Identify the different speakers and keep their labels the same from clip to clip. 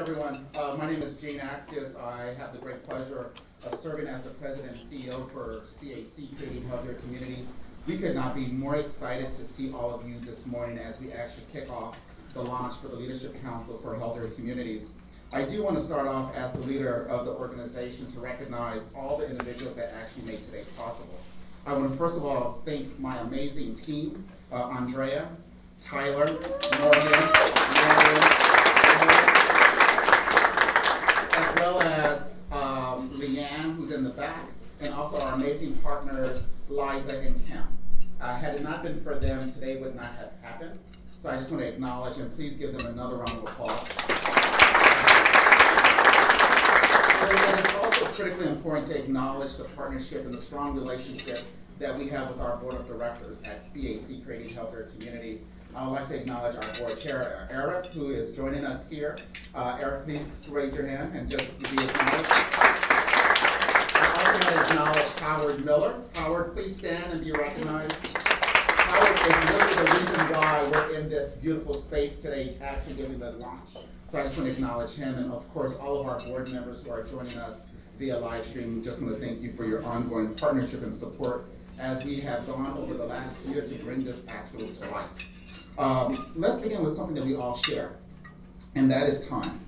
Speaker 1: everyone. My name is Gene Axios. I have the great pleasure of serving as the president and CEO for CHC, Creating Healthier Communities. We could not be more excited to see all of you this morning as we actually kick off the launch for the Leadership Council for Healthier Communities. I do want to start off as the leader of the organization to recognize all the individuals that actually made today possible. I want to first of all thank my amazing team, Andrea, Tyler, Morgan, as well as Leanne, who's in the back, and also our amazing partners, Liza and Kim. Had it not been for them, today would not have happened. So I just want to acknowledge and please give them another round of applause. And it's also critically important to acknowledge the partnership and the strong relationship that we have with our board of directors at CHC, Creating Healthier Communities. I would like to acknowledge our board chair, Eric, who is joining us here. Eric, please raise your hand and just be acknowledged. I also want to acknowledge Howard Miller. Howard, please stand and be recognized. Howard is really the reason why we're in this beautiful space today, actually giving the launch. So I just want to acknowledge him, and of course, all of our board members who are joining us via live stream. Just want to thank you for your ongoing partnership and support as we have gone over the last year to bring this actually to life. Let's begin with something that we all share, and that is time.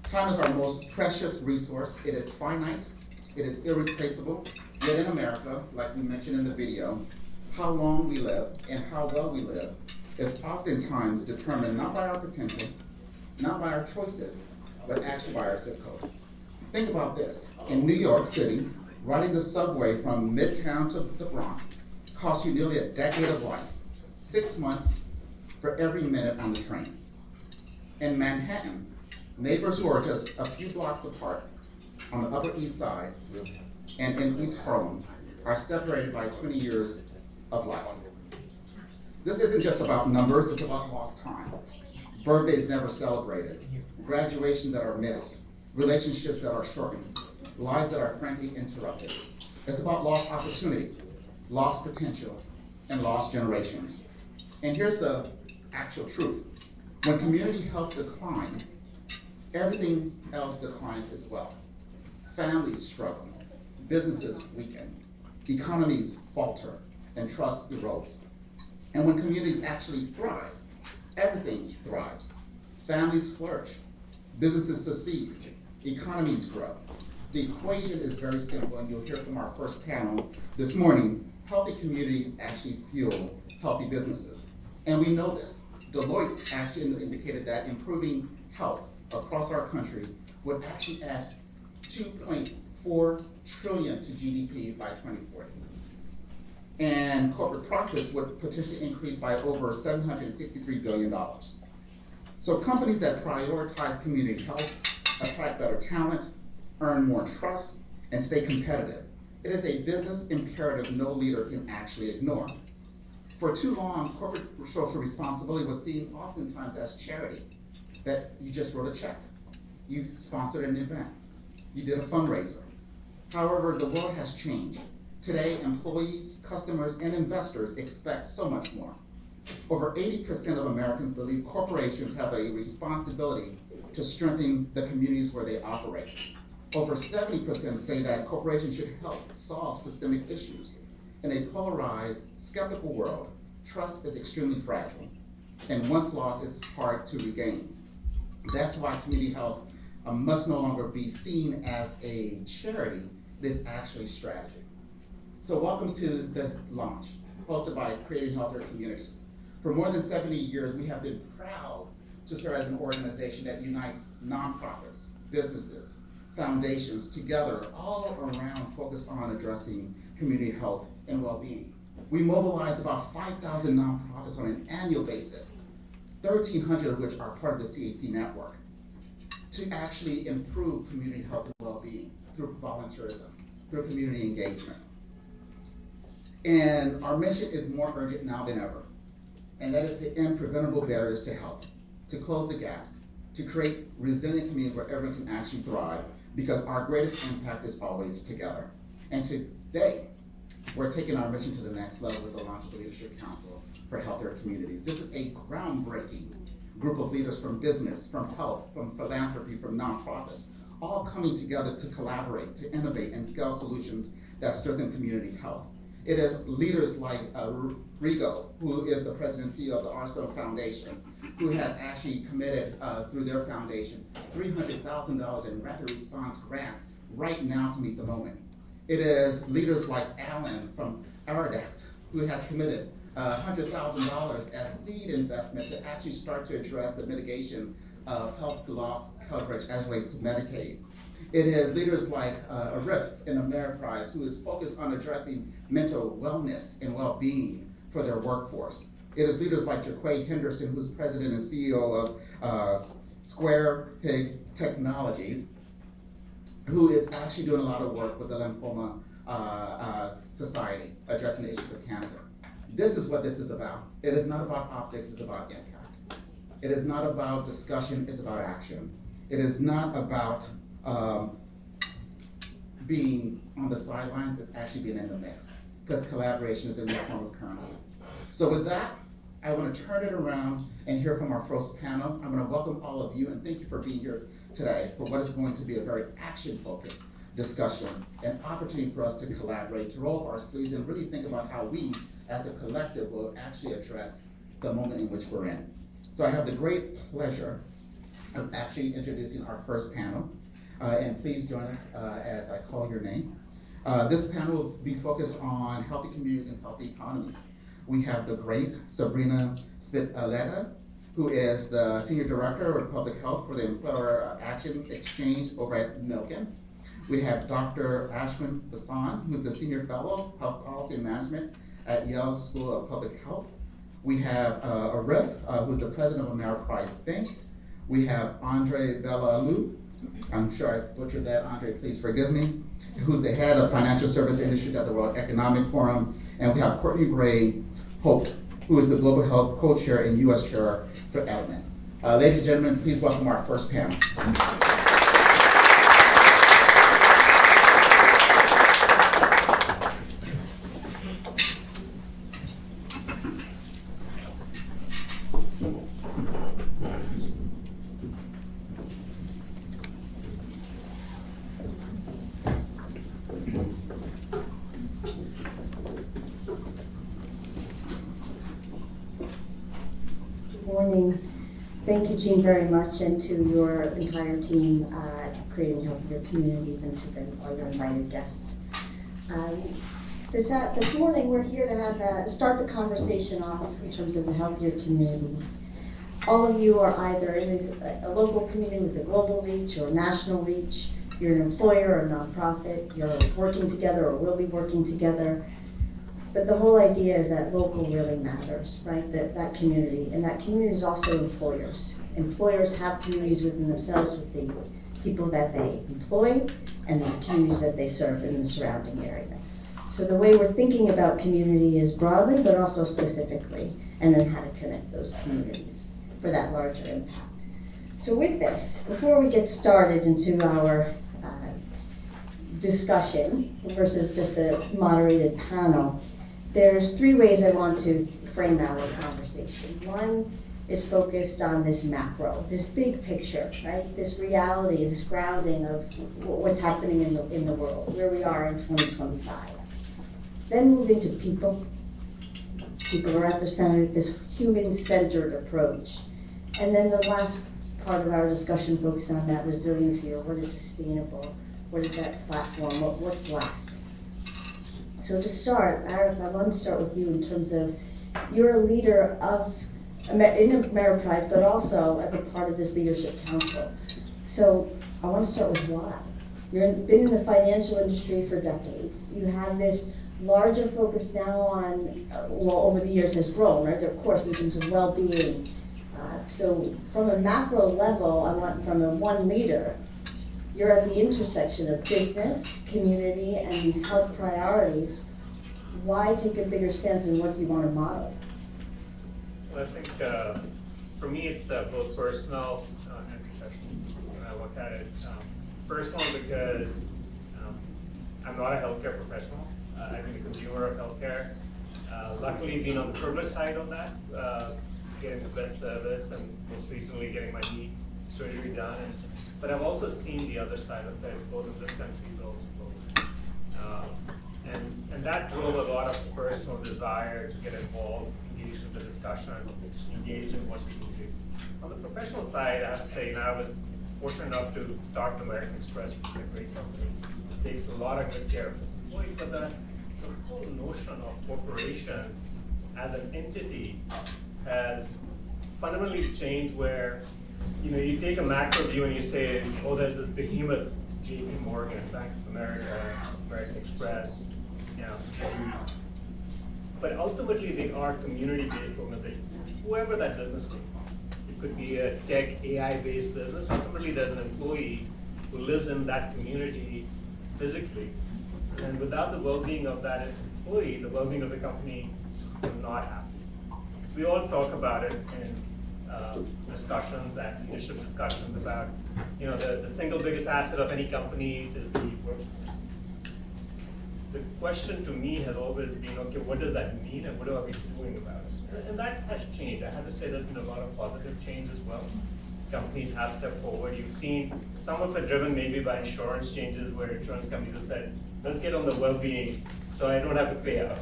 Speaker 1: Time is our most precious resource. It is finite, it is irreplaceable, yet in America, like we mentioned in the video, how long we live and how well we live is oftentimes determined not by our potential, not by our choices, but actually by our zip code. Think about this. In New York City, riding the subway from Midtown to the Bronx costs you nearly a decade of life, 6 months for every minute on the train. In Manhattan, neighbors who are just a few blocks apart on the Upper East Side and in East Harlem are separated by 20 years of life. This isn't just about numbers, it's about lost time. Birthdays never celebrated, graduations that are missed, relationships that are shortened, lives that are frankly interrupted. It's about lost opportunity, lost potential, and lost generations. And here's the actual truth. When community health declines, everything else declines as well. Families struggle, businesses weaken, economies falter, and trust erodes. And when communities actually thrive, everything thrives. Families flourish, businesses succeed, economies grow. The equation is very simple, and you'll hear from our first panel this morning. Healthy communities actually fuel healthy businesses. And we know this. Deloitte actually indicated that improving health across our country would actually add 2.4 trillion to GDP by 2040. And corporate profits would potentially increase by over $763 billion. So companies that prioritize community health attract better talent, earn more trust, and stay competitive. It is a business imperative no leader can actually ignore. For too long, corporate social responsibility was seen oftentimes as charity, that you just wrote a check, you sponsored an event, you did a fundraiser. However, the world has changed. Today, employees, customers, and investors expect so much more. Over 80% of Americans believe corporations have a responsibility to strengthen the communities where they operate. Over 70% say that corporations should help solve systemic issues. In a polarized, skeptical world, trust is extremely fragile, and once lost, it's hard to regain. That's why community health must no longer be seen as a charity, it is actually strategy. So welcome to the launch, hosted by Creating Healthier Communities. For more than 70 years, we have been proud to serve as an organization that unites nonprofits, businesses, foundations together, all around focused on addressing community health and well-being. We mobilize about 5,000 nonprofits on an annual basis, 1,300 of which are part of the CHC network, to actually improve community health and well-being through volunteerism, through community engagement. And our mission is more urgent now than ever, and that is to end preventable barriers to health, to close the gaps, to create resilient communities where everyone can actually thrive, because our greatest impact is always together. And today, we're taking our mission to the next level with the launch of the Leadership Council for Healthier Communities. This is a groundbreaking group of leaders from business, from health, from philanthropy, from nonprofits, all coming together to collaborate, to innovate and scale solutions that strengthen community health. It is leaders like Rigo, who is the president and CEO of the Armstrong Foundation, who has actually committed through their foundation $300,000 in rapid response grants right now to meet the moment. It is leaders like Alan from Aradex, who has committed $100,000 as seed investment to actually start to address the mitigation of health loss coverage as relates to Medicaid. It is leaders like Arif in Ameriprise, who is focused on addressing mental wellness and well-being for their workforce. It is leaders like Jaquay Henderson, who's president and CEO of Square Pig Technologies, who is actually doing a lot of work with the Lymphoma Society, addressing the issues of cancer. This is what this is about. It is not about optics, it's about impact. It is not about discussion, it's about action. It is not about being on the sidelines, it's actually being in the mix, because collaboration is the new form of currency. So with that, I want to turn it around and hear from our first panel. I'm going to welcome all of you and thank you for being here today for what is going to be a very action-focused discussion, an opportunity for us to collaborate, to roll up our sleeves and really think about how we as a collective will actually address the moment in which we're in. So I have the great pleasure of actually introducing our first panel. And please join us as I call your name. This panel will be focused on healthy communities and healthy economies. We have the great Sabrina Spitaletta, who is the Senior Director of Public Health for the Employer Action Exchange over at Milken. We have Dr. Ashwin Basan, who's the Senior Fellow, Health Policy and Management at Yale School of Public Health. We have Arif, who's the President of Ameriprise Think. We have Andre Belalou, I'm sure I butchered that, Andre, please forgive me, who's the head of financial service industries at the World Economic Forum. And we have Courtney Gray Hope, who is the Global Health Co-Chair and U.S. Chair for Element. Ladies and gentlemen, please welcome our first panel.
Speaker 2: Thank you, Jean, very much, and to your entire team creating healthier communities, and to all your invited guests. This morning, we're here to start the conversation off in terms of the healthier communities. All of you are either in a local community with a global reach or national reach. You're an employer or a nonprofit. You're working together or will be working together. But the whole idea is that local really matters, right? That community, and that community is also employers. Employers have communities within themselves with the people that they employ and the communities that they serve in the surrounding area. So the way we're thinking about community is broadly, but also specifically, and then how to connect those communities for that larger impact. So with this, before we get started into our discussion versus just a moderated panel, there's three ways I want to frame our conversation. One is focused on this macro, this big picture, right? This reality, this grounding of what's happening in the world, where we are in 2025. Then moving to people. People are at the center of this human-centered approach. And then the last part of our discussion focuses on that resiliency, or what is sustainable, what is that platform, what's last. So to start, Arif, I want to start with you in terms of you're a leader in Ameriprise, but also as a part of this leadership council. So I want to start with why. You've been in the financial industry for decades. You have this larger focus now on, over the years has grown, right? Of course, in terms of well-being. So from a macro level, I want from a one leader, you're at the intersection of business, community, and these health priorities. Why take a bigger stance, and what do you want to model?
Speaker 3: Well, I think for me it's both personal and professional when I look at it. Personal because I'm not a healthcare professional. I'm a consumer of healthcare. Luckily, being on the privileged side of that, getting the best service, and most recently getting my knee surgery done. But I've also seen the other side of it, both in this country but also globally. And that drove a lot of personal desire to get involved, engaged in the discussion, engaged in what we can do. On the professional side, I have to say, I was fortunate enough to start American Express, which is a great company. It takes a lot of good care of its employees, but the whole notion of corporation as an entity has fundamentally changed, where you take a macro view and you say, oh, there's this behemoth, JP Morgan, Bank of America, American Express, but ultimately they are community-based organizations, whoever that business may be. It could be a tech, AI-based business. Ultimately, there's an employee who lives in that community physically, and without the well-being of that employee, the well-being of the company will not happen. We all talk about it in discussions, and leadership discussions about, the single biggest asset of any company is the workforce. The question to me has always been, okay, what does that mean, and what are we doing about it? And that has changed. I have to say there's been a lot of positive change as well. Companies have stepped forward. You've seen some of it driven maybe by insurance changes, where insurance companies have said, let's get on the well-being so I don't have to pay out,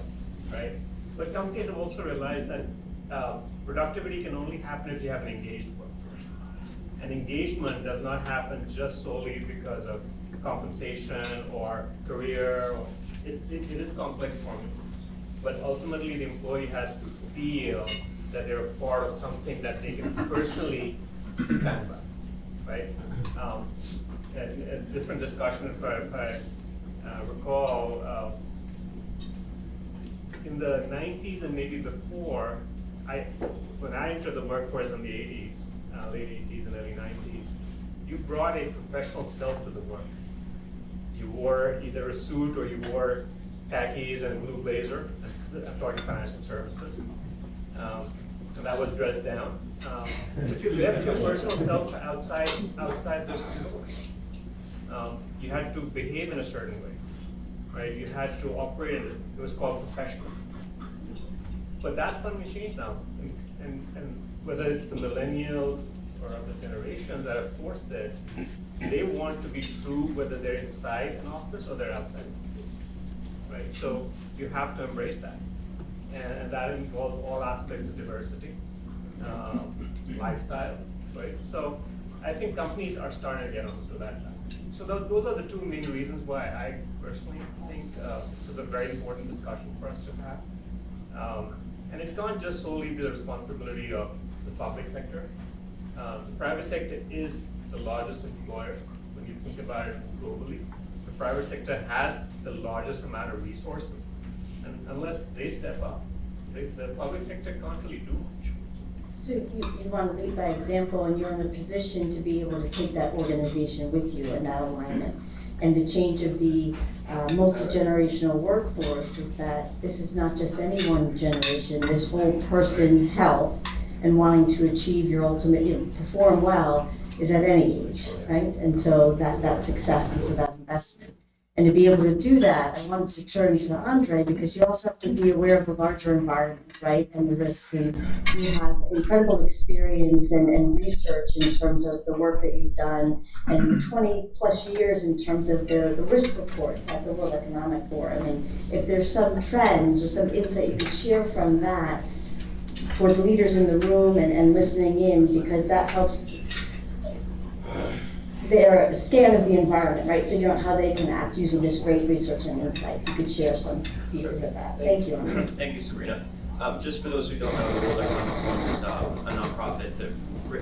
Speaker 3: right? But companies have also realized that productivity can only happen if you have an engaged workforce. And engagement does not happen just solely because of compensation or career. It is complex formula. But ultimately, the employee has to feel that they're a part of something that they can personally stand by, right? A different discussion, if I recall, in the 90s and maybe before, when I entered the workforce in the 80s, late 80s and early 90s, you brought a professional self to the work. You wore either a suit or you wore khakis and a blue blazer. I'm talking financial services. And that was dressed down. So you left your personal self outside the door. You had to behave in a certain way, right? You had to operate, it was called professional. But that's going to change now. And whether it's the millennials or other generations that have forced it, they want to be true whether they're inside an office or they're outside an office, right? So you have to embrace that. And that involves all aspects of diversity, lifestyles, right? So I think companies are starting to get onto that. So those are the two main reasons why I personally think this is a very important discussion for us to have. And it can't just solely be the responsibility of the public sector. The private sector is the largest employer when you think about it globally. The private sector has the largest amount of resources. And unless they step up, the public sector can't really do much.
Speaker 2: So you want to lead by example, and you're in a position to be able to take that organization with you in that alignment. And the change of the multi-generational workforce is that this is not just any one generation, this whole person health and wanting to achieve your ultimate, perform well is at any age, right? And so that success and so that investment. And to be able to do that, I wanted to turn to Andre, because you also have to be aware of the larger environment, right, and the risks. And you have incredible experience and research in terms of the work that you've done, and 20 plus years in terms of the risk report at the World Economic Forum. And if there's some trends or some insight you could share from that for the leaders in the room and listening in, because that helps their scan of the environment, right? Figure out how they can act using this great research and insight. You could share some pieces of that. Thank you.
Speaker 4: Thank you, Sabrina. Just for those who don't know, the World Economic Forum is a nonprofit that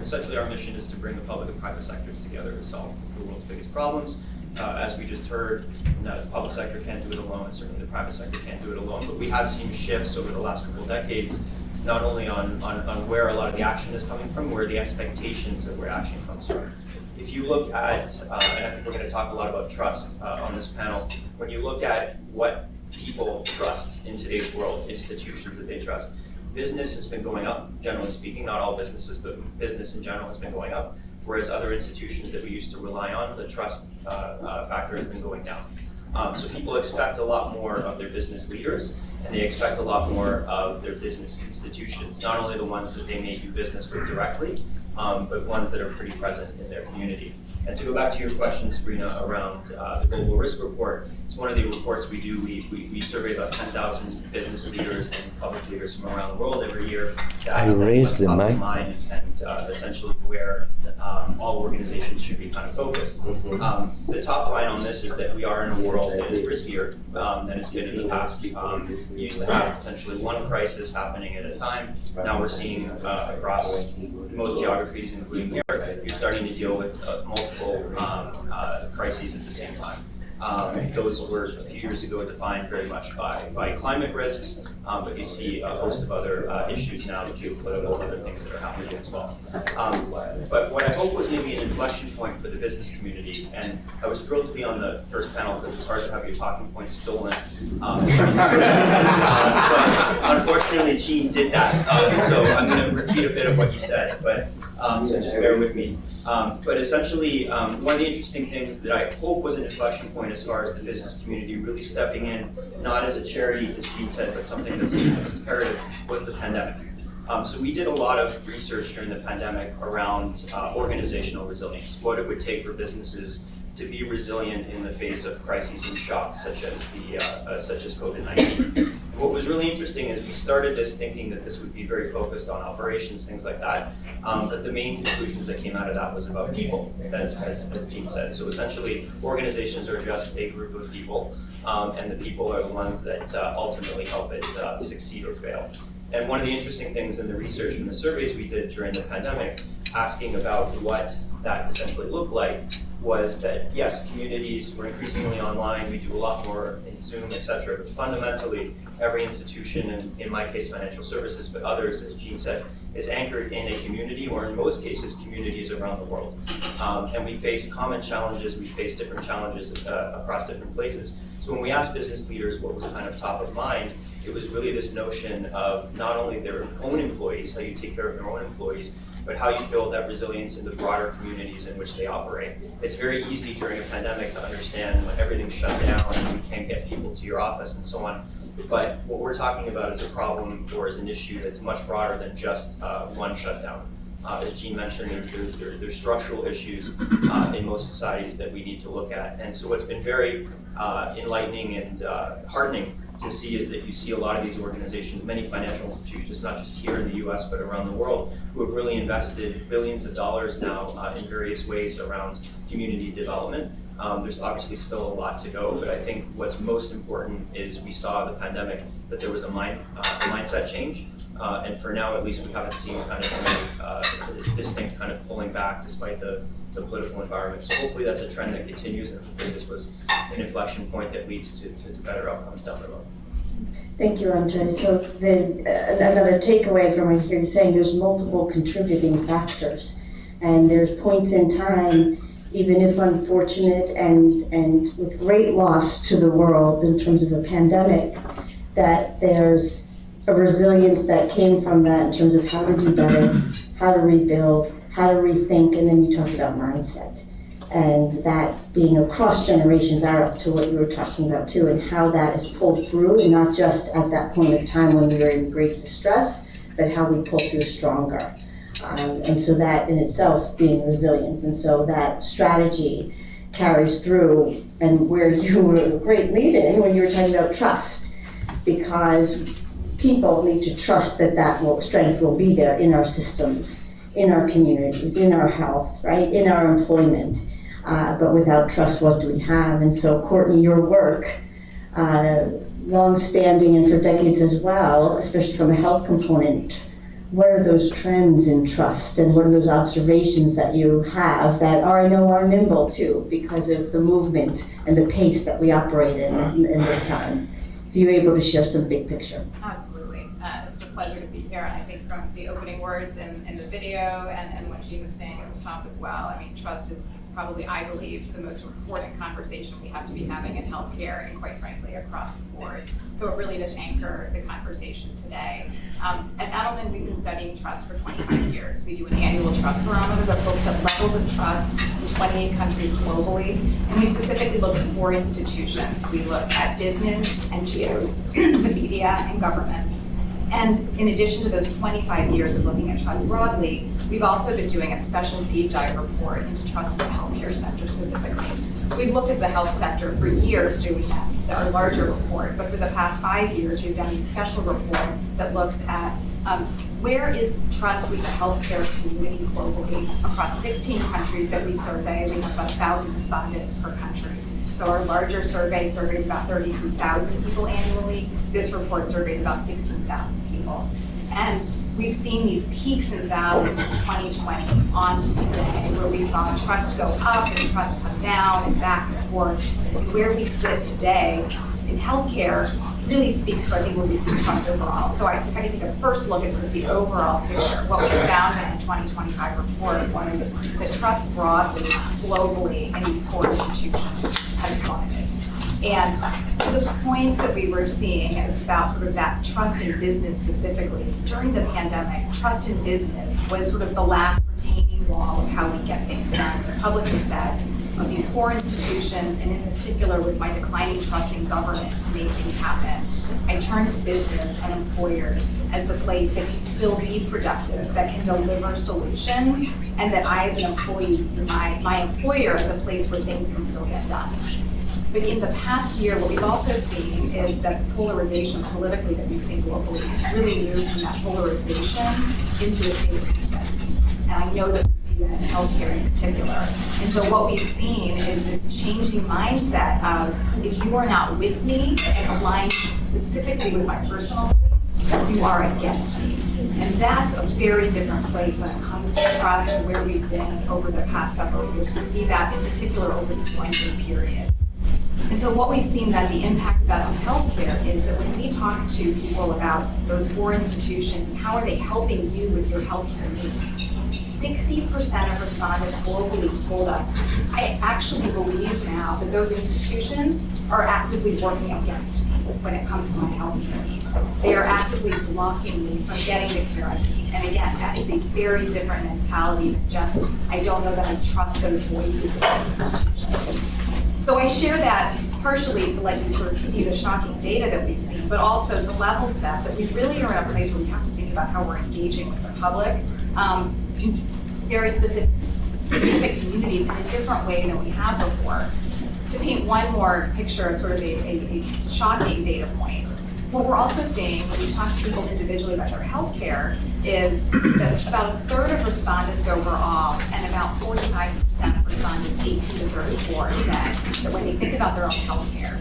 Speaker 4: essentially our mission is to bring the public and private sectors together to solve the world's biggest problems. As we just heard, the public sector can't do it alone, and certainly the private sector can't do it alone, but we have seen shifts over the last couple of decades, not only on where a lot of the action is coming from, where the expectations of where action comes from. If you look at, and I think we're going to talk a lot about trust on this panel, when you look at what people trust in today's world, institutions that they trust, business has been going up, generally speaking, not all businesses, but business in general has been going up, whereas other institutions that we used to rely on, the trust factor has been going down. So people expect a lot more of their business leaders, and they expect a lot more of their business institutions, not only the ones that they may do business with directly, but ones that are pretty present in their community. And to go back to your question, Sabrina, around the Global Risk Report, it's one of the reports we do. We survey about 10,000 business leaders and public leaders from around the world every year to ask them what's top of mind and essentially where all organizations should be kind of focused. The top line on this is that we are in a world that is riskier than it's been in the past. We used to have potentially one crisis happening at a time. Now we're seeing across most geographies, including here, you're starting to deal with multiple crises at the same time. Those were a few years ago defined very much by climate risks, but you see a host of other issues now, geopolitical, other things that are happening as well. But what I hope was maybe an inflection point for the business community, and I was thrilled to be on the first panel because it's hard to have your talking points stolen. But unfortunately, Jean did that, so I'm going to repeat a bit of what you said, but so just bear with me. But essentially, one of the interesting things that I hope was an inflection point as far as the business community really stepping in, not as a charity, as Jean said, but something that's a business imperative, was the pandemic. So we did a lot of research during the pandemic around organizational resilience, what it would take for businesses to be resilient in the face of crises and shocks such as COVID-19. What was really interesting is we started this thinking that this would be very focused on operations, things like that. But the main conclusions that came out of that was about people, as Jean said. So essentially, organizations are just a group of people, and the people are the ones that ultimately help it succeed or fail. And one of the interesting things in the research and the surveys we did during the pandemic, asking about what that essentially looked like, was that yes, communities were increasingly online, we do a lot more in Zoom, et cetera, but fundamentally, every institution, and in my case financial services, but others, as Jean said, is anchored in a community, or in most cases, communities around the world. And we face common challenges, we face different challenges across different places. So when we asked business leaders what was kind of top of mind, it was really this notion of not only their own employees, how you take care of their own employees, but how you build that resilience in the broader communities in which they operate. It's very easy during a pandemic to understand when everything's shut down and you can't get people to your office and so on. But what we're talking about is a problem or is an issue that's much broader than just one shutdown. As Jean mentioned, there's structural issues in most societies that we need to look at. And so what's been very enlightening and heartening to see is that you see a lot of these organizations, many financial institutions, not just here in the US, but around the world, who have really invested billions of dollars now in various ways around community development. There's obviously still a lot to go, but I think what's most important is we saw the pandemic that there was a mindset change. And for now, at least, we haven't seen kind of any distinct kind of pulling back despite the political environment. So hopefully that's a trend that continues, and hopefully this was an inflection point that leads to better outcomes down the road.
Speaker 2: Thank you, Andre. So another takeaway from what you're saying, there's multiple contributing factors, and there's points in time, even if unfortunate and with great loss to the world in terms of a pandemic, that there's a resilience that came from that in terms of how to do better, how to rebuild, how to rethink, and then you talked about mindset. And that being across generations, up to what you were talking about too, and how that is pulled through, and not just at that point of time when we were in great distress, but how we pull through stronger. And so that in itself being resilient. And so that strategy carries through, and where you were a great lead in when you were talking about trust, because people need to trust that strength will be there in our systems, in our communities, in our health, right, in our employment. But without trust, what do we have? And so, Courtney, your work, long-standing and for decades as well, especially from a health component, what are those trends in trust, and what are those observations that you have that I know are nimble too, because of the movement and the pace that we operate in this time? If you're able to share some big picture.
Speaker 5: Absolutely. It's a pleasure to be here. And I think from the opening words in the video and what Jean was saying at the top as well, I mean, trust is probably, I believe, the most important conversation we have to be having in healthcare and quite frankly across the board. So it really does anchor the conversation today. At Edelman, we've been studying trust for 25 years. We do an annual trust barometer that looks at levels of trust in 28 countries globally, and we specifically look at 4 institutions. We look at business, NGOs, the media, and government. And in addition to those 25 years of looking at trust broadly, we've also been doing a special deep dive report into trust in the healthcare sector specifically. We've looked at the health sector for years doing our larger report, but for the past 5 years, we've done a special report that looks at where is trust with the healthcare community globally across 16 countries that we survey. We have about 1,000 respondents per country. So our larger survey surveys about 33,000 people annually. This report surveys about 16,000 people. And we've seen these peaks and valleys from 2020 on to today, where we saw trust go up and trust come down and back and forth. And where we sit today in healthcare really speaks to, I think, where we see trust overall. So I kind of take a first look at sort of the overall picture. What we found in the 2025 report was that trust broadly, globally, in these 4 institutions has plummeted. And to the points that we were seeing about sort of that trust in business specifically, during the pandemic, trust in business was sort of the last retaining wall of how we get things done. The public has said, of these 4 institutions, and in particular with my declining trust in government to make things happen, I turn to business and employers as the place that can still be productive, that can deliver solutions, and that I as an employee see my employer as a place where things can still get done. But in the past year, what we've also seen is that the polarization politically that we've seen globally has really moved from that polarization into a state of defense. And I know that we see that in healthcare in particular. And so what we've seen is this changing mindset of, if you are not with me and aligned specifically with my personal beliefs, you are against me. And that's a very different place when it comes to trust and where we've been over the past several years, to see that in particular over this 1-year period. And so what we've seen that the impact of that on healthcare is that when we talk to people about those 4 institutions and how are they helping you with your healthcare needs, 60% of respondents globally told us, I actually believe now that those institutions are actively working against me when it comes to my healthcare needs. They are actively blocking me from getting the care I need. And again, that is a very different mentality than just, I don't know that I trust those voices of those institutions. So I share that partially to let you sort of see the shocking data that we've seen, but also to level set that we really are in a place where we have to think about how we're engaging with the public in very specific communities in a different way than we have before. To paint one more picture of sort of a shocking data point, what we're also seeing when we talk to people individually about their health care is that about 1/3 of respondents overall and about 45% of respondents 18 to 34 said that when they think about their own health care,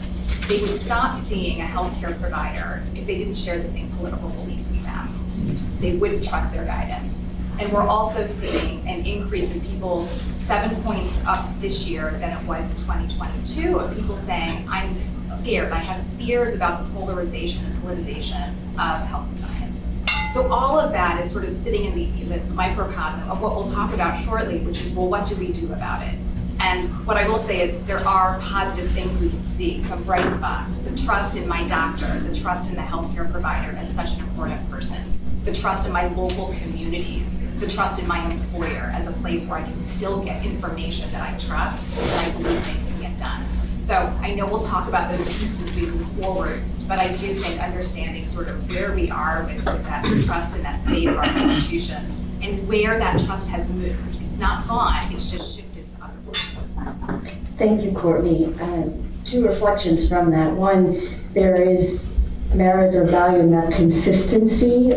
Speaker 5: they would stop seeing a healthcare provider if they didn't share the same political beliefs as them. They wouldn't trust their guidance. And we're also seeing an increase in people 7 points up this year than it was in 2022 of people saying, I'm scared, I have fears about the polarization and politicization of health and science. So all of that is sort of sitting in the microcosm of what we'll talk about shortly, which is, well, what do we do about it? And what I will say is there are positive things we can see, some bright spots, the trust in my doctor, the trust in the healthcare provider as such an important person, the trust in my local communities, the trust in my employer as a place where I can still get information that I trust and I believe things can get done. So I know we'll talk about those pieces as we move forward, but I do think understanding sort of where we are with that trust in that state of our institutions and where that trust has moved. It's not gone, it's just shifted to other places.
Speaker 2: Thank you, Courtney. 2 reflections from that. One, there is merit or value in that consistency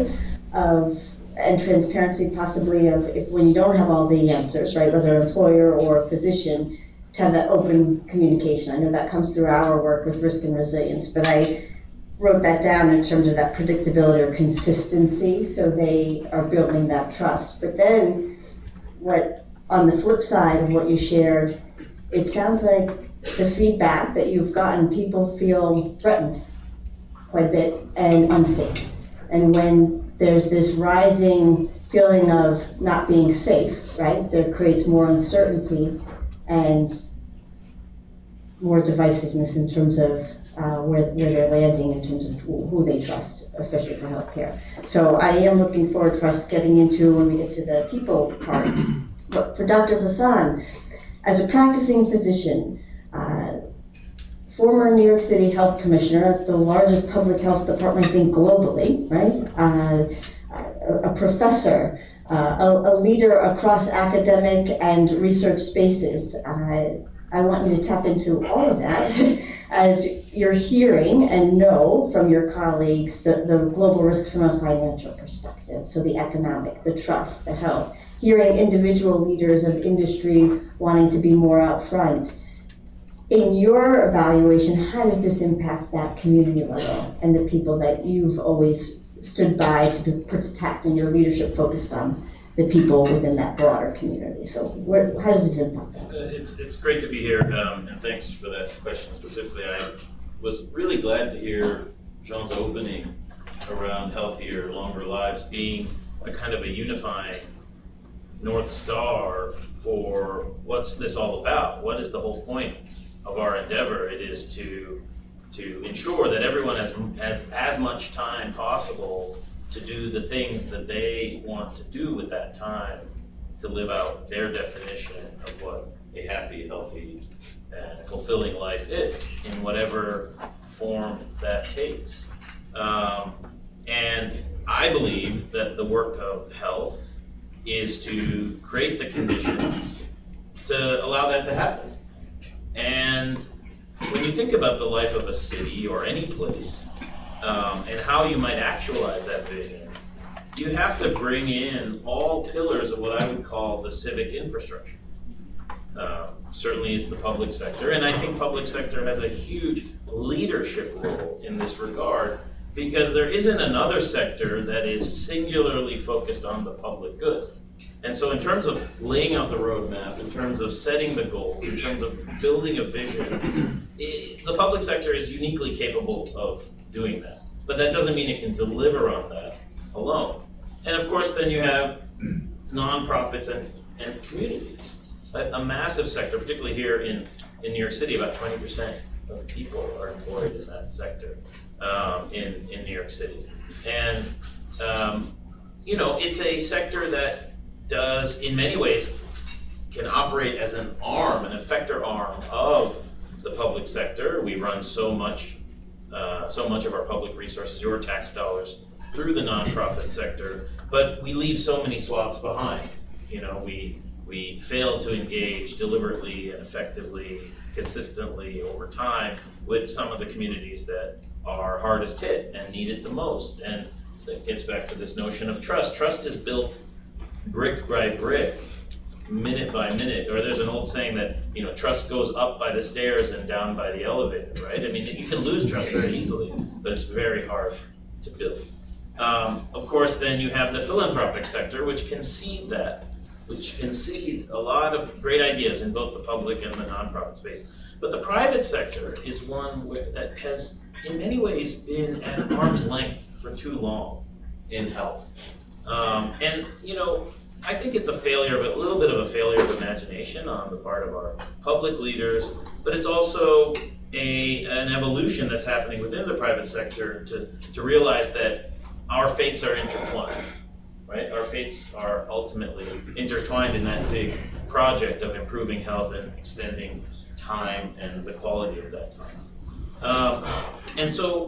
Speaker 2: of and transparency possibly of if when you don't have all the answers, right, whether employer or physician, to have that open communication. I know that comes through our work with risk and resilience, but I wrote that down in terms of that predictability or consistency, so they are building that trust. But then what, on the flip side of what you shared, it sounds like the feedback that you've gotten, people feel threatened quite a bit and unsafe. And when there's this rising feeling of not being safe, right, that creates more uncertainty, and more divisiveness in terms of where they're landing in terms of who they trust, especially for healthcare. So I am looking forward for us getting into when we get to the people part. But for Dr. Hassan, as a practicing physician, former New York City Health Commissioner, the largest public health department, I think, globally, right? A professor, a leader across academic and research spaces. I want you to tap into all of that as you're hearing and know from your colleagues the global risks from a financial perspective. So the economic, the trust, the health, hearing individual leaders of industry wanting to be more out front. In your evaluation, how does this impact that community level and the people that you've always stood by to protect and your leadership focused on the people within that broader community? So how does this impact that?
Speaker 6: It's great to be here, and thanks for that question specifically. I was really glad to hear Jean's opening around healthier, longer lives being a kind of a unifying North Star for what's this all about? What is the whole point of our endeavor? It is to ensure that everyone has as much time possible to do the things that they want to do with that time to live out their definition of what a happy, healthy, and fulfilling life is in whatever form that takes. And I believe that the work of health is to create the conditions to allow that to happen. And when you think about the life of a city or any place, and how you might actualize that vision, you have to bring in all pillars of what I would call the civic infrastructure. Certainly it's the public sector, and I think public sector has a huge leadership role in this regard, because there isn't another sector that is singularly focused on the public good. And so in terms of laying out the roadmap, in terms of setting the goals, in terms of building a vision, the public sector is uniquely capable of doing that. But that doesn't mean it can deliver on that alone. And of course, then you have nonprofits and communities. A massive sector, particularly here in New York City, about 20% of people are employed in that sector in New York City. And it's a sector that does, in many ways, can operate as an arm, an effector arm of the public sector. We run so much of our public resources, your tax dollars, through the nonprofit sector, but we leave so many swaths behind. We fail to engage deliberately and effectively, consistently over time with some of the communities that are hardest hit and need it the most. And that gets back to this notion of trust. Trust is built brick by brick, minute by minute. Or there's an old saying that, trust goes up by the stairs and down by the elevator, right? I mean, you can lose trust very easily, but it's very hard to build. Of course, then you have the philanthropic sector, which can seed a lot of great ideas in both the public and the nonprofit space. But the private sector is one that has, in many ways, been at arm's length for too long in health. I think it's a little bit of a failure of imagination on the part of our public leaders, but it's also an evolution that's happening within the private sector to realize that our fates are intertwined, right? Our fates are ultimately intertwined in that big project of improving health and extending time and the quality of that time. And so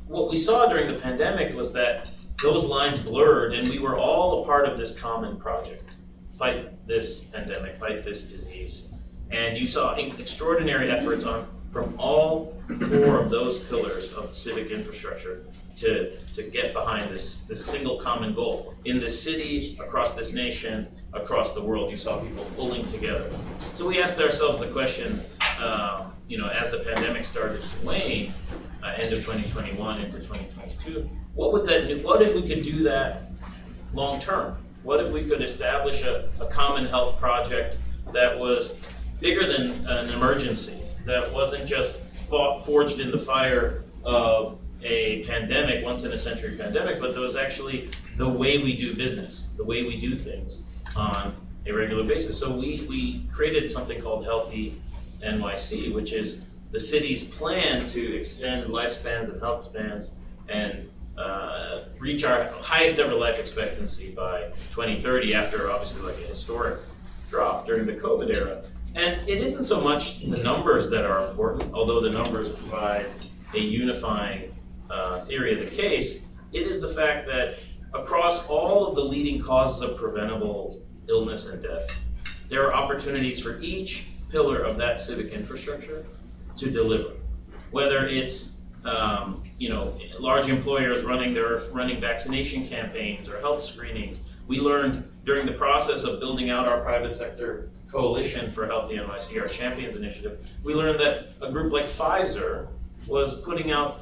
Speaker 6: what we saw during the pandemic was that those lines blurred, and we were all a part of this common project. Fight this pandemic, fight this disease. And you saw extraordinary efforts from all four of those pillars of civic infrastructure to get behind this single common goal. In this city, across this nation, across the world, you saw people pulling together. So we asked ourselves the question, as the pandemic started to wane, end of 2021 into 2022, what if we could do that long term? What if we could establish a common health project that was bigger than an emergency, that wasn't just forged in the fire of a pandemic, once in a century pandemic, but that was actually the way we do business, the way we do things on a regular basis. So we created something called Healthy NYC, which is the city's plan to extend lifespans and health spans and reach our highest ever life expectancy by 2030 after obviously like a historic drop during the COVID era. And it isn't so much the numbers that are important, although the numbers provide a unifying theory of the case. It is the fact that across all of the leading causes of preventable illness and death, there are opportunities for each pillar of that civic infrastructure to deliver. Whether it's large employers running vaccination campaigns or health screenings. We learned during the process of building out our private sector coalition for Healthy NYC, our Champions Initiative, we learned that a group like Pfizer was putting out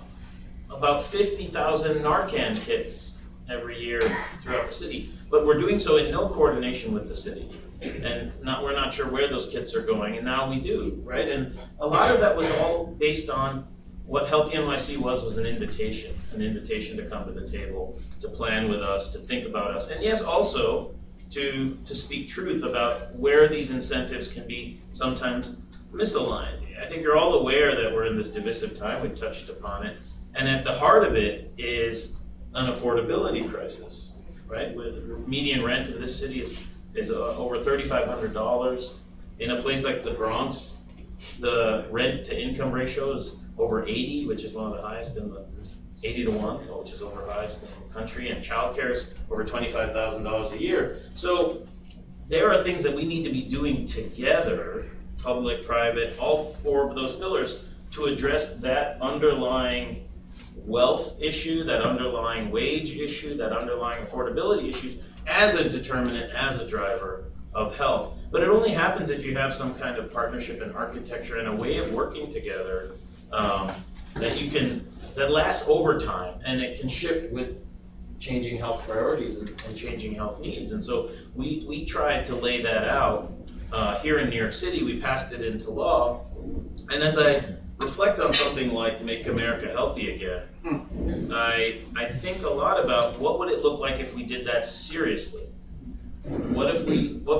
Speaker 6: about 50,000 Narcan kits every year throughout the city. But we're doing so in no coordination with the city. And we're not sure where those kits are going, and now we do, right? And a lot of that was all based on what Healthy NYC was an invitation to come to the table, to plan with us, to think about us, and yes, also to speak truth about where these incentives can be sometimes misaligned. I think you're all aware that we're in this divisive time, we've touched upon it, and at the heart of it is an affordability crisis, right? Where the median rent in this city is over $3,500. In a place like the Bronx, the rent to income ratio is over 80, which is one of the highest in the 80 to 1, which is over highest in the country, and childcare is over $25,000 a year. So there are things that we need to be doing together, public, private, all four of those pillars, to address that underlying wealth issue, that underlying wage issue, that underlying affordability issues as a determinant, as a driver of health. But it only happens if you have some kind of partnership and architecture and a way of working together that lasts over time, and it can shift with changing health priorities and changing health needs. And so we tried to lay that out here in New York City. We passed it into law, and as I reflect on something like Make America Healthy Again, I think a lot about what would it look like if we did that seriously. What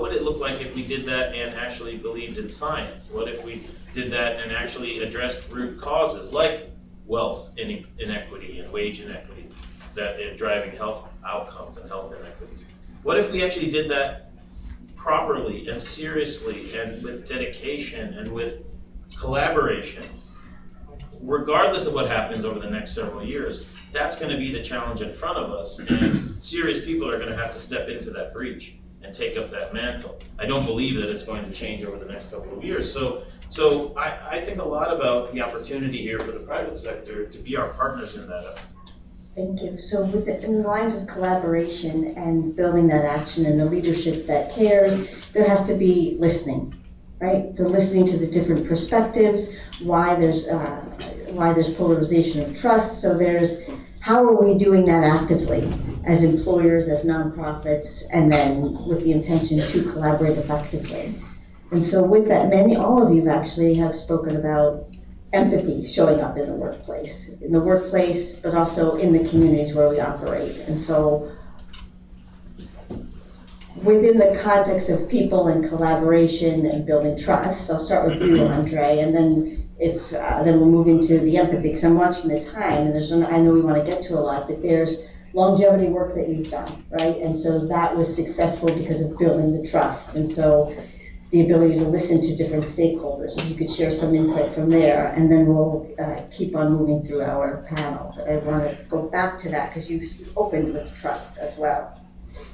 Speaker 6: would it look like if we did that and actually believed in science? What if we did that and actually addressed root causes like wealth inequity and wage inequity that are driving health outcomes and health inequities? What if we actually did that properly and seriously and with dedication and with collaboration? Regardless of what happens over the next several years, that's going to be the challenge in front of us, and serious people are going to have to step into that breach and take up that mantle. I don't believe that it's going to change over the next couple of years. So I think a lot about the opportunity here for the private sector to be our partners in that effort.
Speaker 2: Thank you. So in the lines of collaboration and building that action and the leadership that cares, there has to be listening, right? The listening to the different perspectives, why there's polarization of trust. So there's how are we doing that actively as employers, as nonprofits, and then with the intention to collaborate effectively. And so with that, all of you actually have spoken about empathy showing up in the workplace, but also in the communities where we operate. And so within the context of people and collaboration and building trust, I'll start with you, Andre, and then then we'll move into the empathy, because I'm watching the time, and I know we want to get to a lot, but there's longevity work that you've done, right? And so that was successful because of building the trust, and so the ability to listen to different stakeholders. If you could share some insight from there, and then we'll keep on moving through our panel. But I want to go back to that because you opened with trust as well.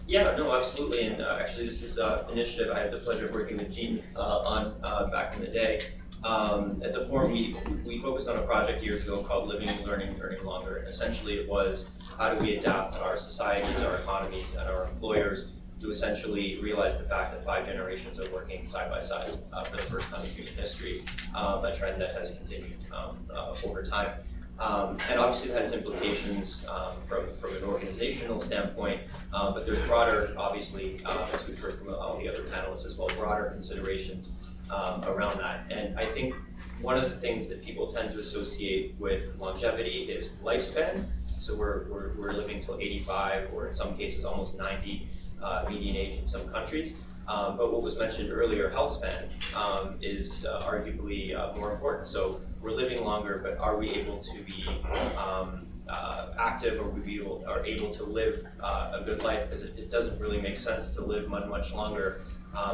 Speaker 4: Yeah, no, absolutely. And actually, this is an initiative I had the pleasure of working with Jean on back in the day. At the Forum, we focused on a project years ago called Living, Learning, Earning Longer. And essentially it was, how do we adapt our societies, our economies, and our employers to essentially realize the fact that 5 generations are working side by side for the first time in human history, a trend that has continued over time. And obviously that has implications from an organizational standpoint, but there's broader, obviously, as we've heard from all the other panelists as well, broader considerations around that. And I think one of the things that people tend to associate with longevity is lifespan. So we're living till 85, or in some cases almost 90 median age in some countries. But what was mentioned earlier, health span, is arguably more important. So we're living longer, but are we able to be active, or are able to live a good life? Because it doesn't really make sense to live much longer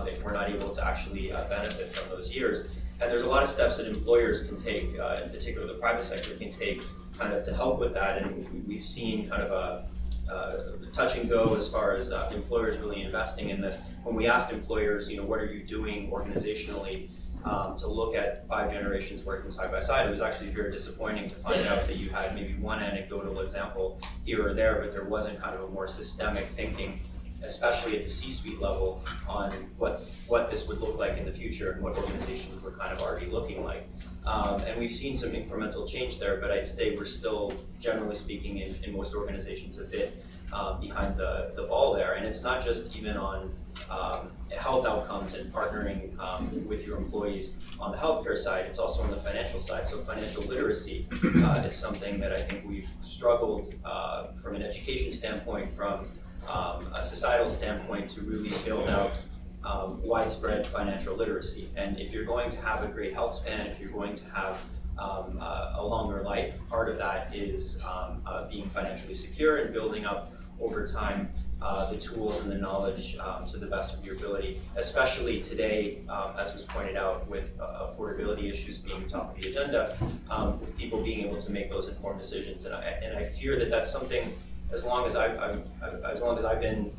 Speaker 4: if we're not able to actually benefit from those years. And there's a lot of steps that employers can take, in particular the private sector can take, kind of to help with that. And we've seen kind of a touch and go as far as employers really investing in this. When we asked employers, what are you doing organizationally to look at 5 generations working side by side, it was actually very disappointing to find out that you had maybe one anecdotal example here or there, but there wasn't kind of a more systemic thinking, especially at the C-suite level, on what this would look like in the future and what organizations were kind of already looking like. And we've seen some incremental change there, but I'd say we're still, generally speaking, in most organizations a bit behind the ball there. And it's not just even on health outcomes and partnering with your employees on the healthcare side, it's also on the financial side. So financial literacy is something that I think we've struggled from an education standpoint, from a societal standpoint, to really build out widespread financial literacy. And if you're going to have a great health span, if you're going to have a longer life, part of that is being financially secure and building up over time the tools and the knowledge to the best of your ability, especially today, as was pointed out, with affordability issues being top of the agenda, people being able to make those informed decisions. And I fear that that's something, as long as I've been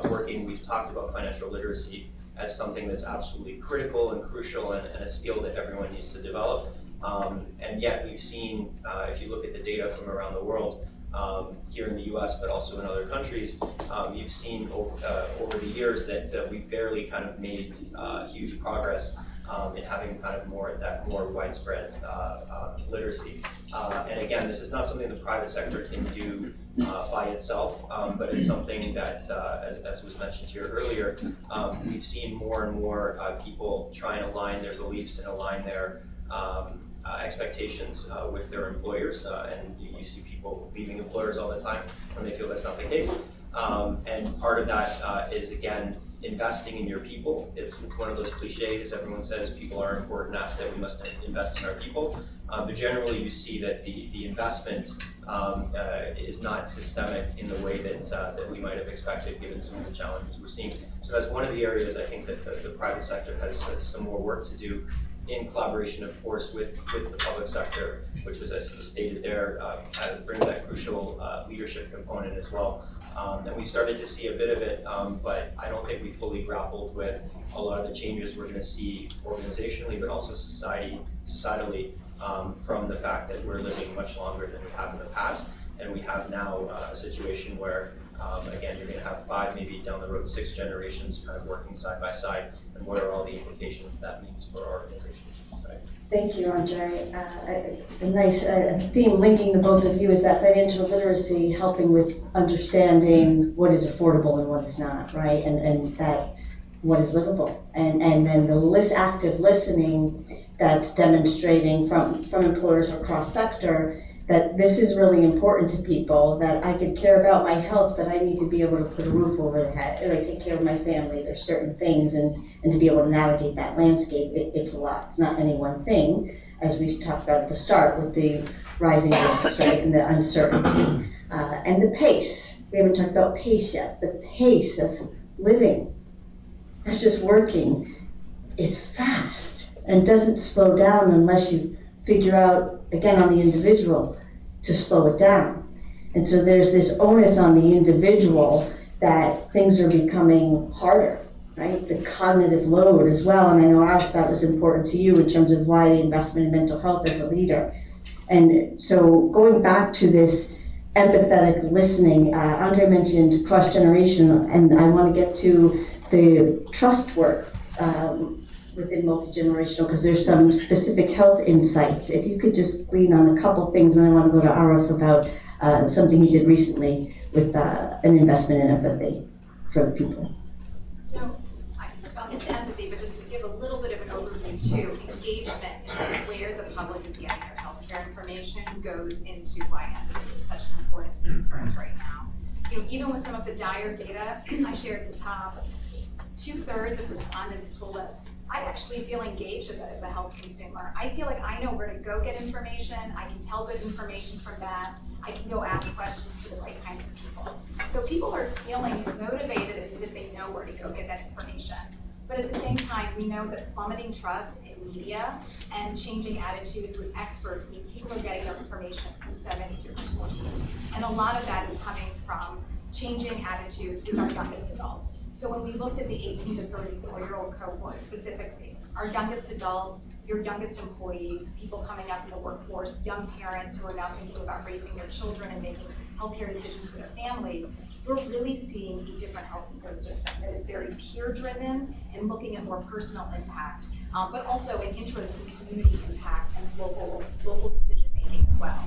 Speaker 4: working, we've talked about financial literacy as something that's absolutely critical and crucial, and a skill that everyone needs to develop. And yet we've seen, if you look at the data from around the world, here in the US, but also in other countries, you've seen over the years that we've barely kind of made huge progress in having kind of more widespread literacy. And again, this is not something the private sector can do by itself, but it's something that, as was mentioned here earlier, we've seen more and more people try and align their beliefs and align their expectations with their employers, and you see people leaving employers all the time when they feel that's not the case. And part of that is, again, investing in your people. It's one of those cliches. Everyone says people are an important asset, we must invest in our people. But generally you see that the investment is not systemic in the way that we might have expected, given some of the challenges we're seeing. So that's one of the areas I think that the private sector has some more work to do, in collaboration, of course, with the public sector, which was, as stated there, brings that crucial leadership component as well. And we've started to see a bit of it, but I don't think we fully grappled with a lot of the changes we're going to see organizationally, but also societally, from the fact that we're living much longer than we have in the past. And we have now a situation where, again, you're going to have 5, maybe down the road 6 generations kind of working side by side. And what are all the implications that means for our organizations and society?
Speaker 2: Thank you, Andre. A nice theme linking the both of you is that financial literacy, helping with understanding what is affordable and what is not, right? And that what is livable. And then the active listening that's demonstrating from employers or cross-sector that this is really important to people, that I could care about my health, but I need to be able to put a roof over the head, and I take care of my family. There's certain things, and to be able to navigate that landscape, it's a lot. It's not any one thing, as we talked about at the start with the rising risks, right, and the uncertainty. And the pace. We haven't talked about pace yet. The pace of living, not just working, is fast and doesn't slow down unless you figure out, again, on the individual, to slow it down. And so there's this onus on the individual that things are becoming harder, right? The cognitive load as well. And I know, Alf, that was important to you in terms of why the investment in mental health as a leader. And so going back to this empathetic listening, Andre mentioned cross-generational, and I want to get to the trust work within multi-generational, because there's some specific health insights. If you could just glean on a couple things, and I want to go to Arif about something he did recently with an investment in empathy for the people.
Speaker 5: So I'll get to empathy, but just to give a little bit of an overview too, engagement into where the public is getting their healthcare information goes into why empathy is such an important theme for us right now. Even with some of the dire data I shared at the top,
Speaker 7: 2/3 of respondents told us, I actually feel engaged as a health consumer. I feel like I know where to go get information, I can tell good information from that, I can go ask questions to the right kinds of people. So people are feeling motivated as if they know where to go get that information. But at the same time, we know that plummeting trust in media and changing attitudes with experts mean people are getting their information from so many different sources. And a lot of that is coming from changing attitudes with our youngest adults. So when we looked at the 18 to 34-year-old cohort specifically, our youngest adults, your youngest employees, people coming up in the workforce, young parents who are now thinking about raising their children and making healthcare decisions for their families, we're really seeing a different health ecosystem that is very peer-driven and looking at more personal impact, but also an interest in community impact and local decision-making as well.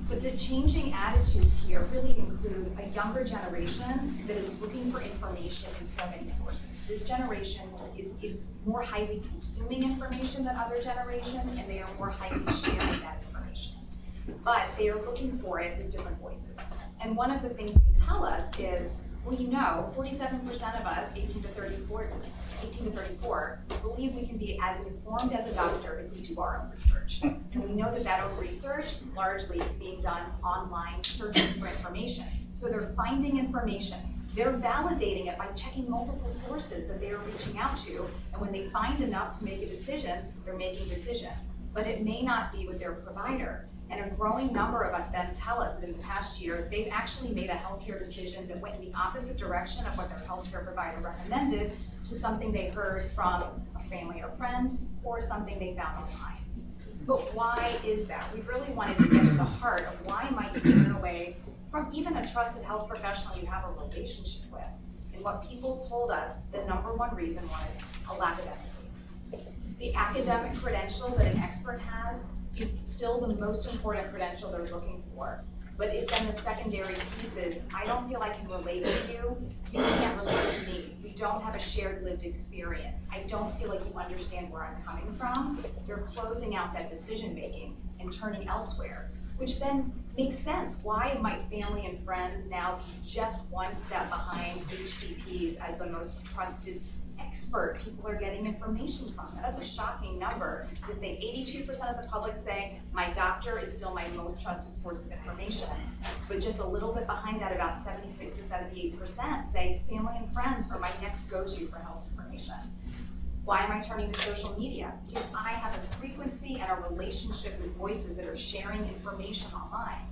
Speaker 7: But the changing attitudes here really include a younger generation that is looking for information in so many sources. This generation is more highly consuming information than other generations, and they are more highly sharing that information. But they are looking for it with different voices. And one of the things they tell us is, well, 47% of us, 18 to 34, believe we can be as informed as a doctor if we do our own research. And we know that own research largely is being done online, searching for information. So they're finding information. They're validating it by checking multiple sources that they are reaching out to. And when they find enough to make a decision, they're making a decision. But it may not be with their provider. And a growing number of them tell us that in the past year, they've actually made a healthcare decision that went in the opposite direction of what their healthcare provider recommended to something they heard from a family or friend or something they found online. But why is that? We really wanted to get to the heart of why might you turn away from even a trusted health professional you have a relationship with. And what people told us, the number one reason was a lack of empathy. The academic credential that an expert has is still the most important credential they're looking for. But then the secondary piece is, I don't feel I can relate to you, you can't relate to me. We don't have a shared lived experience. I don't feel like you understand where I'm coming from. They're closing out that decision making and turning elsewhere, which then makes sense. Why might family and friends now be just one step behind HCPs as the most trusted expert people are getting information from? That's a shocking number. Did they 82% of the public say, my doctor is still my most trusted source of information? But just a little bit behind that, about 76 to 78% say family and friends are my next go-to for health information. Why am I turning to social media? Because I have a frequency and a relationship with voices that are sharing information online.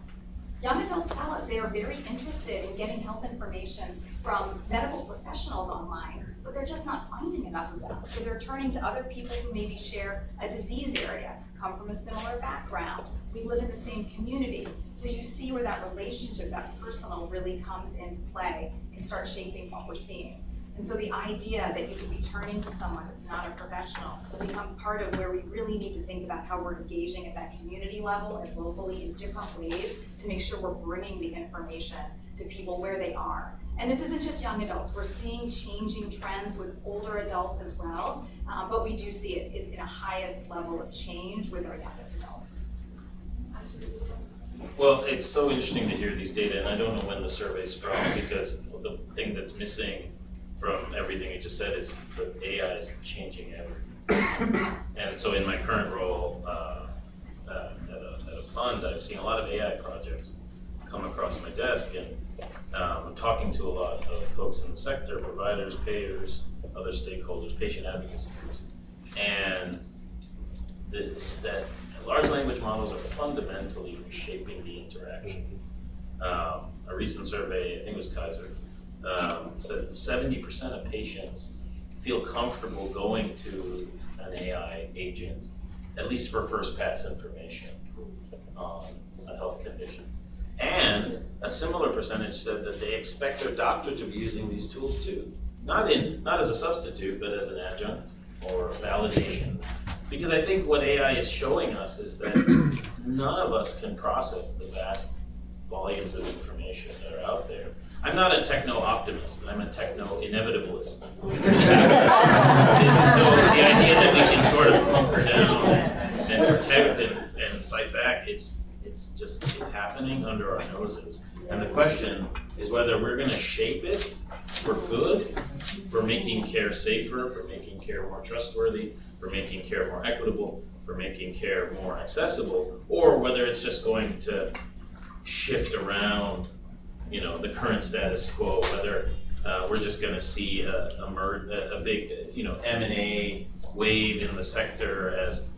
Speaker 7: Young adults tell us they are very interested in getting health information from medical professionals online, but they're just not finding enough of them. So they're turning to other people who maybe share a disease area, come from a similar background. We live in the same community. So you see where that relationship, that personal really comes into play and starts shaping what we're seeing. And so the idea that you could be turning to someone that's not a professional becomes part of where we really need to think about how we're engaging at that community level and locally in different ways to make sure we're bringing the information to people where they are. And this isn't just young adults. We're seeing changing trends with older adults as well, but we do see it in a highest level of change with our youngest adults.
Speaker 6: Well, it's so interesting to hear these data, and I don't know when the survey's from, because the thing that's missing from everything you just said is that AI is changing everything. And so in my current role at a fund, I've seen a lot of AI projects come across my desk, and I'm talking to a lot of folks in the sector, providers, payers, other stakeholders, patient advocacy groups, and that large language models are fundamentally reshaping the interaction. A recent survey, I think it was Kaiser, said that 70% of patients feel comfortable going to an AI agent, at least for first pass information on a health condition. And a similar percentage said that they expect their doctor to be using these tools too. Not as a substitute, but as an adjunct or validation. Because I think what AI is showing us is that none of us can process the vast volumes of information that are out there. I'm not a techno-optimist, I'm a techno-inevitabilist. So the idea that we can sort of hunker down and protect and fight back, it's happening under our noses. And the question is whether we're gonna shape it for good for making care safer, for making care more trustworthy, for making care more equitable, for making care more accessible, or whether it's just going to shift around, the current status quo, whether we're just going to see a big, M&A wave in the sector as,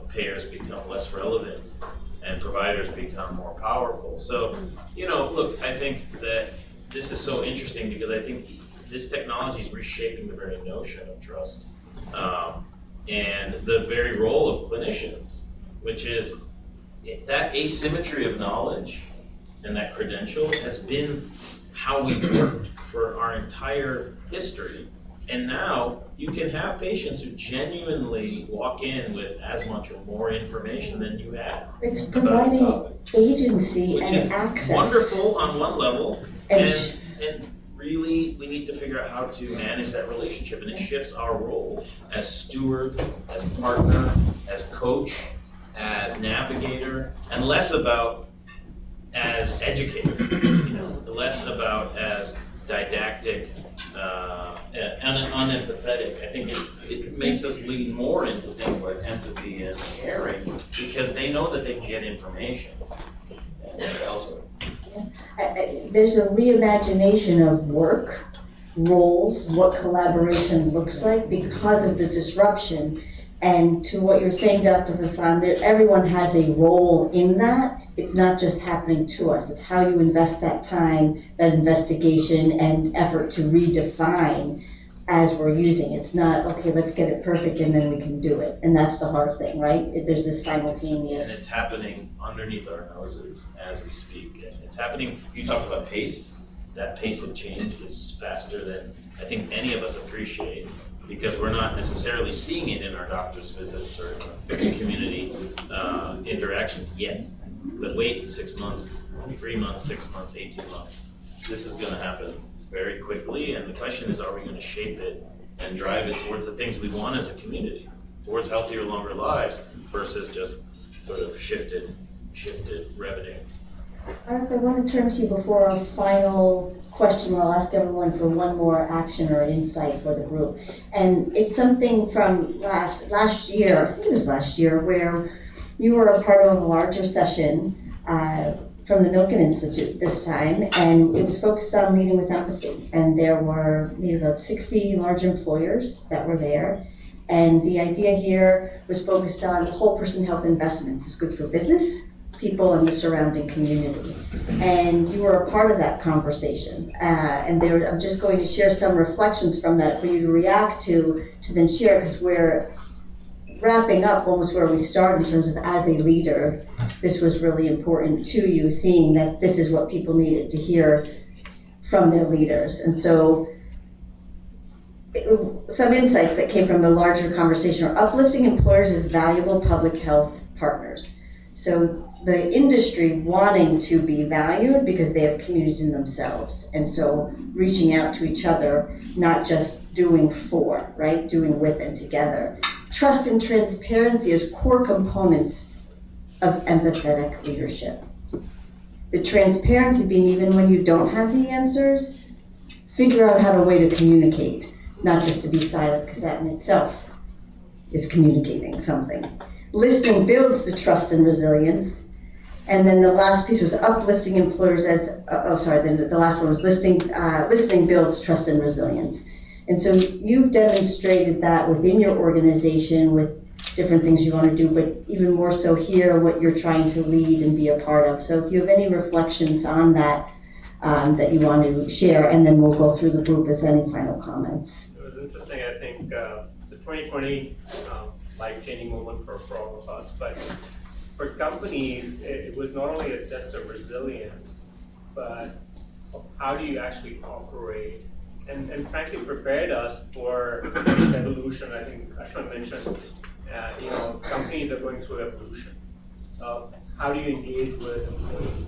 Speaker 6: payers become less relevant and providers become more powerful. So, look, I think that this is so interesting because I think this technology is reshaping the very notion of trust and the very role of clinicians, which is that asymmetry of knowledge and that credential has been how we've worked for our entire history. And now you can have patients who genuinely walk in with as much or more information than you have
Speaker 2: It's
Speaker 6: about the
Speaker 2: providing
Speaker 6: topic,
Speaker 2: agency
Speaker 6: which
Speaker 2: and
Speaker 6: is
Speaker 2: access.
Speaker 6: wonderful on one level,
Speaker 2: And-
Speaker 6: and really we need to figure out how to manage that relationship, and it shifts our role as steward, as partner, as coach, as navigator, and less about as educator, less about as didactic, unempathetic. I think it makes us lean more into things like empathy and caring because they know that they can get information elsewhere.
Speaker 2: There's a reimagination of work, roles, what collaboration looks like because of the disruption. And to what you're saying, Dr. Hassan, that everyone has a role in that. It's not just happening to us. It's how you invest that time, that investigation and effort to redefine as we're using it. It's not, okay, let's get it perfect and then we can do it. And that's the hard thing, right? There's this simultaneous.
Speaker 6: And it's happening underneath our noses as we speak. And it's happening, you talked about pace. That pace of change is faster than I think any of us appreciate because we're not necessarily seeing it in our doctor's visits or community interactions yet. But wait 6 months, 3 months, 6 months, 18 months. This is gonna happen very quickly, and the question is, are we gonna shape it and drive it towards the things we want as a community, towards healthier, longer lives versus just sort of shifted revenue.
Speaker 2: Arthur, I want to turn to you before our final question, where I'll ask everyone for one more action or insight for the group. And it's something from last year, I think it was last year, where you were a part of a larger session from the Milken Institute this time, and it was focused on leading with empathy. And there were about 60 large employers that were there. And the idea here was focused on whole person health investments. It's good for business, people, and the surrounding community. And you were a part of that conversation. I'm just going to share some reflections from that for you to react to then share, because we're wrapping up almost where we start in terms of as a leader, this was really important to you, seeing that this is what people needed to hear from their leaders. And so some insights that came from the larger conversation are uplifting employers as valuable public health partners. So the industry wanting to be valued because they have communities in themselves. And so reaching out to each other, not just doing for, right? Doing with and together. Trust and transparency as core components of empathetic leadership. The transparency being even when you don't have the answers, figure out how to way to communicate, not just to be silent, because that in itself is communicating something. Listening builds the trust and resilience. And then the last piece was uplifting employers as, the last one was listening builds trust and resilience. And so you've demonstrated that within your organization with different things you want to do, but even more so here, what you're trying to lead and be a part of. So if you have any reflections on that, that you want to share, and then we'll go through the group as any final comments.
Speaker 3: It was interesting, I think, the 2020 life-changing moment for all of us, but for companies, it was not only just a resilience, but how do you actually operate, and frankly prepared us for this evolution. I think Ashwin mentioned, companies are going through evolution. How do you engage with employees?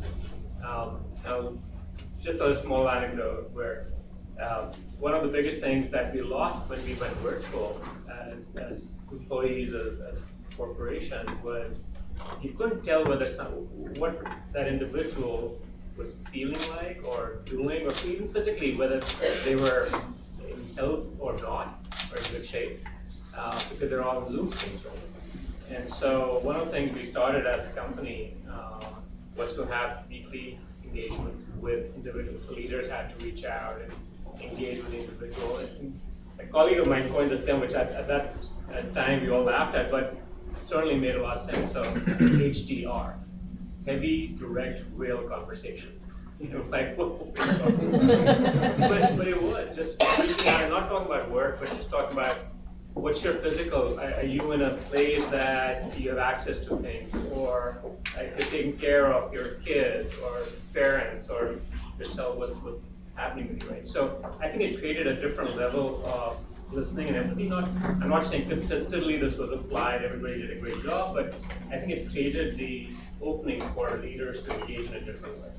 Speaker 3: Just a small anecdote where one of the biggest things that we lost when we went virtual as employees, as corporations, was you couldn't tell what that individual was feeling like or doing, or even physically, whether they were in health or not, or in good shape, because they're all on Zoom screens, right? And so one of the things we started as a company was to have weekly engagements with individuals. So leaders had to reach out and engage with the individual. And a colleague of mine coined this term, which at that time we all laughed at, but certainly made a lot of sense. So HDR, heavy, direct, real conversation. You know, like, but it was just reaching out and not talking about work, but just talking about what's your physical, are you in a place that you have access to things, or if you're taking care of your kids or parents or yourself, what's happening with you, right? So I think it created a different level of listening and empathy. I'm not saying consistently this was applied, everybody did a great job, but I think it created the opening for leaders to engage in a different way.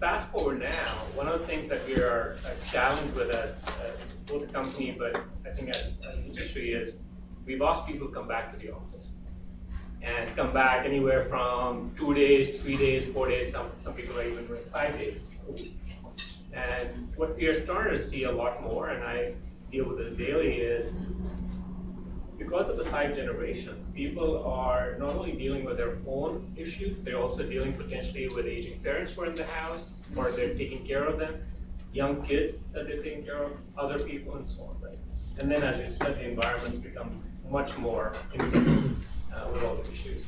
Speaker 3: Fast forward now, one of the things that we are challenged with as both a company, but I think as an industry, is we've asked people to come back to the office. And come back anywhere from 2 days, 3 days, 4 days, some people are even doing 5 days a week. And what we are starting to see a lot more, and I deal with this daily, is because of the 5 generations, people are not only dealing with their own issues, they're also dealing potentially with aging parents who are in the house, or they're taking care of them, young kids that they're taking care of, other people, and so on, right? And then, as you said, the environments become much more intense with all the issues.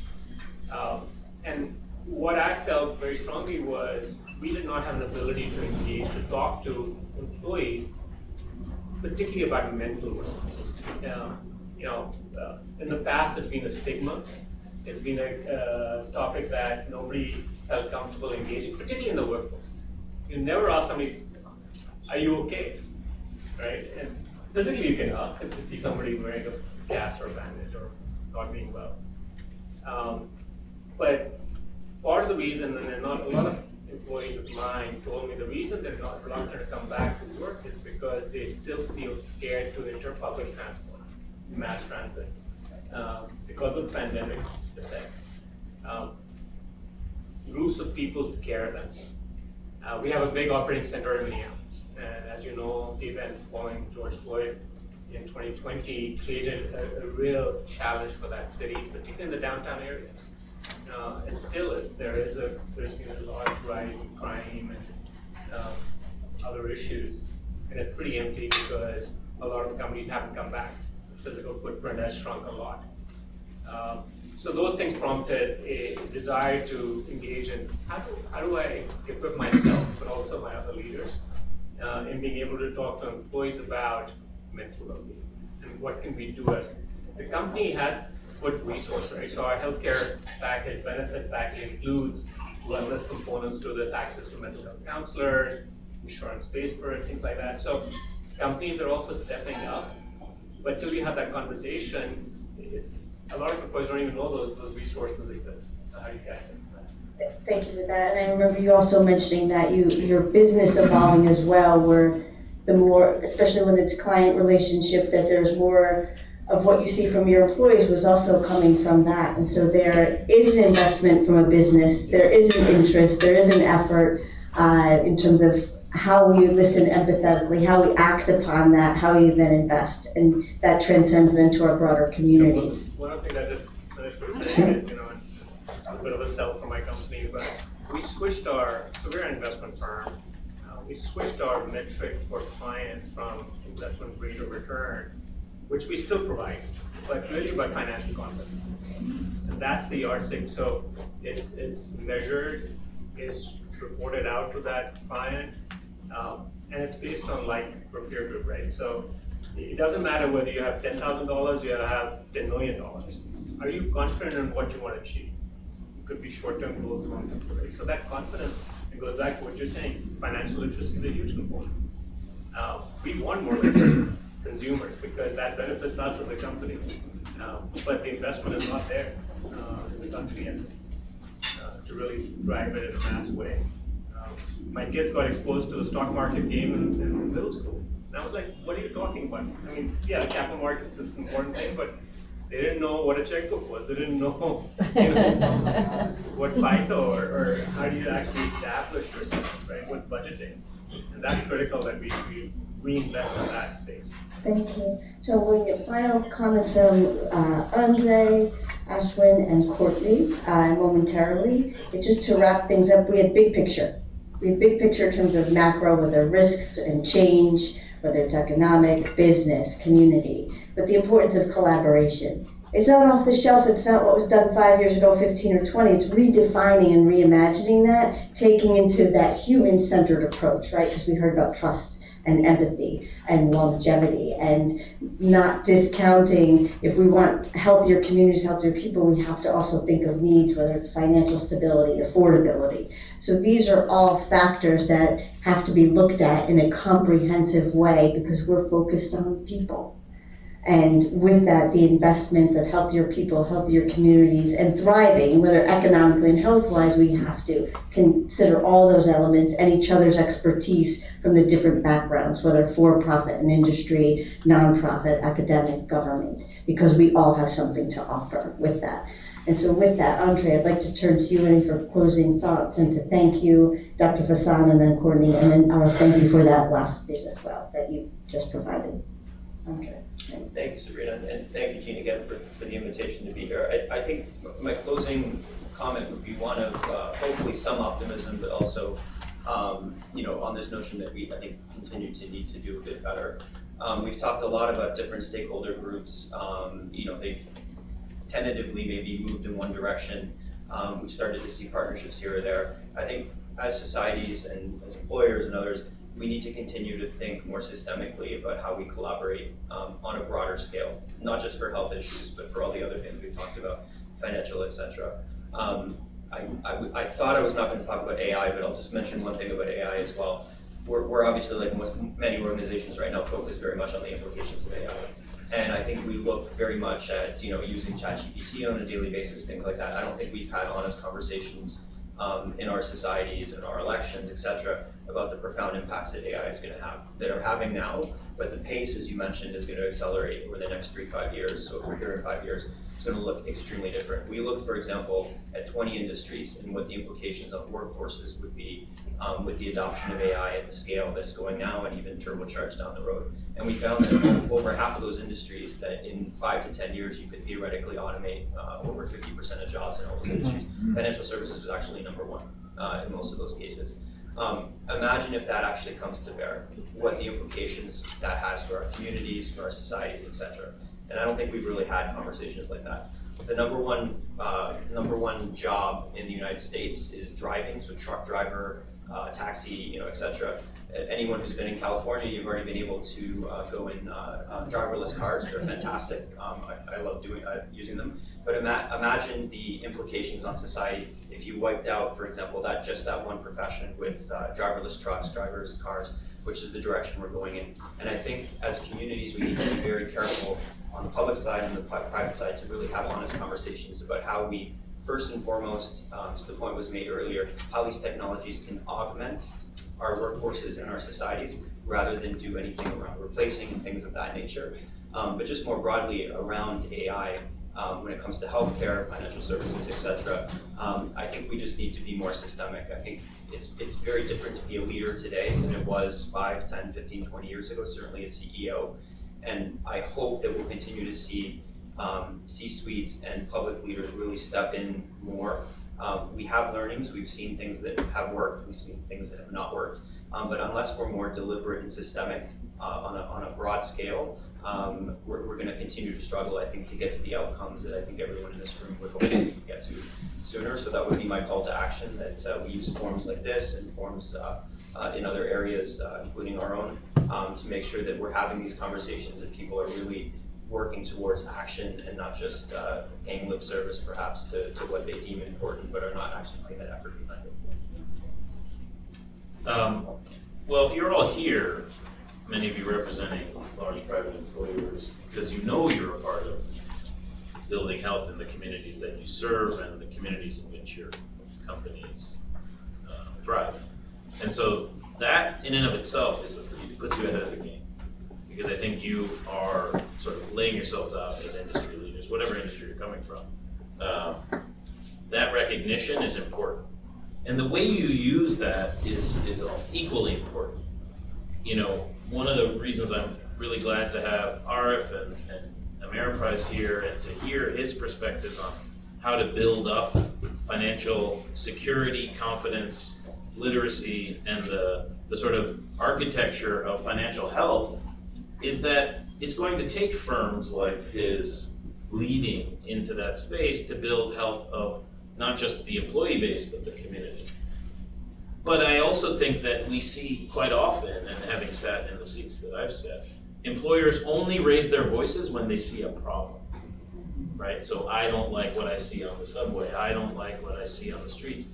Speaker 3: And what I felt very strongly was we did not have an ability to engage, to talk to employees, particularly about mental wellness. In the past, it's been a stigma. It's been a topic that nobody felt comfortable engaging, particularly in the workforce. You never ask somebody, "Are you okay?" Right? And physically, you can ask if you see somebody wearing a cast or a bandage or not being well. But part of the reason, and not a lot of employees of mine told me the reason they're not reluctant to come back to work is because they still feel scared to enter public transport, mass transit, because of pandemic effects. Groups of people scare them. We have a big operating center in Minneapolis, and as you know, the events following George Floyd in 2020 created a real challenge for that city, particularly in the downtown area. It still is. There's been a large rise in crime and other issues, and it's pretty empty because a lot of the companies haven't come back. The physical footprint has shrunk a lot. So those things prompted a desire to engage in how do I equip myself, but also my other leaders, in being able to talk to employees about mental well-being and what can we do as the company has put resources, right? So our healthcare package, benefits package includes wellness components to this, access to mental health counselors, insurance-based for it, things like that. So companies are also stepping up, but till you have that conversation, a lot of employees don't even know those resources exist. So how do you get them?
Speaker 2: Thank you for that. And I remember you also mentioning that your business evolving as well, where the more, especially when it's client relationship, that there's more of what you see from your employees was also coming from that. And so there is an investment from a business, there is an interest, there is an effort in terms of how we listen empathetically, how we act upon that, how we then invest, and that transcends into our broader communities.
Speaker 3: One other thing that just finished with saying, it's a bit of a sell for my company, but we switched so we're an investment firm, we switched our metric for clients from investment grade of return, which we still provide, but really about financial confidence. And that's the yardstick. So it's measured, it's reported out to that client, and it's based on like for peer group, right? So it doesn't matter whether you have $10,000, you have $10 million. Are you confident in what you want to achieve? It could be short-term goals, long-term goals, right? So that confidence, it goes back to what you're saying, financial literacy is a huge component. We want more literate consumers because that benefits us as a company, but the investment is not there in the country yet to really drive it in a mass way. My kids got exposed to the stock market game in middle school. And I was like, what are you talking about? I mean, yeah, capital markets is an important thing, but They didn't know what a checkbook was. They didn't know, you know, what FICO or how do you actually establish yourself, right? What's budgeting? And that's critical that we reinvest in that space.
Speaker 2: Thank you. So we get final comments from Andre, Ashwin, and Courtney momentarily. But just to wrap things up, we had big picture. We have big picture in terms of macro, whether risks and change, whether it's economic, business, community, but the importance of collaboration. It's not off the shelf, it's not what was done 5 years ago, 15 or 20, it's redefining and reimagining that, taking into that human-centered approach, right? Because we heard about trust and empathy and longevity and not discounting, if we want healthier communities, healthier people, we have to also think of needs, whether it's financial stability, affordability. So these are all factors that have to be looked at in a comprehensive way because we're focused on people. And with that, the investments of healthier people, healthier communities, and thriving, whether economically and health-wise, we have to consider all those elements and each other's expertise from the different backgrounds, whether for-profit and industry, nonprofit, academic, government, because we all have something to offer with that. And so with that, Andre, I'd like to turn to you and for closing thoughts and to thank you, Dr. Vassan and then Courtney, and then thank you for that last bit as well that you just provided. Andre.
Speaker 4: Thank you, Sabrina, and thank you, Jean, again for the invitation to be here. I think my closing comment would be one of hopefully some optimism, but also on this notion that we, I think, continue to need to do a bit better. We've talked a lot about different stakeholder groups. They've tentatively maybe moved in one direction. We've started to see partnerships here or there. I think as societies and as employers and others, we need to continue to think more systemically about how we collaborate on a broader scale, not just for health issues, but for all the other things we've talked about, financial, etc. I thought I was not going to talk about AI, but I'll just mention one thing about AI as well. We're obviously, like most many organizations right now, focused very much on the implications of AI. And I think we look very much at using ChatGPT on a daily basis, things like that. I don't think we've had honest conversations in our societies, in our elections, etc., about the profound impacts that AI is going to have, that are having now, but the pace, as you mentioned, is going to accelerate over the next 3-5 years. So if we're here in 5 years, it's going to look extremely different. We looked, for example, at 20 industries and what the implications on workforces would be with the adoption of AI at the scale that it's going now and even turbocharged down the road. And we found that over half of those industries, that in 5 to 10 years, you could theoretically automate over 50% of jobs in all those industries. Financial services was actually number one in most of those cases. Imagine if that actually comes to bear, what the implications that has for our communities, for our societies, etc. And I don't think we've really had conversations like that. The number one job in the United States is driving, so truck driver, taxi, etc. Anyone who's been in California, you've already been able to go in driverless cars. They're fantastic. I love using them. But imagine the implications on society if you wiped out, for example, that one profession with driverless trucks, driverless cars, which is the direction we're going in. And I think as communities, we need to be very careful on the public side and the private side to really have honest conversations about how we, first and foremost, as the point was made earlier, how these technologies can augment our workforces and our societies rather than do anything around replacing things of that nature. But just more broadly around AI, when it comes to healthcare, financial services, etc., I think we just need to be more systemic. I think it's very different to be a leader today than it was 5, 10, 15, 20 years ago, certainly a CEO. And I hope that we'll continue to see C-suites and public leaders really step in more. We have learnings, we've seen things that have worked, we've seen things that have not worked, but unless we're more deliberate and systemic on a broad scale, we're going to continue to struggle, I think, to get to the outcomes that I think everyone in this room would hope to get to sooner. So that would be my call to action, that we use forums like this and forums in other areas, including our own, to make sure that we're having these conversations, that people are really working towards action and not just paying lip service perhaps to what they deem important, but are not actually putting that effort behind it.
Speaker 6: Well, you're all here, many of you representing large private employers, because you know you're a part of building health in the communities that you serve and the communities in which your companies thrive. And so that in and of itself puts you ahead of the game. because I think you are sort of laying yourselves out as industry leaders, whatever industry you're coming from. That recognition is important. And the way you use that is equally important. You know, one of the reasons I'm really glad to have Arif and Ameriprise here and to hear his perspective on how to build up financial security, confidence, literacy, and the sort of architecture of financial health is that it's going to take firms like his leading into that space to build health of not just the employee base, but the community. But I also think that we see quite often, and having sat in the seats that I've sat, employers only raise their voices when they see a problem, right? So I don't like what I see on the subway. I don't like what I see on the streets.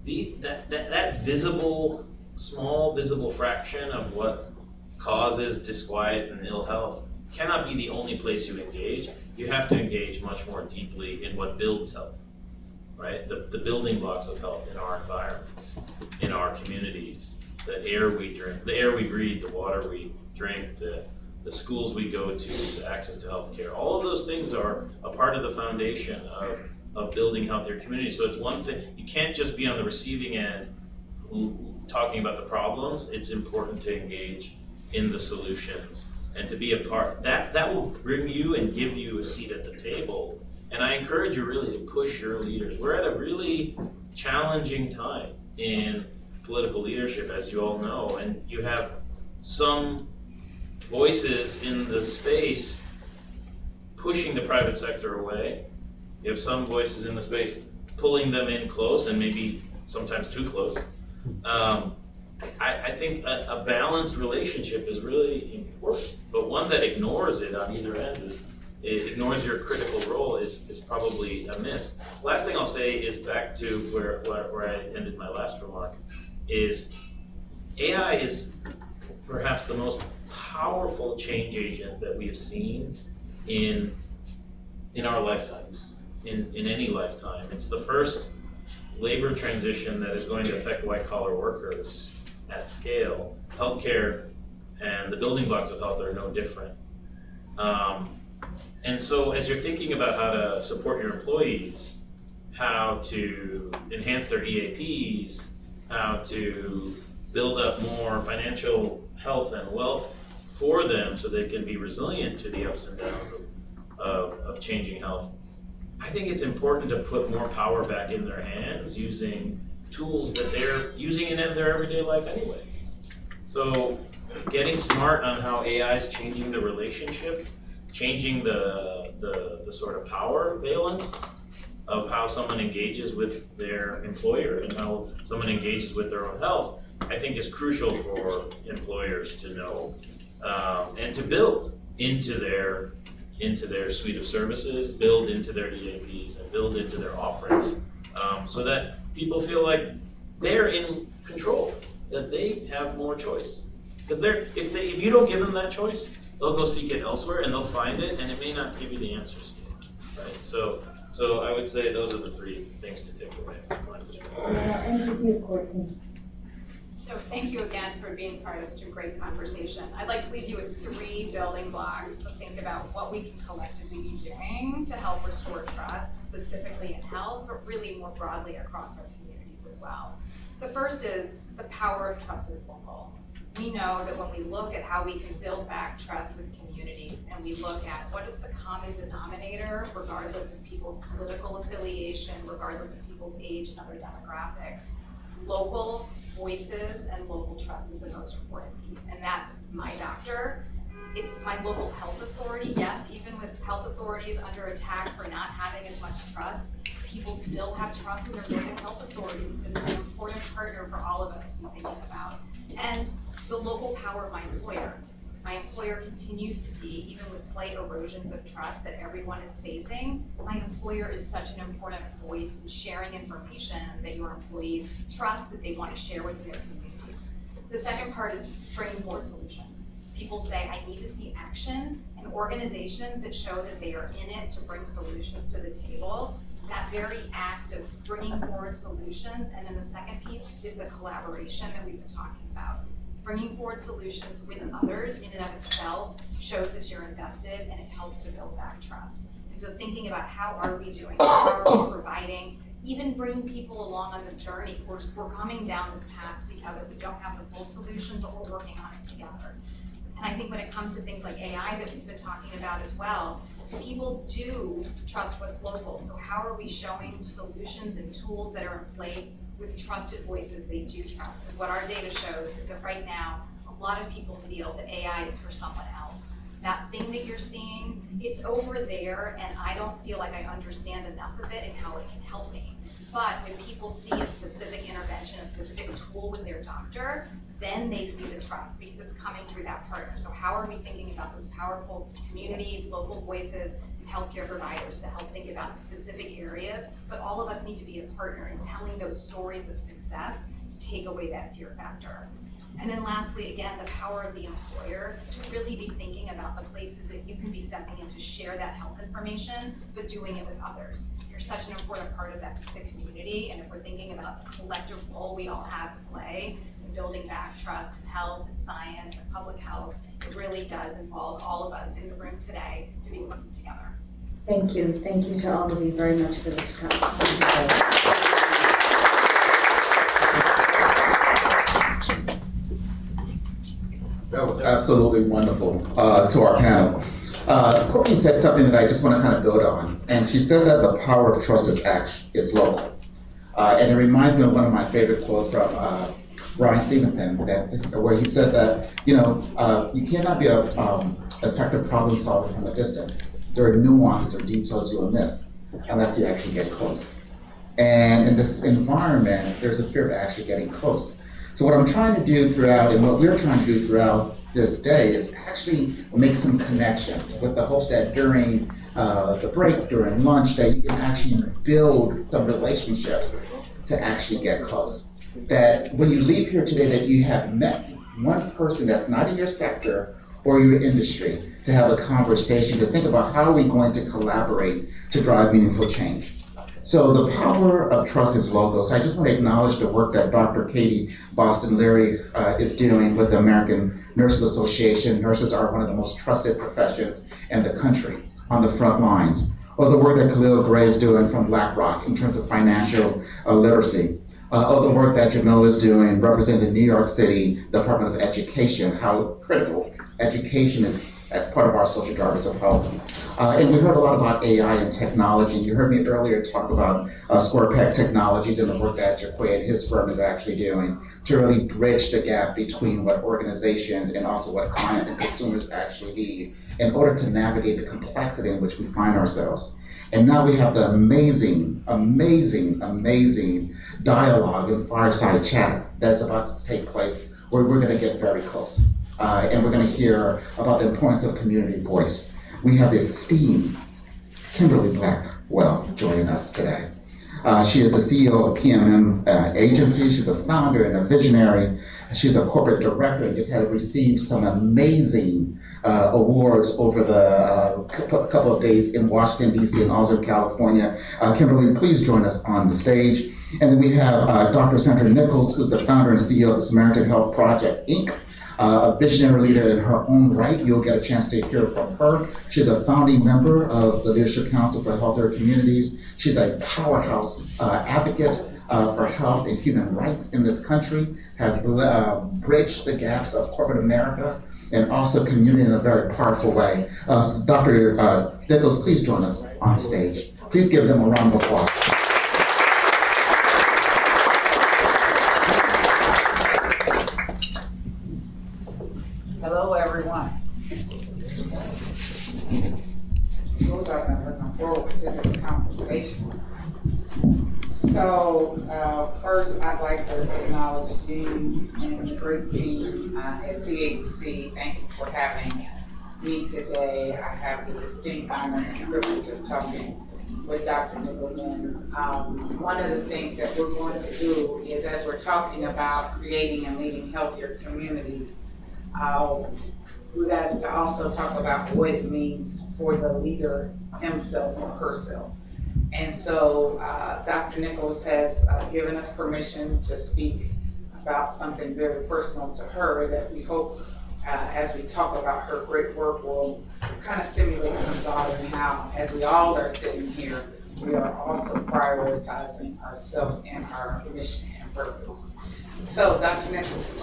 Speaker 6: That visible, small visible fraction of what causes disquiet and ill health cannot be the only place you engage. You have to engage much more deeply in what builds health, right? The building blocks of health in our environments, in our communities, the air we drink, the air we breathe, the water we drink, the schools we go to, the access to healthcare. All of those things are a part of the foundation of building healthier communities. So it's one thing, you can't just be on the receiving end talking about the problems. It's important to engage in the solutions and to be a part. That will bring you and give you a seat at the table. And I encourage you really to push your leaders. We're at a really challenging time in political leadership, as you all know, and you have some voices in the space pushing the private sector away. You have some voices in the space pulling them in close, and maybe sometimes too close. I think a balanced relationship is really important, but one that ignores it on either end it ignores your critical role is probably a miss. Last thing I'll say is back to where I ended my last remark, is AI is perhaps the most powerful change agent that we have seen in our lifetimes, in any lifetime. It's the first labor transition that is going to affect white-collar workers at scale. Healthcare and the building blocks of health are no different. And so as you're thinking about how to support your employees, how to enhance their EAPs, how to build up more financial health and wealth for them so they can be resilient to the ups and downs of changing health, I think it's important to put more power back in their hands using tools that they're using in their everyday life anyway. So getting smart on how AI is changing the relationship, changing the sort of power valence of how someone engages with their employer and how someone engages with their own health, I think is crucial for employers to know and to build into their suite of services, build into their EAPs, and build into their offerings, so that people feel like they're in control, that they have more choice. Because if you don't give them that choice, they'll go seek it elsewhere and they'll find it, and it may not give you the answers you want, right? So I would say those are the three things to take away from my perspective.
Speaker 2: And with you, Courtney.
Speaker 5: So thank you again for being part of such a great conversation. I'd like to leave you with 3 building blocks to think about what we can collectively be doing to help restore trust, specifically in health, but really more broadly across our communities as well. The first is the power of trust is local. We know that when we look at how we can build back trust with communities and we look at what is the common denominator, regardless of people's political affiliation, regardless of people's age and other demographics, local voices and local trust is the most important piece. And that's my doctor. It's my local health authority. Yes, even with health authorities under attack for not having as much trust, people still have trust in their local health authorities. This is an important partner for all of us to be thinking about. And the local power of my employer. My employer continues to be, even with slight erosions of trust that everyone is facing, my employer is such an important voice in sharing information that your employees trust, that they want to share with their communities. The second part is bringing forward solutions. People say, I need to see action, and organizations that show that they are in it to bring solutions to the table, that very act of bringing forward solutions. And then the second piece is the collaboration that we've been talking about.
Speaker 7: bringing forward solutions with others in and of itself shows that you're invested and it helps to build back trust. And so thinking about how are we doing, how are we providing, even bringing people along on the journey. We're coming down this path together. We don't have the full solution, but we're working on it together. And I think when it comes to things like AI that we've been talking about as well, people do trust what's local. So how are we showing solutions and tools that are in place with trusted voices they do trust? Because what our data shows is that right now, a lot of people feel that AI is for someone else. That thing that you're seeing, it's over there, and I don't feel like I understand enough of it and how it can help me. But when people see a specific intervention, a specific tool with their doctor, then they see the trust because it's coming through that partner. So how are we thinking about those powerful community, local voices, and healthcare providers to help think about specific areas? But all of us need to be a partner in telling those stories of success to take away that fear factor. And then lastly, again, the power of the employer to really be thinking about the places that you can be stepping in to share that health information, but doing it with others. You're such an important part of the community, and if we're thinking about the collective role we all have to play in building back trust in health and science and public health, it really does involve all of us in the room today to be working together.
Speaker 2: Thank you. Thank you to all of you very much for this conversation.
Speaker 1: That was absolutely wonderful to our panel. Courtney said something that I just want to kind of build on, and she said that the power of trust is local. And it reminds me of one of my favorite quotes from Brian Stevenson, where he said that, you cannot be an effective problem solver from a distance. There are nuances or details you will miss unless you actually get close. And in this environment, there's a fear of actually getting close. So what I'm trying to do throughout, and what we're trying to do throughout this day, is actually make some connections with the hopes that during the break, during lunch, that you can actually build some relationships to actually get close. That when you leave here today, that you have met one person that's not in your sector or your industry to have a conversation, to think about how are we going to collaborate to drive meaningful change. So the power of trust is local. So I just want to acknowledge the work that Dr. Katie Boston-Leary is doing with the American Nurses Association. Nurses are one of the most trusted professions in the country on the front lines. Or the work that Khalil Gray is doing from BlackRock in terms of financial literacy. Or the work that Jamil is doing representing New York City Department of Education, how critical education is as part of our social drivers of health. And we heard a lot about AI and technology. You heard me earlier talk about Square Peg Technologies and the work that Jaquay and his firm is actually doing to really bridge the gap between what organizations and also what clients and consumers actually need in order to navigate the complexity in which we find ourselves. And now we have the amazing dialogue and fireside chat that's about to take place where we're going to get very close. And we're going to hear about the importance of community voice. We have the esteemed Kimberly Blackwell joining us today. She is the CEO of PMM Agency. She's a founder and a visionary. She's a corporate director and just had received some amazing awards over the couple of days in Washington, D.C. and also California. Kimberly, please join us on the stage. And then we have Dr. Sandra Nichols, who's the founder and CEO of the Samaritan Health Project, Inc., a visionary leader in her own right. You'll get a chance to hear from her. She's a founding member of the Leadership Council for Healthcare Communities. She's a powerhouse advocate for health and human rights in this country, have bridged the gaps of corporate America and also community in a very powerful way. Dr. Nichols, please join us on stage. Please give them a round of applause.
Speaker 8: Hello, everyone. I've been looking forward to this conversation. So, first, I'd like to acknowledge Jean and the great team at CHC. Thank you for having me today. I have the distinct honor and privilege of talking with Dr. Nichols. And one of the things that we're going to do is, as we're talking about creating and leading healthier communities, we got to also talk about what it means for the leader himself or herself. And so Dr. Nichols has given us permission to speak about something very personal to her that we hope, as we talk about her great work, will kind of stimulate some thought in how, as we all are sitting here, we are also prioritizing ourselves and our mission and purpose. So, Dr. Nichols,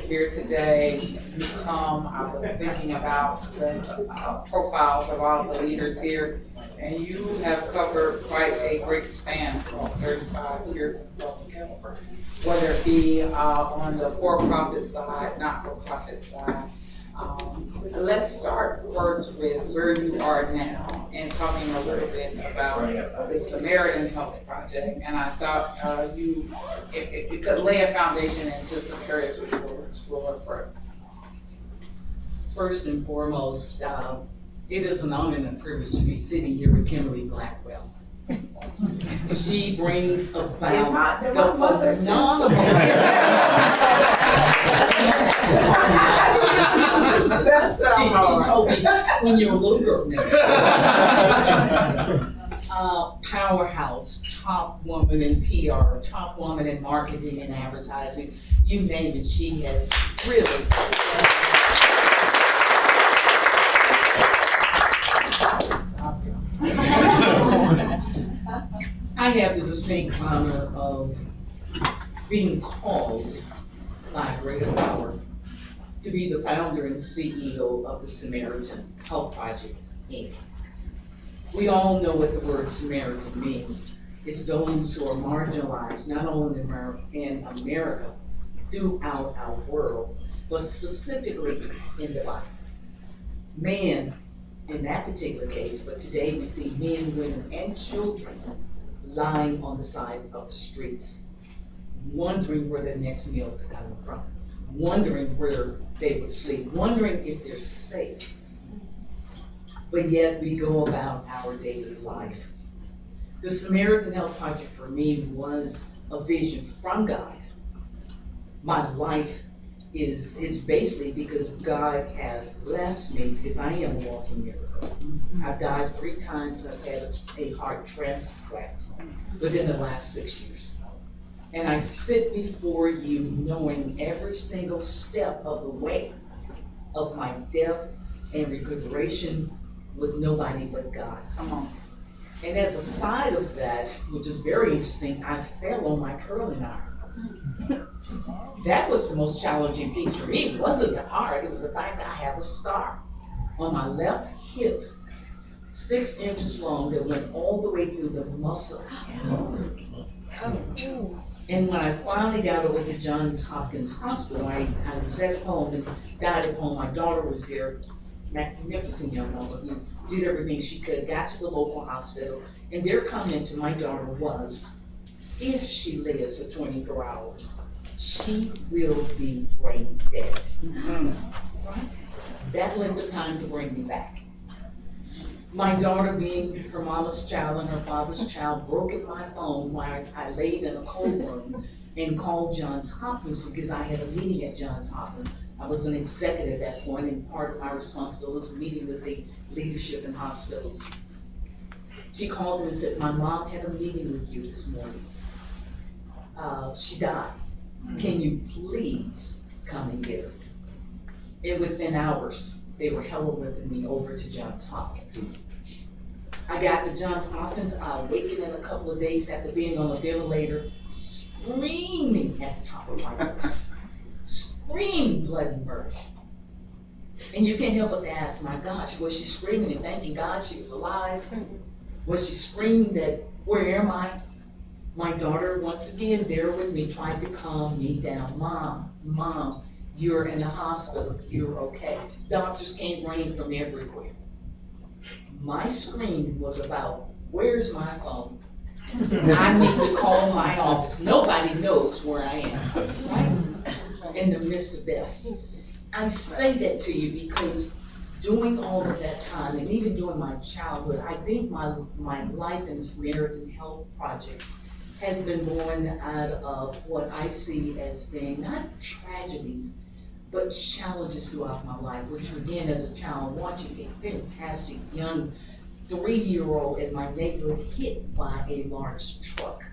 Speaker 8: here today, I was thinking about the profiles of all the leaders here, and you have covered quite a great span across 35 years in public health, whether it be on the for-profit side, not-for-profit side. Let's start first with where you are now and talking a little bit about the Samaritan Health Project. And I thought if you could lay a foundation into some areas we will explore further.
Speaker 9: First and foremost, it is an honor and a privilege to be sitting here with Kimberly Blackwell. She brings about the phenomenal. She told me when you were a little girl now. Powerhouse, top woman in PR, top woman in marketing and advertising, you name it, she has really. I have the distinct honor of being called by a greater power to be the founder and CEO of the Samaritan Health Project, Inc. We all know what the word Samaritan means. It's those who are marginalized, not only in America, throughout our world, but specifically in the Bible. Man, in that particular case, but today we see men, women, and children lying on the sides of the streets, wondering where their next meal is coming from, wondering where they would sleep, wondering if they're safe. But yet we go about our daily life. The Samaritan Health Project for me was a vision from God. My life is basically because God has blessed me, because I am a walking miracle. I've died 3 times and I've had a heart transplant within the last 6 years. And I sit before you knowing every single step of the way of my death and recuperation was nobody but God.
Speaker 8: Come on.
Speaker 9: And as a side of that, which is very interesting, I fell on my curling iron. That was the most challenging piece for me. It wasn't the heart, it was the fact that I have a scar on my left hip, 6 inches long, that went all the way through the muscle. And when I finally got away to Johns Hopkins Hospital, I was at home and died at home. My daughter was there, magnificent young woman who did everything she could, got to the local hospital, and their comment to my daughter was, if she lives for 24 hours, she will be brain dead. That length of time to bring me back. My daughter, being her mama's child and her father's child, broke in my phone while I laid in a cold room and called Johns Hopkins because I had a meeting at Johns Hopkins. I was an executive at that point, and part of my responsibility was meeting with the leadership in hospitals. She called me and said, my mom had a meeting with you this morning. She died. Can you please come and get her? And within hours, they were heli-whipping me over to Johns Hopkins. I got to Johns Hopkins, I awakened in a couple of days after being on a ventilator, screaming at the top of my voice. Screamed bloody murder. And you can't help but to ask, my gosh, was she screaming and thanking God she was alive? Was she screaming that, where am I? My daughter, once again, there with me, tried to calm me down. Mom, you're in the hospital, you're okay. Doctors came running from everywhere. My scream was about, where's my phone? I need to call my office. Nobody knows where I am, right? In the midst of death. I say that to you because doing all of that time, and even during my childhood, I think my life in the Samaritan Health Project has been born out of what I see as being not tragedies, but challenges throughout my life, which began as a child watching a fantastic young 3-year-old in my neighborhood hit by a large truck.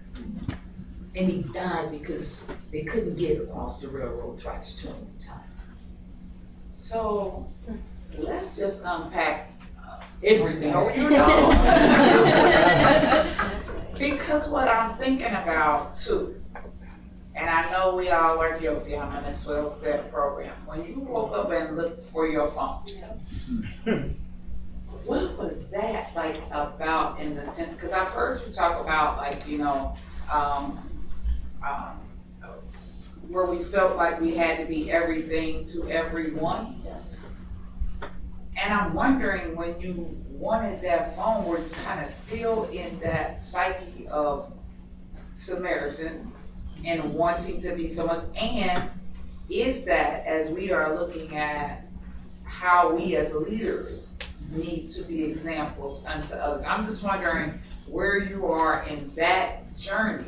Speaker 9: And he died because they couldn't get across the railroad tracks to him in time.
Speaker 8: So, let's just unpack
Speaker 9: Everything.
Speaker 8: No, you don't. Because what I'm thinking about too, and I know we all are guilty, I'm in a 12-step program. When you woke up and looked for your phone, what was that like about in the sense, because I've heard you talk about like, where we felt like we had to be everything to everyone.
Speaker 9: Yes.
Speaker 8: And I'm wondering, when you wanted that phone, were you kind of still in that psyche of Samaritan and wanting to be so much? And is that, as we are looking at how we as leaders need to be examples unto others, I'm just wondering where you are in that journey.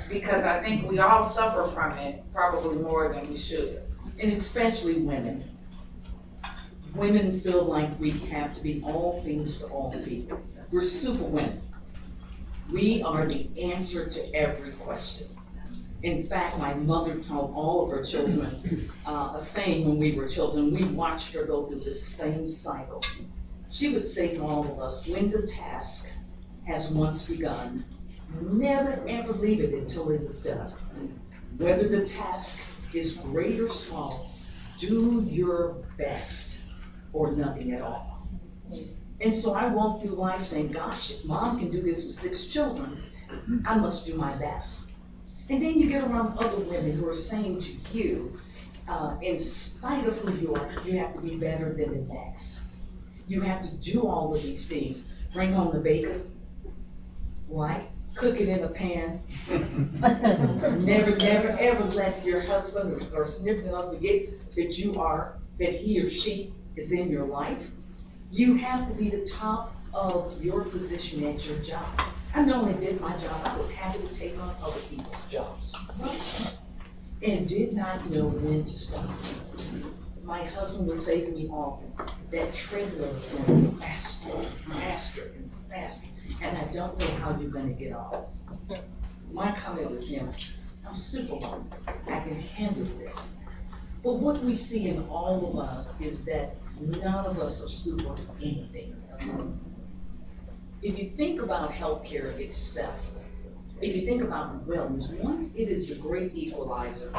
Speaker 8: Because I think we all suffer from it probably more than we should.
Speaker 9: And especially women. Women feel like we have to be all things to all people. We're super women. We are the answer to every question. In fact, my mother taught all of her children a saying when we were children. We watched her go through the same cycle. She would say to all of us, when the task has once begun, never ever leave it until it is done. Whether the task is great or small, do your best or nothing at all. And so I walk through life saying, gosh, if mom can do this with 6 children, I must do my best. And then you get around other women who are saying to you, in spite of who you are, you have to be better than the next. You have to do all of these things. Bring home the bacon, right? Cook it in a pan. Never ever let your husband or significant other forget that he or she is in your life. You have to be the top of your position at your job. I not only did my job, I was happy to take on other people's jobs. And did not know when to stop. My husband would say to me often, that treadmill is going faster, faster, and faster. And I don't know how you're gonna get off. My comment was him, I'm Superman, I can handle this. But what we see in all of us is that none of us are super anything. If you think about healthcare itself, if you think about wellness, one, it is the great equalizer.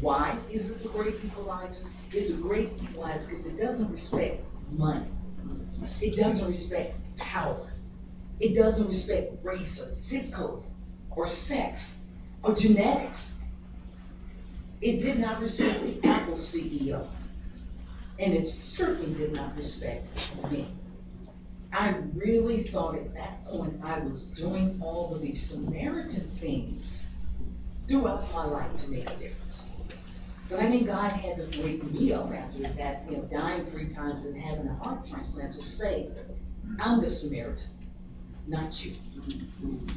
Speaker 9: Why is it the great equalizer? It's the great equalizer because it doesn't respect money. It doesn't respect power. It doesn't respect race or zip code or sex or genetics. It did not respect the Apple CEO. And it certainly did not respect me. I really thought at that point I was doing all of these Samaritan things throughout my life to make a difference. But I think God had to wake me up after that, dying 3 times and having a heart transplant to say, I'm the Samaritan, not you.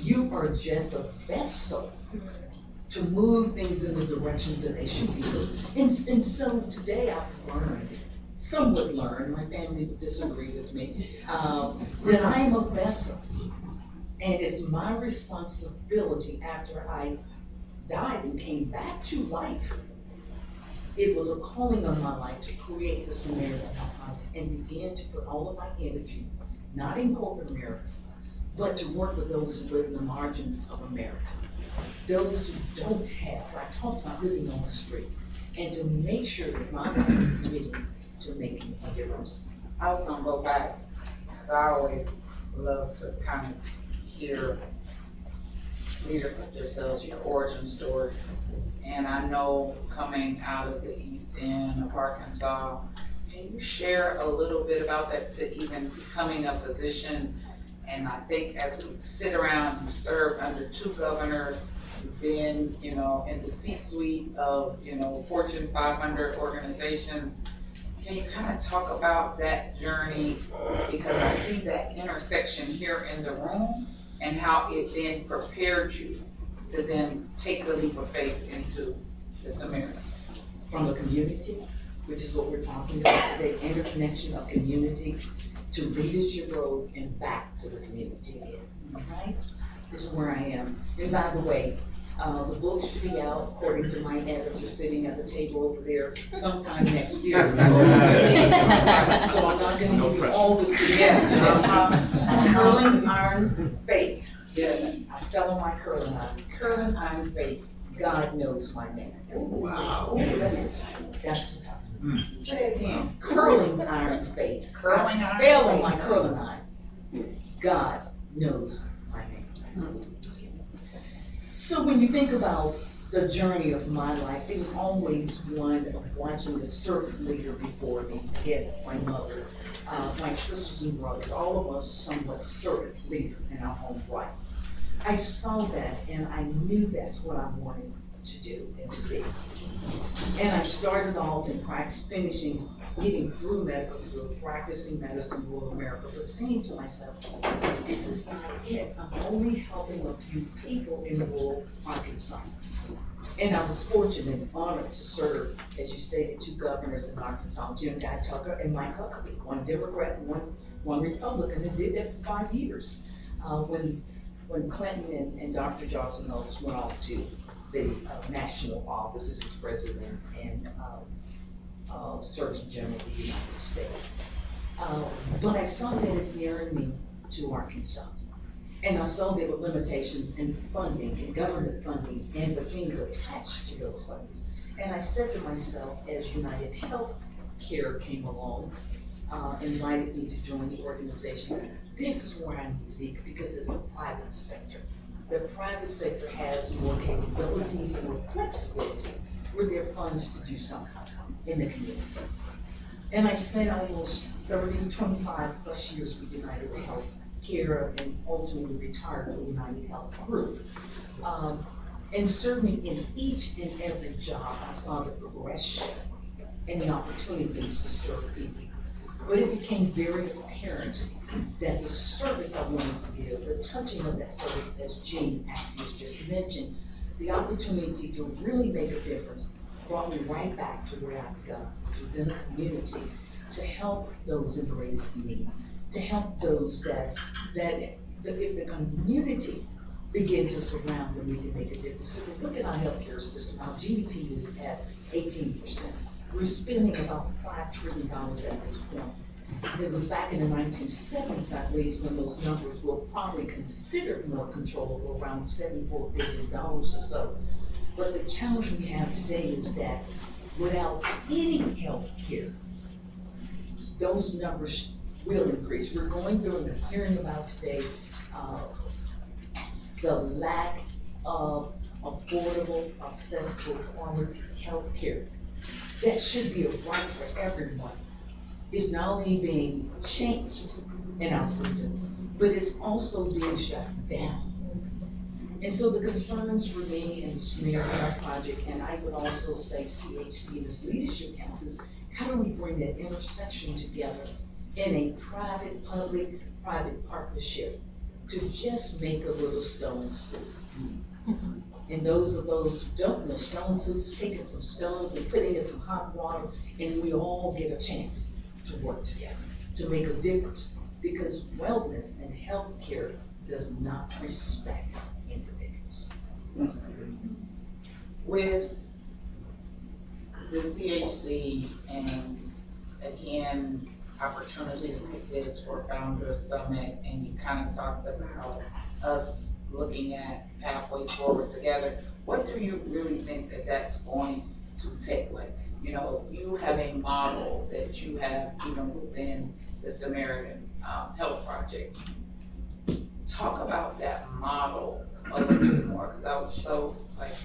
Speaker 9: You are just a vessel to move things in the directions that they should be moved. And so today I've learned, somewhat learned, my family would disagree with me, that I am a vessel. And it's my responsibility after I died and came back to life. It was a calling on my life to create the Samaritan Project and begin to put all of my energy, not in corporate America, but to work with those who live in the margins of America. Those who don't have, I talked about living on the street, and to make sure that my life is committed to making a difference.
Speaker 8: I was gonna go back, because I always love to kind of hear leaders like yourselves, your origin story. And I know coming out of the East End of Arkansas, can you share a little bit about that to even becoming a physician? And I think as we sit around, you served under 2 governors, you've been, in the C-suite of, Fortune 500 organizations. Can you kind of talk about that journey? Because I see that intersection here in the room and how it then prepared you to then take the leap of faith into the Samaritan.
Speaker 9: From the community, which is what we're talking about today, interconnection of community to leadership roles and back to the community again, right? is where I am. And by the way, the book should be out, according to my editor sitting at the table over there, sometime next year. So I'm not gonna give you all the suggestions. Curling Iron Faith. Yes, I fell on my curling iron. Curling Iron Faith. God knows my name.
Speaker 8: Wow.
Speaker 9: That's the title. That's the title.
Speaker 8: Say it again.
Speaker 9: Curling Iron Faith.
Speaker 8: Curling iron
Speaker 9: Fell on
Speaker 8: faith.
Speaker 9: my curling iron. God knows my name. So when you think about the journey of my life, it was always one of watching a servant leader before me, again, my mother, my sisters and brothers, all of us are somewhat servant leader in our home life. I saw that and I knew that's what I wanted to do and to be. And I started off in practice, getting through medical school, practicing medicine in rural America, but saying to myself, this is not it. I'm only helping a few people in rural Arkansas. And I was fortunate and honored to serve, as you stated, 2 governors in Arkansas, Jim Guy Tucker and Mike Huckabee, one Democrat and one Republican, and did that for 5 years. When Clinton and Dr. Johnson Knowles went off to the national offices as president and Surgeon General of the United States. But I saw that as nearing me to Arkansas. And I saw there were limitations in funding, in government fundings, and the things attached to those fundings. And I said to myself, as United Healthcare came along, invited me to join the organization, this is where I need to be because it's the private sector. The private sector has more capabilities and more flexibility with their funds to do something in the community. And I spent almost 25 plus years with United Healthcare and ultimately retired from United Health Group. And certainly in each and every job, I saw the progression and the opportunities to serve people. But it became very apparent that the service I wanted to give, the touching of that service, as Jean actually has just mentioned, the opportunity to really make a difference brought me right back to where I begun, which was in the community, to help those in greatest need, to help those that if the community begin to surround them, we can make a difference. So if we look at our healthcare system, our GDP is at 18%. We're spending about $5 trillion at this point. It was back in the 1970s, I believe, when those numbers were probably considered more controllable, around $74 billion or so. But the challenge we have today is that without any health care, those numbers will increase. We're going through and hearing about today the lack of affordable, accessible, quality health care. That should be a right for everyone. Is not only being changed in our system, but it's also being shut down. And so the concerns for me and the Scenario Health Project, and I would also say CHC and its leadership council, is how do we bring that intersection together in a public-private partnership to just make a little stone soup? And those of those who don't know, stone soup is taking some stones and putting in some hot water, and we all get a chance to work together to make a difference, because wellness and health care does not respect individuals.
Speaker 8: With the CHC and again, opportunities like this for Founders Summit, and you kind of talked about us looking at pathways forward together, what do you really think that that's going to take? Like, you know, you have a model that you have even within the Samaritan Health Project. Talk about that model a little bit more, because I was so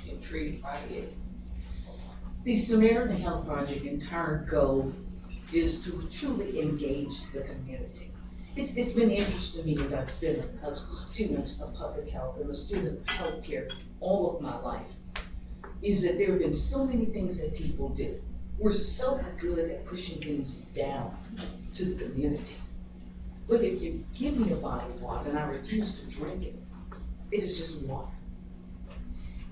Speaker 8: intrigued by it.
Speaker 9: The Samaritan Health Project entire goal is to truly engage the community. It's been interesting to me as I've been a student of public health and a student of healthcare all of my life, is that there have been so many things that people do. We're so good at pushing things down to the community. But if you give me a bottle of water and I refuse to drink it, it is just water.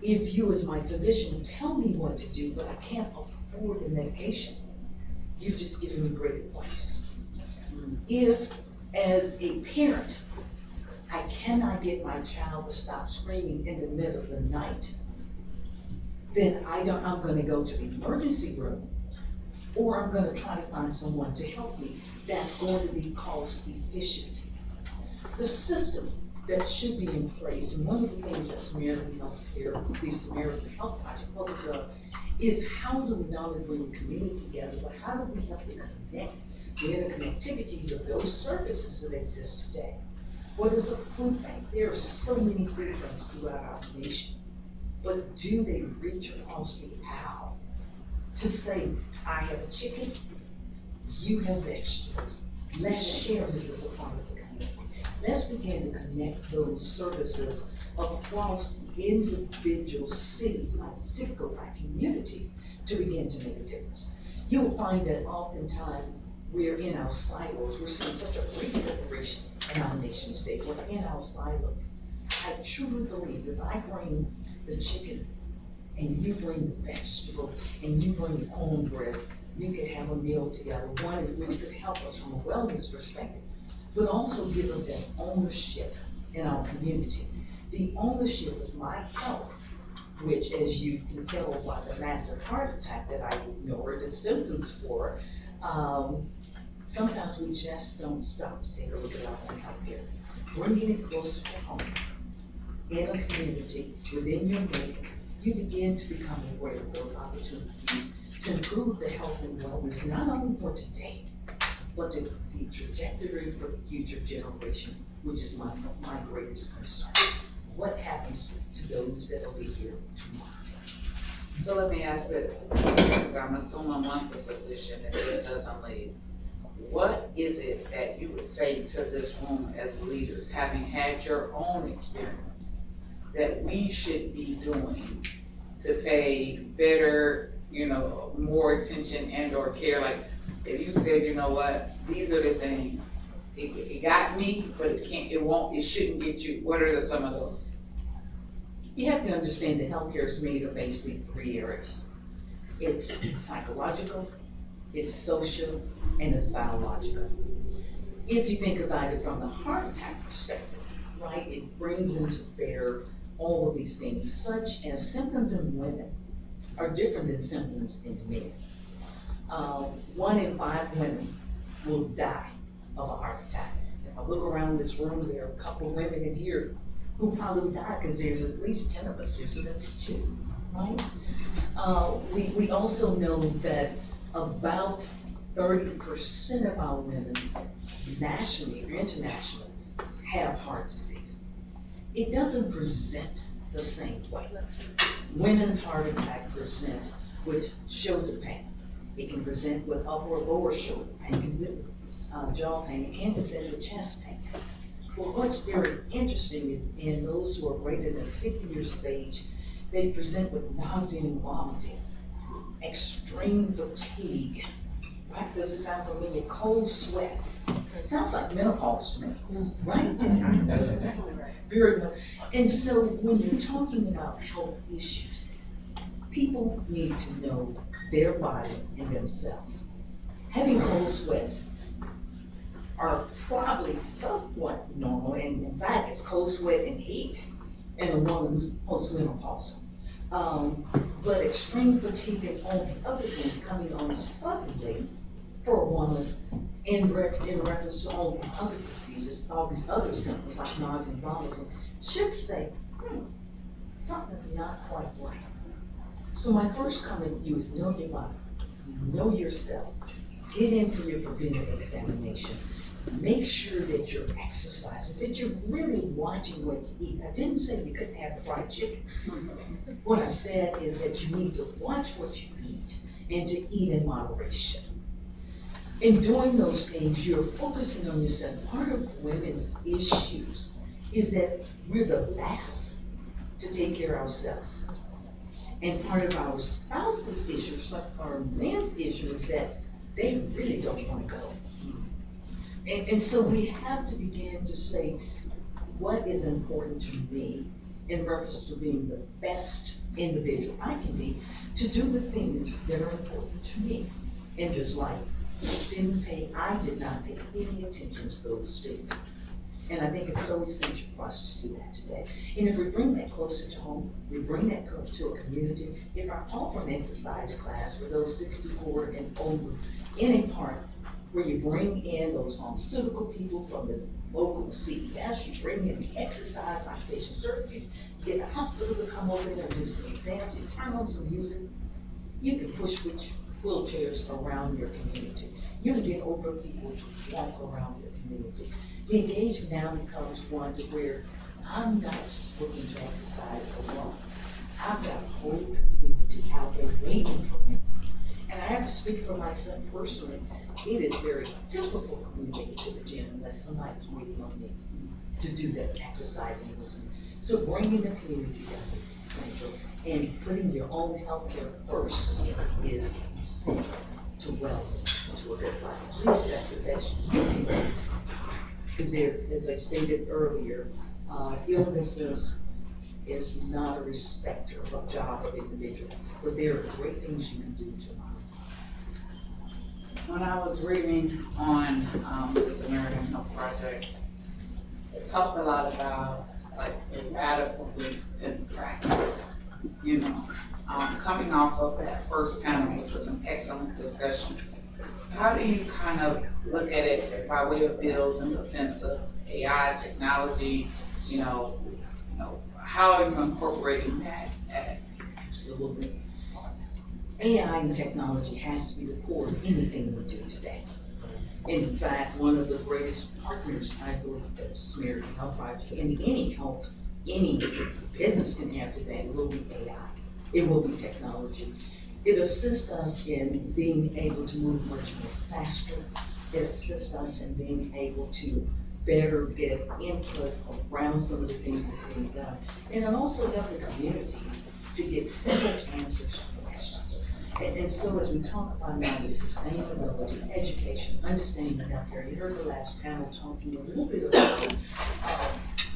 Speaker 9: If you as my physician tell me what to do, but I can't afford the medication, you've just given me great advice. If as a parent, I cannot get my child to stop screaming in the middle of the night, then I'm gonna go to the emergency room, or I'm gonna try to find someone to help me that's going to be cost efficient. The system that should be in place, and one of the things that Samaritan Healthcare, the Samaritan Health Project focuses on, is how do we not only bring the community together, but how do we help to connect the interconnectivities of those services that exist today? What is a food bank? There are so many food banks throughout our nation, but do they reach across the aisle to say, I have a chicken, you have vegetables, let's share this as a part of the community. Let's begin to connect those services across individual cities, by zip code, by community, to begin to make a difference. You will find that oftentimes we're in our silos. We're seeing such a great separation in our nation today. We're in our silos. I truly believe that if I bring the chicken and you bring the vegetable and you bring the cornbread, we could have a meal together, one of which could help us from a wellness perspective, but also give us that ownership in our community. The ownership of my health, which, as you can tell by the massive heart attack that I ignored the symptoms for, sometimes we just don't stop to take a look at our own health care. Bringing it closer to home, in a community, within your neighborhood, you begin to become aware of those opportunities to improve the health and wellness, not only for today, but the trajectory for the future generation, which is my greatest concern. What happens to those that will be here tomorrow?
Speaker 8: So let me ask this, because I'm assuming once a physician and this doesn't lead, what is it that you would say to this room as leaders, having had your own experience, that we should be doing to pay better, more attention and or care? Like, if you said, you know what, these are the things, it got me, but it shouldn't get you, what are some of those?
Speaker 9: You have to understand that healthcare is made of basically 3 areas. It's psychological, it's social, and it's biological. If you think about it from the heart attack perspective, right, it brings into bear all of these things, such as symptoms in women are different than symptoms in men. 1 in 5 women will die of a heart attack. If I look around this room, there are a couple of women in here who probably die, because there's at least 10 of us here, so that's 2, right? We also know that about 30% of our women, nationally or internationally, have heart disease. It doesn't present the same way. Women's heart attack presents with shoulder pain. It can present with upper or lower shoulder pain, it can present jaw pain, it can present with chest pain. Well, what's very interesting in those who are greater than 50 years of age, they present with nausea and vomiting, extreme fatigue, right? Does it sound familiar? Cold sweat. Sounds like menopause to me, right?
Speaker 8: That's exactly right.
Speaker 9: Very well. And so when you're talking about health issues, people need to know their body and themselves. Having cold sweats are probably somewhat normal, and in fact, it's cold sweat and heat in a woman who's postmenopausal. But extreme fatigue and all the other things coming on suddenly for a woman in reference to all these other diseases, all these other symptoms like nausea and vomiting, should say, something's not quite right. So my first comment to you is know your body, know yourself, get in for your preventive examinations, make sure that you're exercising, that you're really watching what you eat. I didn't say you couldn't have fried chicken. What I said is that you need to watch what you eat and to eat in moderation. In doing those things, you're focusing on yourself. Part of women's issues is that we're the last to take care of ourselves. And part of our spouse's issue, or man's issue, is that they really don't want to go. And so we have to begin to say, what is important to me in reference to being the best individual I can be to do the things that are important to me in this life. I did not pay any attention to those things. And I think it's so essential for us to do that today. And if we bring that closer to home, we bring that to a community, if I offer an exercise class for those 64 and over in a park where you bring in those pharmaceutical people from the local CVS, you bring in the exercise occupation therapy, you get the hospital to come over there and do some exams, you turn on some music, you can push wheelchairs around your community. You can get older people to walk around your community. The engagement now becomes one to where I'm not just looking to exercise alone. I've got a whole community out there waiting for me. And I have to speak for myself personally. It is very difficult for me to get to the gym unless somebody's waiting on me to do that exercising with me. So bringing the community together is essential, and putting your own healthcare first is essential to wellness and to a good life. At least that's the best you can do. Because there, as I stated earlier, illnesses is not a respecter of job or individual, but there are great things you can do tomorrow.
Speaker 8: When I was reading on the Samaritan Health Project, it talked a lot about like the adequateness in practice, you know. Coming off of that first panel, which was an excellent discussion, how do you kind of look at it by way of builds in the sense of AI technology, you know, how are you incorporating that?
Speaker 9: Absolutely. AI and technology has to be the core of anything we do today. In fact, one of the greatest partners I believe that the Samaritan Health Project and any business can have today will be AI. It will be technology. It assists us in being able to move much more faster. It assists us in being able to better get input around some of the things that's being done. And it also helps the community to get simple answers to questions. And so as we talk about now the sustainability, education, understanding healthcare, you heard the last panel talking a little bit about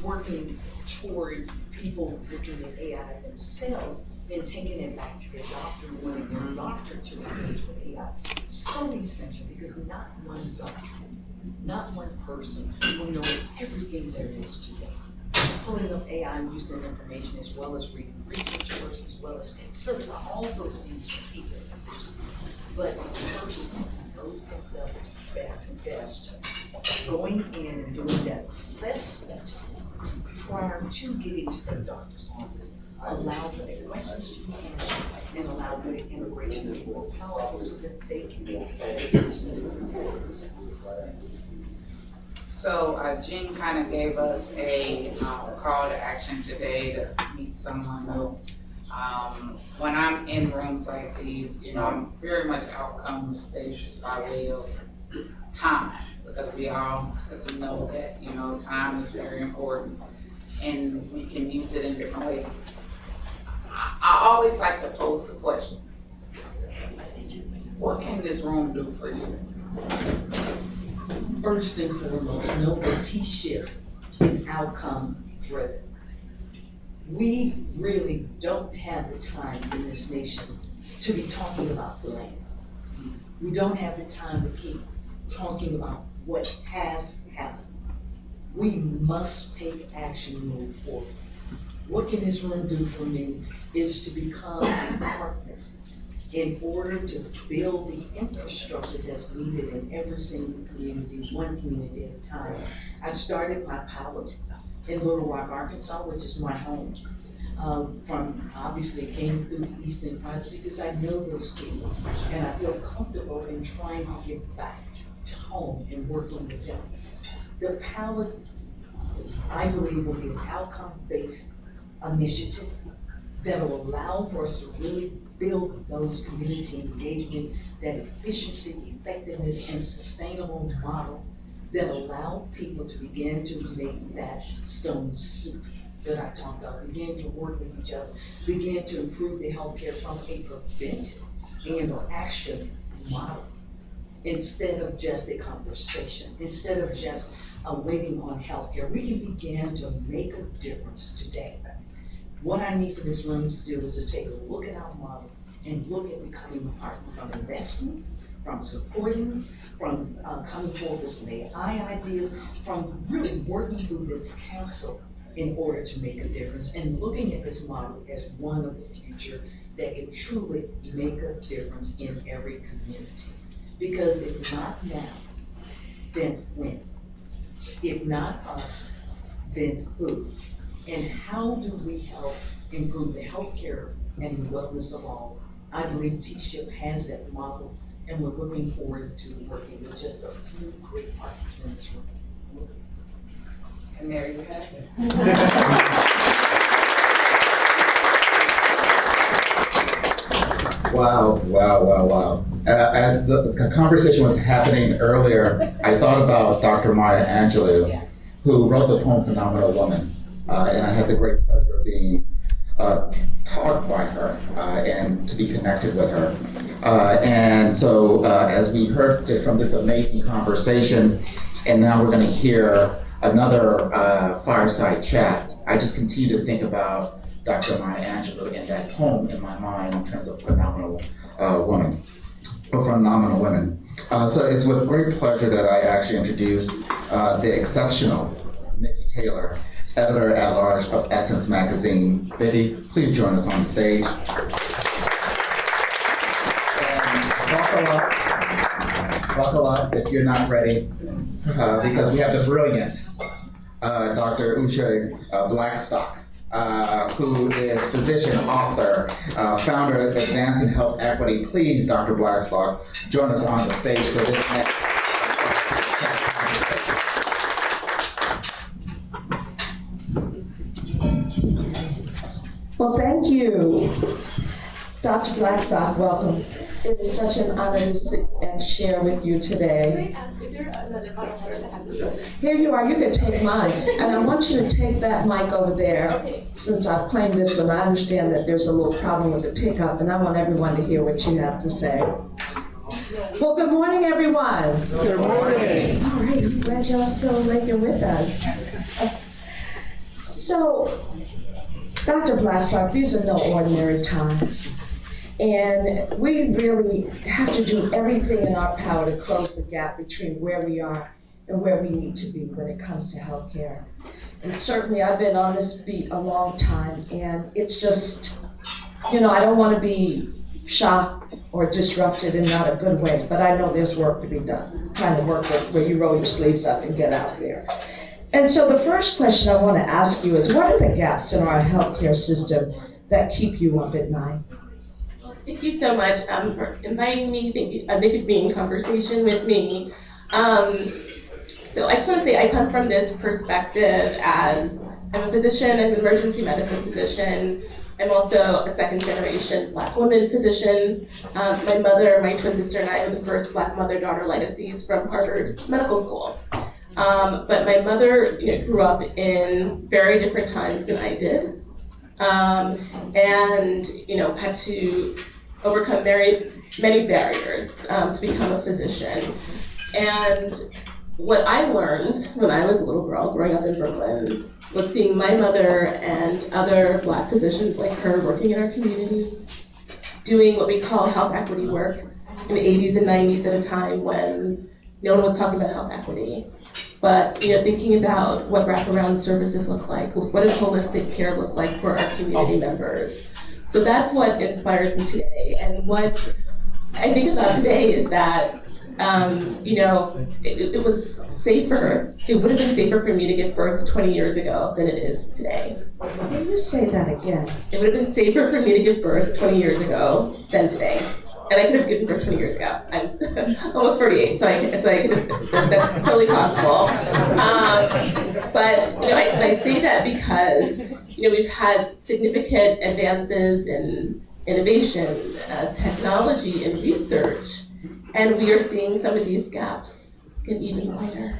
Speaker 9: working toward people looking at AI themselves and taking it back to their doctor and wanting their doctor to engage with AI. So essential, because not one doctor, not one person will know everything there is today. Pulling up AI and using that information, as well as reading research works, as well as getting certified, all of those things are key to the decision. But the person knows themselves better and best, going in and doing that assessment prior to getting to their doctor's office, allow for their questions to be answered and allow for the integration to be more powerful so that they can make better decisions for themselves.
Speaker 8: So Jean kind of gave us a call to action today to meet someone new. When I'm in rooms like these, you know, I'm very much outcomes based by way of time, because we all know that, you know, time is very important and we can use it in different ways. I always like to pose the question, what can this room do for you?
Speaker 9: First and foremost, know that T-shift is outcome driven. We really don't have the time in this nation to be talking about blame. We don't have the time to keep talking about what has happened. We must take action and move forward. What can this room do for me is to become a partner in order to build the infrastructure that's needed in every single community, one community at a time. I've started my pilot in Little Rock, Arkansas, which is my home. From obviously came through the Eastern Project because I know those people and I feel comfortable in trying to get back to home and working with them. The pilot, I believe, will be an outcome-based initiative that will allow for us to really build those community engagement, that efficiency, effectiveness, and sustainable model that allow people to begin to make that stone soup that I talked about, begin to work with each other, begin to improve the healthcare from a preventive and or action model, instead of just a conversation, instead of just waiting on healthcare. We can begin to make a difference today. What I need for this room to do is to take a look at our model and look at becoming a partner from investing, from supporting, from coming forward with some AI ideas, from really working through this council in order to make a difference and looking at this model as one of the future that can truly make a difference in every community. Because if not now, then when? If not us, then who? And how do we help improve the healthcare and the wellness of all? I believe T-SHIP has that model, and we're looking forward to working with just a few great partners in this room.
Speaker 8: And there you have it.
Speaker 1: Wow. As the conversation was happening earlier, I thought about Dr. Maya Angelou, who wrote the poem Phenomenal Woman. And I had the great pleasure of being taught by her and to be connected with her. And so as we heard from this amazing conversation, and now we're going to hear another fireside chat, I just continue to think about Dr. Maya Angelou and that poem in my mind in terms of phenomenal woman, or phenomenal women. So it's with great pleasure that I actually introduce the exceptional Nikki Taylor, editor-at-large of Essence Magazine. Biddy, please join us on the stage. And buckle up if you're not ready, because we have the brilliant Dr. Usha Blackstock, who is physician, author, founder of Advancing Health Equity. Please, Dr. Blackstock, join us on the stage for this next.
Speaker 10: Well, thank you. Dr. Blackstock, welcome. It is such an honor to sit and share with you today.
Speaker 7: Can I ask, is there another officer that has a...
Speaker 10: Here you are, you can take mine. And I want you to take that mic over there.
Speaker 7: Okay.
Speaker 10: Since I've claimed this one, I understand that there's a little problem with the pickup, and I want everyone to hear what you have to say. Well, good morning, everyone.
Speaker 1: Good morning.
Speaker 10: All right, I'm glad y'all still making with us. So, Dr. Blackstock, these are no ordinary times. And we really have to do everything in our power to close the gap between where we are and where we need to be when it comes to healthcare. And certainly I've been on this beat a long time, and it's just, I don't want to be shocked or disrupted in not a good way, but I know there's work to be done. Kind of work where you roll your sleeves up and get out there. And so the first question I want to ask you is, what are the gaps in our healthcare system that keep you up at night?
Speaker 11: Thank you so much for inviting me. Thank you for being in conversation with me. So I just want to say I come from this perspective as I'm a physician, I'm an emergency medicine physician. I'm also a second generation Black woman physician. My mother, my twin sister, and I are the first Black mother-daughter legacies from Harvard Medical School. But my mother grew up in very different times than I did. And had to overcome many barriers to become a physician. And what I learned when I was a little girl growing up in Brooklyn was seeing my mother and other Black physicians like her working in our community, doing what we call health equity work in the 80s and 90s at a time when no one was talking about health equity. But thinking about what wraparound services look like, what does holistic care look like for our community members. So that's what inspires me today. And what I think about today is that, it was safer, it would have been safer for me to give birth 20 years ago than it is today.
Speaker 10: Can you say that again?
Speaker 11: It would have been safer for me to give birth 20 years ago than today. And I could have given birth 20 years ago. I'm almost 48, so I could have, that's totally possible. But I say that because we've had significant advances in innovation, technology, and research, and we are seeing some of these gaps get even wider,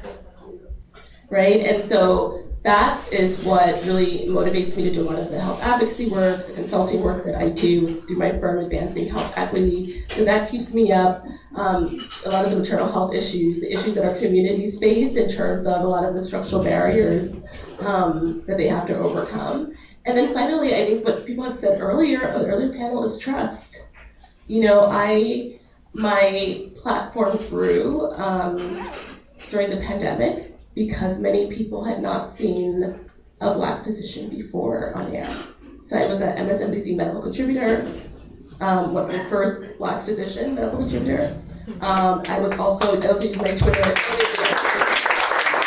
Speaker 11: right? And so that is what really motivates me to do a lot of the health advocacy work, the consulting work that I do through my firm, Advancing Health Equity. So that keeps me up. A lot of the maternal health issues, the issues that our communities face in terms of a lot of the structural barriers that they have to overcome. And then finally, I think what people have said earlier on the earlier panel is trust. my platform grew during the pandemic because many people had not seen a Black physician before on air. So I was an MSNBC medical contributor, one of the first Black physician medical contributor. I also used my Twitter.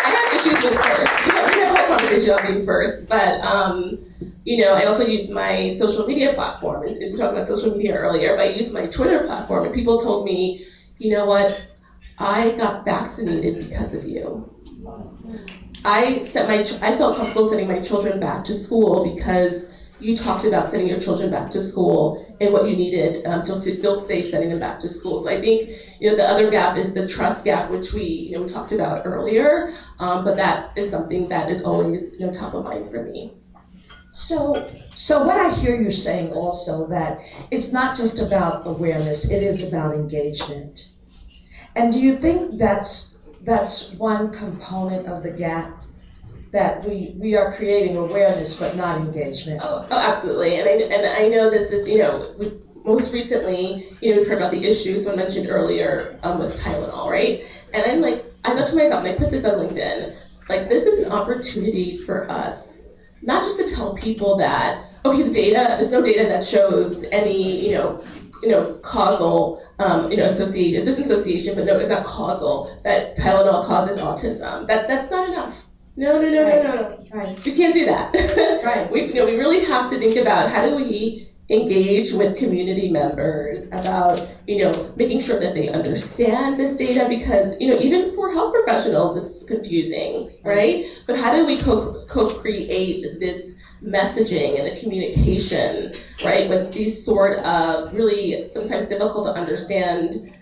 Speaker 11: I have issues with first. We have a whole conversation on being first, but I also used my social media platform. And we talked about social media earlier, but I used my Twitter platform, and people told me, you know what, I got vaccinated because of you. I felt comfortable sending my children back to school because you talked about sending your children back to school and what you needed to feel safe sending them back to school. So I think the other gap is the trust gap, which we talked about earlier, but that is something that is always top of mind for me.
Speaker 10: So what I hear you saying also, that it's not just about awareness, it is about engagement. And do you think that's one component of the gap, that we are creating awareness but not engagement?
Speaker 11: Oh, absolutely. And I know this is, most recently, we've heard about the issues I mentioned earlier with Tylenol, right? And I'm like, I thought to myself, and I put this on LinkedIn, like, this is an opportunity for us, not just to tell people that, okay, there's no data that shows any, causal, association, there's an association, but no, it's not causal, that Tylenol causes autism. That's not enough. No.
Speaker 10: Right.
Speaker 11: We can't do that.
Speaker 10: Right.
Speaker 11: We really have to think about how do we engage with community members about, making sure that they understand this data, because, even for health professionals, it's confusing, right? But how do we co-create this messaging and the communication, right, with these sort of really sometimes difficult to understand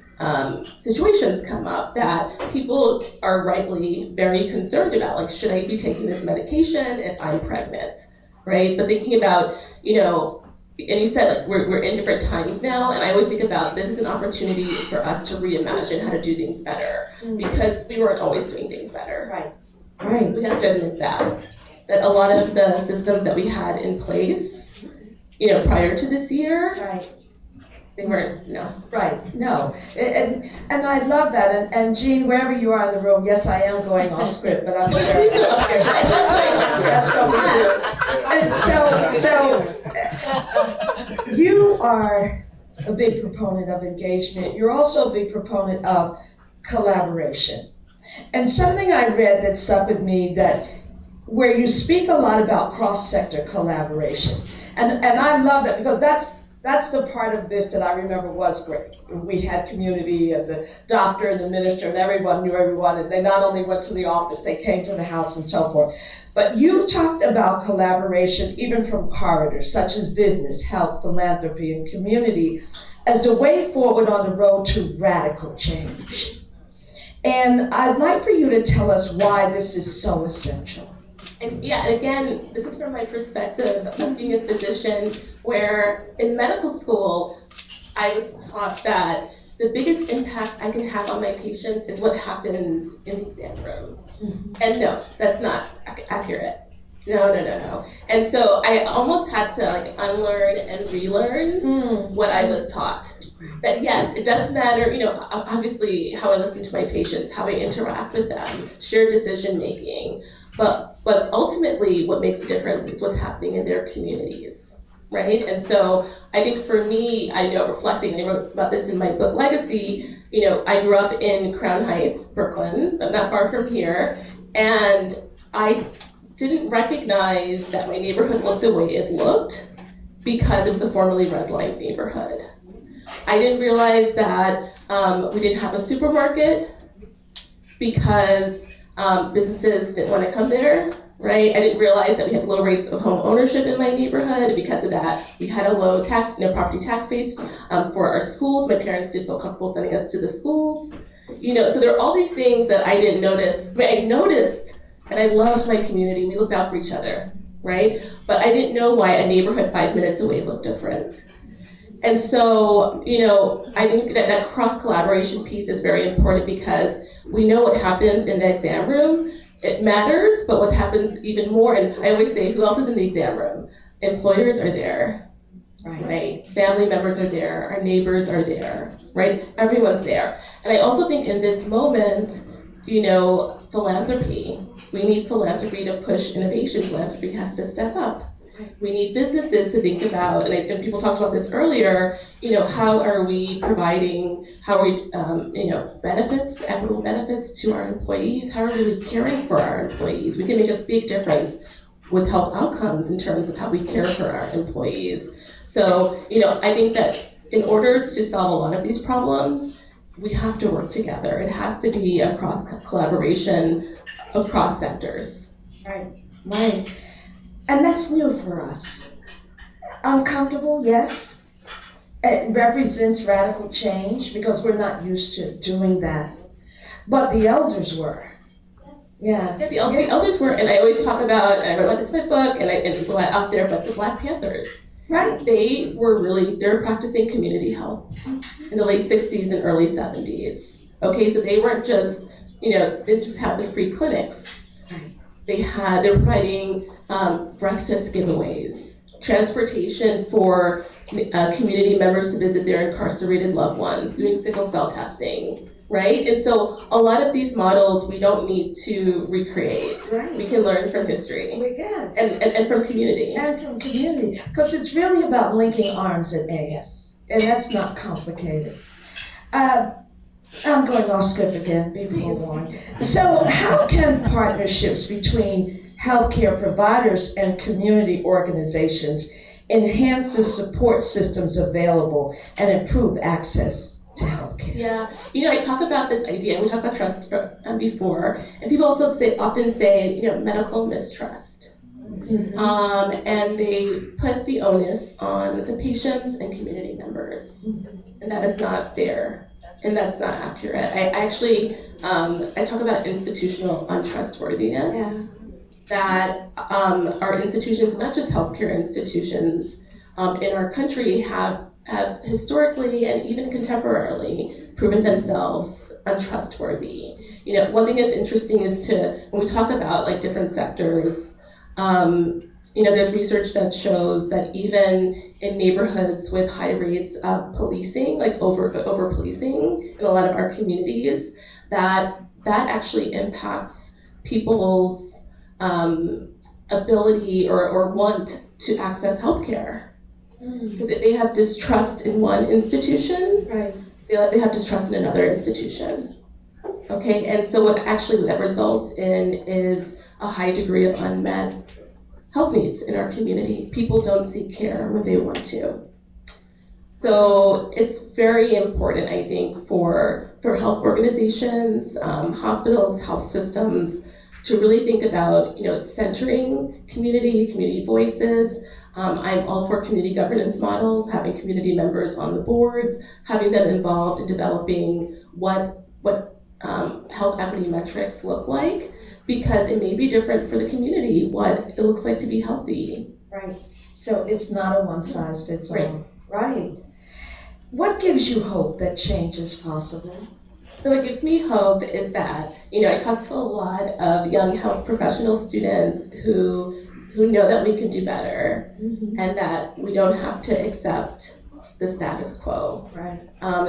Speaker 11: situations come up that people are rightly very concerned about, like, should I be taking this medication if I'm pregnant, right? But thinking about, and you said, like, we're in different times now, and I always think about this is an opportunity for us to reimagine how to do things better, because we weren't always doing things better.
Speaker 10: Right.
Speaker 11: We have to admit that a lot of the systems that we had in place, prior to this year,
Speaker 10: Right.
Speaker 11: they weren't,
Speaker 10: Right, no, and I love that, and Jean, wherever you are in the room, yes, I am going off script, but I'm here. That's what we do. And so you are a big proponent of engagement. You're also a big proponent of collaboration. And something I read that stuck with me, that where you speak a lot about cross-sector collaboration, and I love that, because that's the part of this that I remember was great. We had community, and the doctor and the minister and everyone knew everyone, and they not only went to the office, they came to the house and so forth. But you talked about collaboration even from corridors, such as business, health, philanthropy, and community, as the way forward on the road to radical change. And I'd like for you to tell us why this is so essential.
Speaker 11: And again, this is from my perspective of being a physician, where in medical school, I was taught that the biggest impact I can have on my patients is what happens in the exam room. And no, that's not accurate. No. And so I almost had to unlearn and relearn what I was taught. That yes, it does matter, obviously how I listen to my patients, how I interact with them, shared decision making. But ultimately, what makes a difference is what's happening in their communities, right? And so I think for me, reflecting, I wrote about this in my book, Legacy, I grew up in Crown Heights, Brooklyn, not far from here, and I didn't recognize that my neighborhood looked the way it looked because it was a formerly redlined neighborhood. I didn't realize that we didn't have a supermarket because businesses didn't want to come there, right? I didn't realize that we had low rates of home ownership in my neighborhood, and because of that, we had a low property tax base for our schools. My parents didn't feel comfortable sending us to the schools. So there are all these things that I didn't notice. I noticed, and I loved my community. We looked out for each other, right? But I didn't know why a neighborhood 5 minutes away looked different. And so, I think that cross-collaboration piece is very important, because we know what happens in the exam room. It matters, but what happens even more, and I always say, who else is in the exam room? Employers are there, right? Family members are there, our neighbors are there. right? Everyone's there. And I also think in this moment, philanthropy. We need philanthropy to push innovation. Philanthropy has to step up. We need businesses to think about, and people talked about this earlier, how are we providing, benefits, equitable benefits to our employees? How are we caring for our employees? We can make a big difference with health outcomes in terms of how we care for our employees. So, I think that in order to solve a lot of these problems, we have to work together. It has to be a cross collaboration across sectors.
Speaker 10: Right. And that's new for us. Uncomfortable, yes. It represents radical change because we're not used to doing that. But the elders were. Yeah.
Speaker 11: The elders were, and I always talk about, and I wrote about this in my book, and it's a lot out there, but the Black Panthers.
Speaker 10: Right.
Speaker 11: They were practicing community health in the late 60s and early 70s. Okay, so they weren't just, they didn't just have the free clinics. They were providing breakfast giveaways, transportation for community members to visit their incarcerated loved ones, doing sickle cell testing, right? And so a lot of these models we don't need to recreate.
Speaker 10: Right.
Speaker 11: We can learn from history.
Speaker 10: We can.
Speaker 11: And from community.
Speaker 10: And from community, because it's really about linking arms at AS, and that's not complicated. I'm going off script again, be forewarned. So how can partnerships between healthcare providers and community organizations enhance the support systems available and improve access to healthcare?
Speaker 11: Yeah, I talk about this idea, we talked about trust before, and people also often say, medical mistrust.
Speaker 10: Mm-hmm.
Speaker 11: And they put the onus on the patients and community members. And that is not fair. And that's not accurate. I actually, I talk about institutional untrustworthiness.
Speaker 10: Yeah.
Speaker 11: That our institutions, not just healthcare institutions, in our country have historically and even contemporarily proven themselves untrustworthy. One thing that's interesting is when we talk about different sectors, there's research that shows that even in neighborhoods with high rates of policing, over policing in a lot of our communities, that actually impacts people's ability or want to access healthcare. Because if they have distrust in one institution,
Speaker 10: Right.
Speaker 11: they have distrust in another institution. Okay, and so what actually that results in is a high degree of unmet health needs in our community. People don't seek care when they want to. So it's very important, I think, for health organizations, hospitals, health systems, to really think about, centering community voices. I'm all for community governance models, having community members on the boards, having them involved in developing what health equity metrics look like, because it may be different for the community what it looks like to be healthy.
Speaker 10: Right. So it's not a one-size-fits-all. Right. What gives you hope that change is possible?
Speaker 11: So what gives me hope is that, I talk to a lot of young health professional students who know that we can do better, and that we don't have to accept the status quo.
Speaker 10: Right.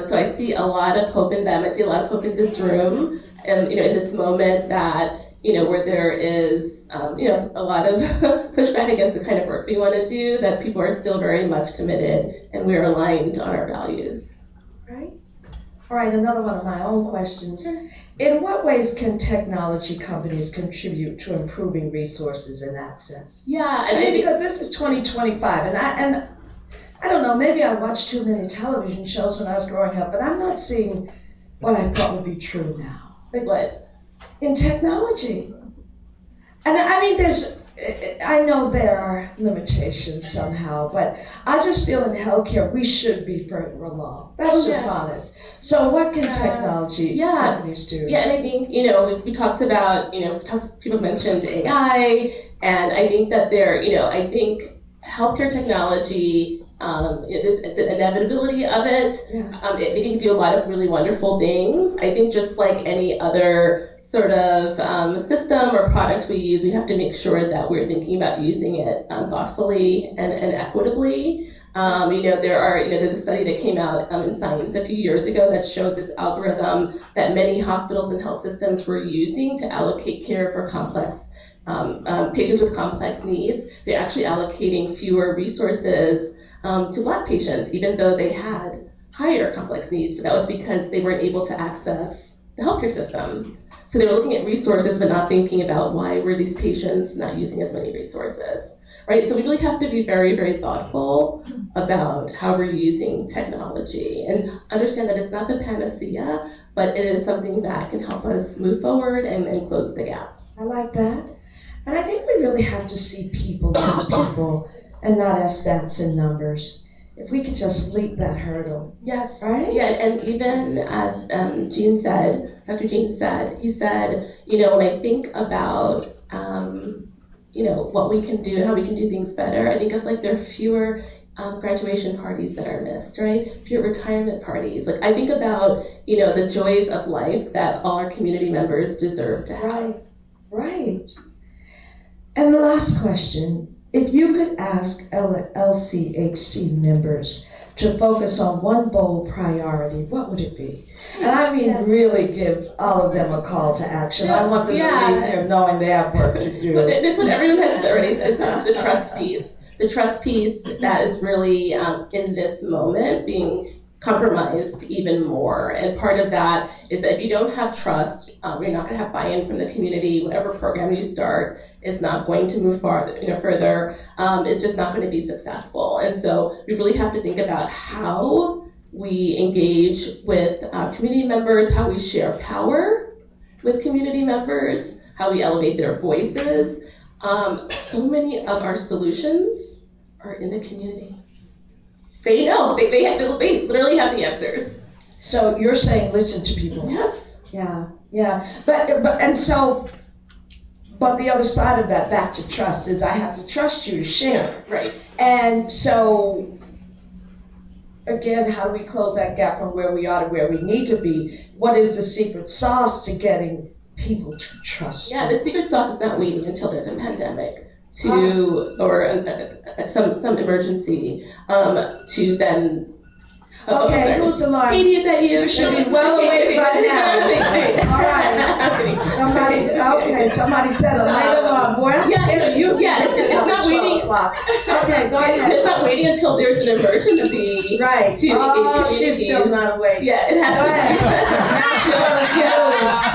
Speaker 11: So I see a lot of hope in them. I see a lot of hope in this room, and in this moment that where there is a lot of pushback against the kind of work we want to do, that people are still very much committed and we're aligned on our values.
Speaker 10: Right. All right, another one of my own questions. In what ways can technology companies contribute to improving resources and access?
Speaker 11: Yeah,
Speaker 10: because this is 2025, and I don't know, maybe I watched too many television shows when I was growing up, but I'm not seeing what I thought would be true now.
Speaker 11: Like what?
Speaker 10: In technology. And I know there are limitations somehow, but I just feel in healthcare we should be further along. That's just honest. So what can technology companies do?
Speaker 11: Yeah, and I think, we talked about, people mentioned AI, and I think that I think healthcare technology, the inevitability of it, it can do a lot of really wonderful things. I think just like any other sort of system or product we use, we have to make sure that we're thinking about using it thoughtfully and equitably. There's a study that came out in Science a few years ago that showed this algorithm that many hospitals and health systems were using to allocate care for complex patients with complex needs. They're actually allocating fewer resources to Black patients, even though they had higher complex needs, but that was because they weren't able to access the healthcare system. So they were looking at resources, but not thinking about why were these patients not using as many resources, right? So we really have to be very, very thoughtful about how we're using technology and understand that it's not the panacea, but it is something that can help us move forward and close the gap.
Speaker 10: I like that. And I think we really have to see people as people and not as stats and numbers. If we could just leap that hurdle.
Speaker 11: Yes.
Speaker 10: Right?
Speaker 11: Yeah, and even as Dr. Jean said, he said, when I think about, what we can do and how we can do things better, I think of there are fewer graduation parties that are missed, right? Fewer retirement parties. I think about, the joys of life that all our community members deserve to have.
Speaker 10: Right. And the last question, if you could ask LCHC members to focus on one bold priority, what would it be? And I mean, really give all of them a call to action. I want them to leave here knowing they have work to do.
Speaker 11: That's what everyone has already said. It's the trust piece. The trust piece that is really, in this moment, being compromised even more. And part of that is that if you don't have trust, you're not going to have buy-in from the community. Whatever program you start is not going to move further. It's just not going to be successful. And so we really have to think about how we engage with community members, how we share power with community members, how we elevate their voices. So many of our solutions are in the community. They know, they literally have the answers.
Speaker 10: So you're saying listen to people.
Speaker 11: Yes.
Speaker 10: Yeah. But the other side of that, back to trust, is I have to trust you to share.
Speaker 11: Yes, right.
Speaker 10: And so, again, how do we close that gap from where we are to where we need to be? What is the secret sauce to getting people to trust you?
Speaker 11: Yeah, the secret sauce is not waiting until there's a pandemic or some emergency to then.
Speaker 10: Okay, who's the line?
Speaker 11: Katie, is that you?
Speaker 10: You should be well away by now. All right. Somebody said a light alarm. Boy, I'm scared of you.
Speaker 11: Yeah, it's not waiting.
Speaker 10: Okay, go ahead.
Speaker 11: It's not waiting until there's an emergency.
Speaker 10: Right. She's still not awake.
Speaker 11: Yeah, it has
Speaker 10: to.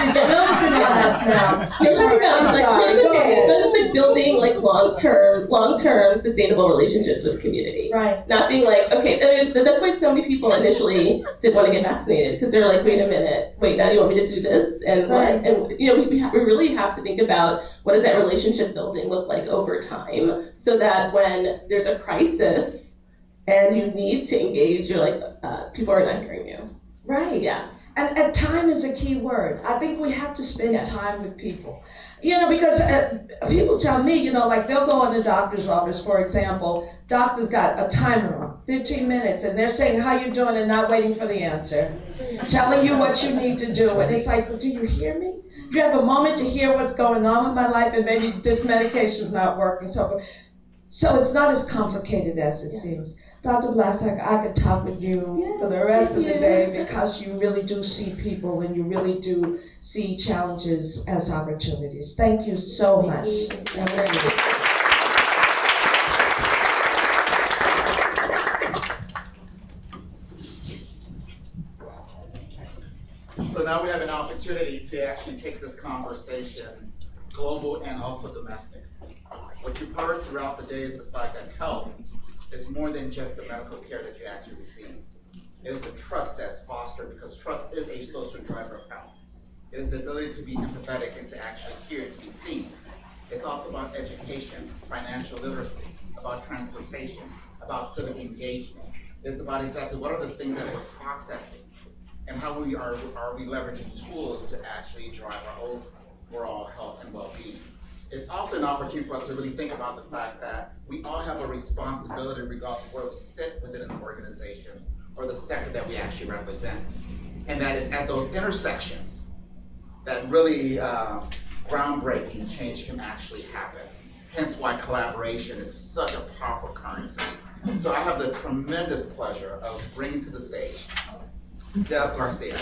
Speaker 10: She's losing on us now.
Speaker 11: You're talking about,
Speaker 10: I'm sorry. Go ahead.
Speaker 11: It's building long-term sustainable relationships with the community.
Speaker 10: Right.
Speaker 11: Not being okay, that's why so many people initially didn't want to get vaccinated, because they're wait a minute, now you want me to do this? And
Speaker 10: right.
Speaker 11: what? And we really have to think about what does that relationship building look like over time, so that when there's a crisis and you need to engage, you're people are not hearing you.
Speaker 10: Right.
Speaker 11: Yeah.
Speaker 10: And time is a key word. I think we have to spend time with people. Because people tell me, they'll go in the doctor's office, for example, doctor's got a timer on, 15 minutes, and they're saying, how you doing, and not waiting for the answer. Telling you what you need to do. And it's well, do you hear me? You have a moment to hear what's going on with my life, and maybe this medication's not working. So it's not as complicated as it seems. Dr. Blasak, I could talk with you for the rest of the day, because you really do see people and you really do see challenges as opportunities. Thank you so much.
Speaker 1: So now we have an opportunity to actually take this conversation global and also domestic. What you've heard throughout the day is the fact that health is more than just the medical care that you actually receive. It is the trust that's fostered, because trust is a social driver of health. It is the ability to be empathetic and to actually hear, to be seen. It's also about education, financial literacy, about transportation, about civic engagement. It's about exactly what are the things that we're processing and how are we leveraging tools to actually drive our overall health and well-being. It's also an opportunity for us to really think about the fact that we all have a responsibility regardless of where we sit within an organization or the sector that we actually represent. And that is at those intersections that really groundbreaking change can actually happen. Hence why collaboration is such a powerful currency. So I have the tremendous pleasure of bringing to the stage Deb Garcia. Deb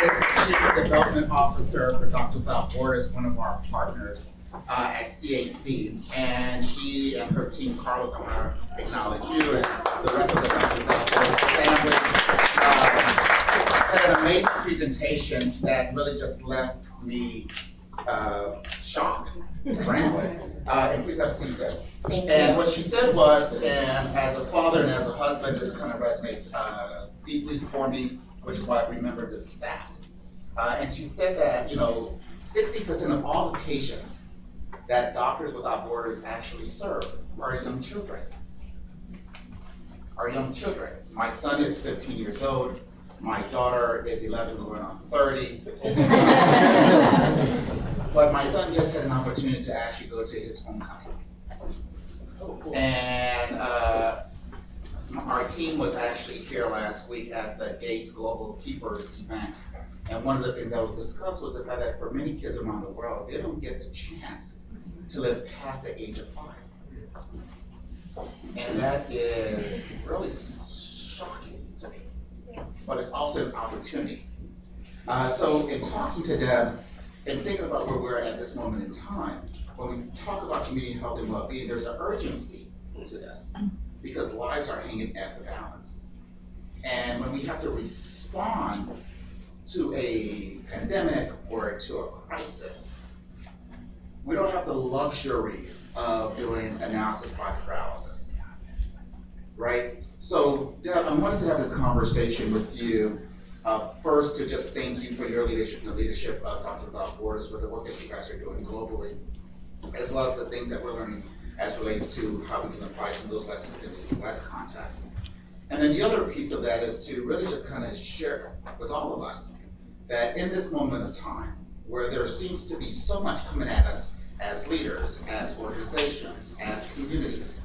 Speaker 1: is the Chief Development Officer for Doctors Without Borders, one of our partners at CHC. And she and her team, Carlos, I want to acknowledge you and the rest of the Doctors Without Borders family. Had an amazing presentation that really just left me shocked, frankly. And please have a seat there.
Speaker 11: Thank
Speaker 1: And
Speaker 11: you.
Speaker 1: what she said was, and as a father and as a husband, this kind of resonates deeply for me, which is why I remember this stat. And she said that, 60% of all the patients that Doctors Without Borders actually serve are young children. My son is 15 years old. My daughter is 11 going on 30. But my son just had an opportunity to actually go to his homecoming. And our team was actually here last week at the Gates Global Keepers event. And one of the things that was discussed was the fact that for many kids around the world, they don't get the chance to live past the age of 5. And that is really shocking to me, but it's also an opportunity. So in talking to Deb and thinking about where we're at this moment in time, when we talk about community health and well-being, there's an urgency to this because lives are hanging at the balance. And when we have to respond to a pandemic or to a crisis, we don't have the luxury of doing analysis by paralysis, right? So Deb, I wanted to have this conversation with you. First, to just thank you for your leadership and the leadership of Doctors Without Borders for the work that you guys are doing globally, as well as the things that we're learning as relates to how we can apply some of those lessons in the US context. And then the other piece of that is to really just kind of share with all of us that in this moment of time, where there seems to be so much coming at us as leaders, as organizations, as communities,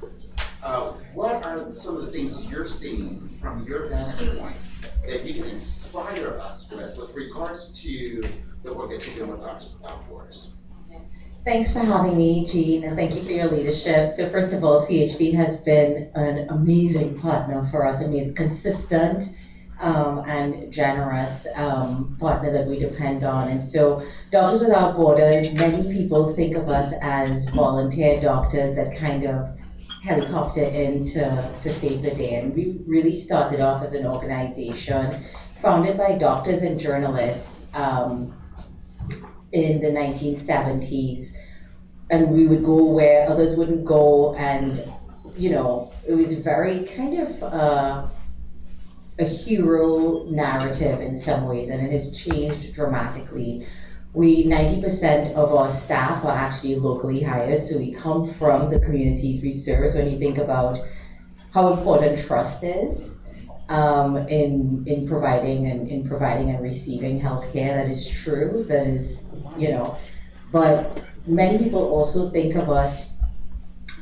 Speaker 1: what are some of the things you're seeing from your vantage point that you can inspire us with regards to the work that you're doing with Doctors Without Borders?
Speaker 12: Thanks for having me, Jean, and thank you for your leadership. So first of all, CHC has been an amazing partner for us. I mean, consistent and generous partner that we depend on. And so Doctors Without Borders, many people think of us as volunteer doctors that kind of helicopter in to save the day. And we really started off as an organization founded by doctors and journalists in the 1970s. And we would go where others wouldn't go, and it was very kind of a hero narrative in some ways, and it has changed dramatically. 90% of our staff are actually locally hired, so we come from the communities we serve. So when you think about how important trust is in providing and receiving healthcare, that is true. That is, but many people also think of us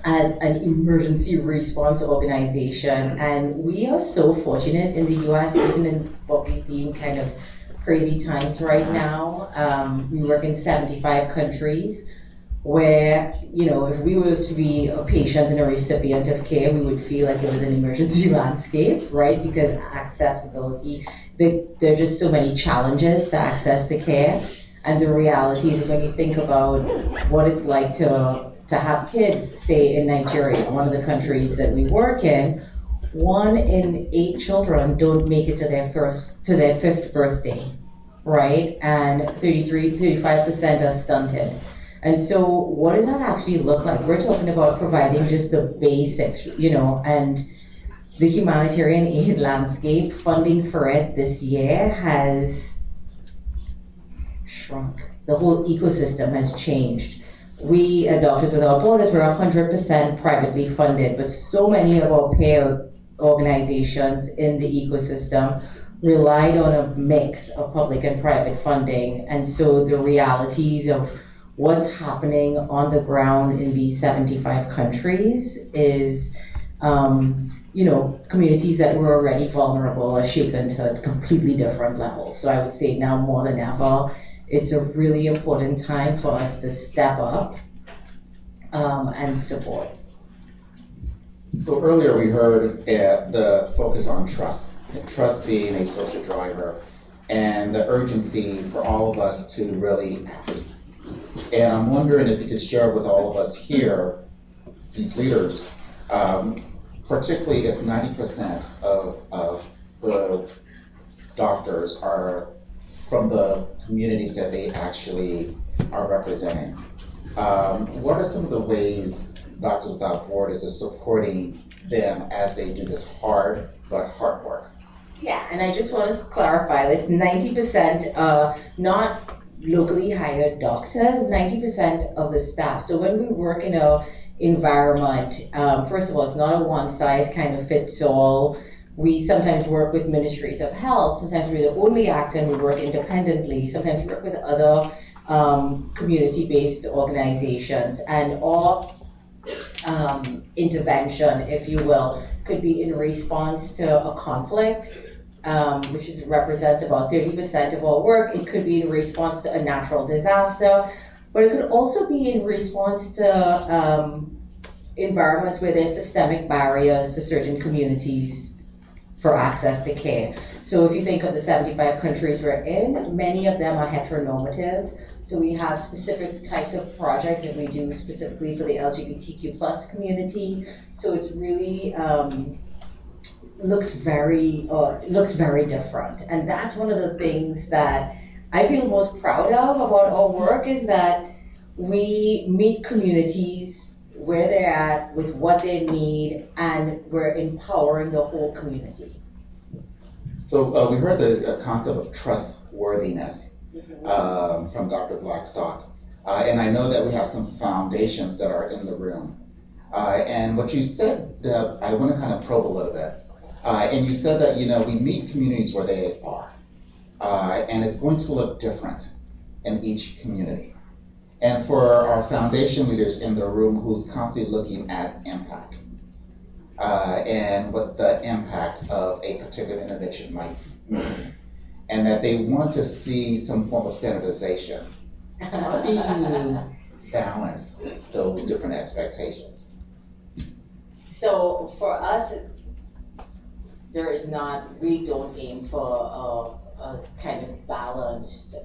Speaker 12: as an emergency response organization, and we are so fortunate in the US, even in what we deem kind of crazy times right now. We work in 75 countries where, if we were to be a patient and a recipient of care, we would feel like it was an emergency landscape, right? Because accessibility, there are just so many challenges to access to care. And the reality is, when you think about what it's like to have kids, say in Nigeria, one of the countries that we work in, 1 in 8 children don't make it to their 5th birthday, right? And 35% are stunted. And so what does that actually look like? We're talking about providing just the basics, and the humanitarian aid landscape, funding for it this year has shrunk. The whole ecosystem has changed. We at Doctors Without Borders, we're 100% privately funded, but so many of our peer organizations in the ecosystem relied on a mix of public and private funding. And so the realities of what's happening on the ground in these 75 countries is, communities that were already vulnerable are shaken to completely different levels. So I would say now more than ever, it's a really important time for us to step up and support.
Speaker 1: So earlier we heard the focus on trust, and trust being a social driver, and the urgency for all of us to really act. And I'm wondering if you could share with all of us here, these leaders, particularly if 90% of the doctors are from the communities that they actually are representing. What are some of the ways Doctors Without Borders is supporting them as they do this hard work?
Speaker 12: Yeah, and I just want to clarify this, 90% not locally hired doctors, 90% of the staff. So when we work in a environment, first of all, it's not a one size kind of fits all. We sometimes work with ministries of health, sometimes we're the only actor and we work independently, sometimes we work with other community-based organizations, and our intervention, if you will, could be in response to a conflict, which represents about 30% of our work. It could be in response to a natural disaster, but it could also be in response to environments where there's systemic barriers to certain communities for access to care. So if you think of the 75 countries we're in, many of them are heteronormative. So we have specific types of projects that we do specifically for the LGBTQ plus community. So it's really looks very different. And that's one of the things that I feel most proud of about our work, is that we meet communities where they're at with what they need, and we're empowering the whole community.
Speaker 1: So we heard the concept of trustworthiness from Dr. Blackstock. And I know that we have some foundations that are in the room. And what you said, I want to kind of probe a little bit. And you said that, we meet communities where they are. And it's going to look different in each community. And for our foundation leaders in the room who's constantly looking at impact, and what the impact of a particular intervention might mean, and that they want to see some form of standardization, how do you balance those different expectations?
Speaker 12: So for us, we don't aim for a kind of balanced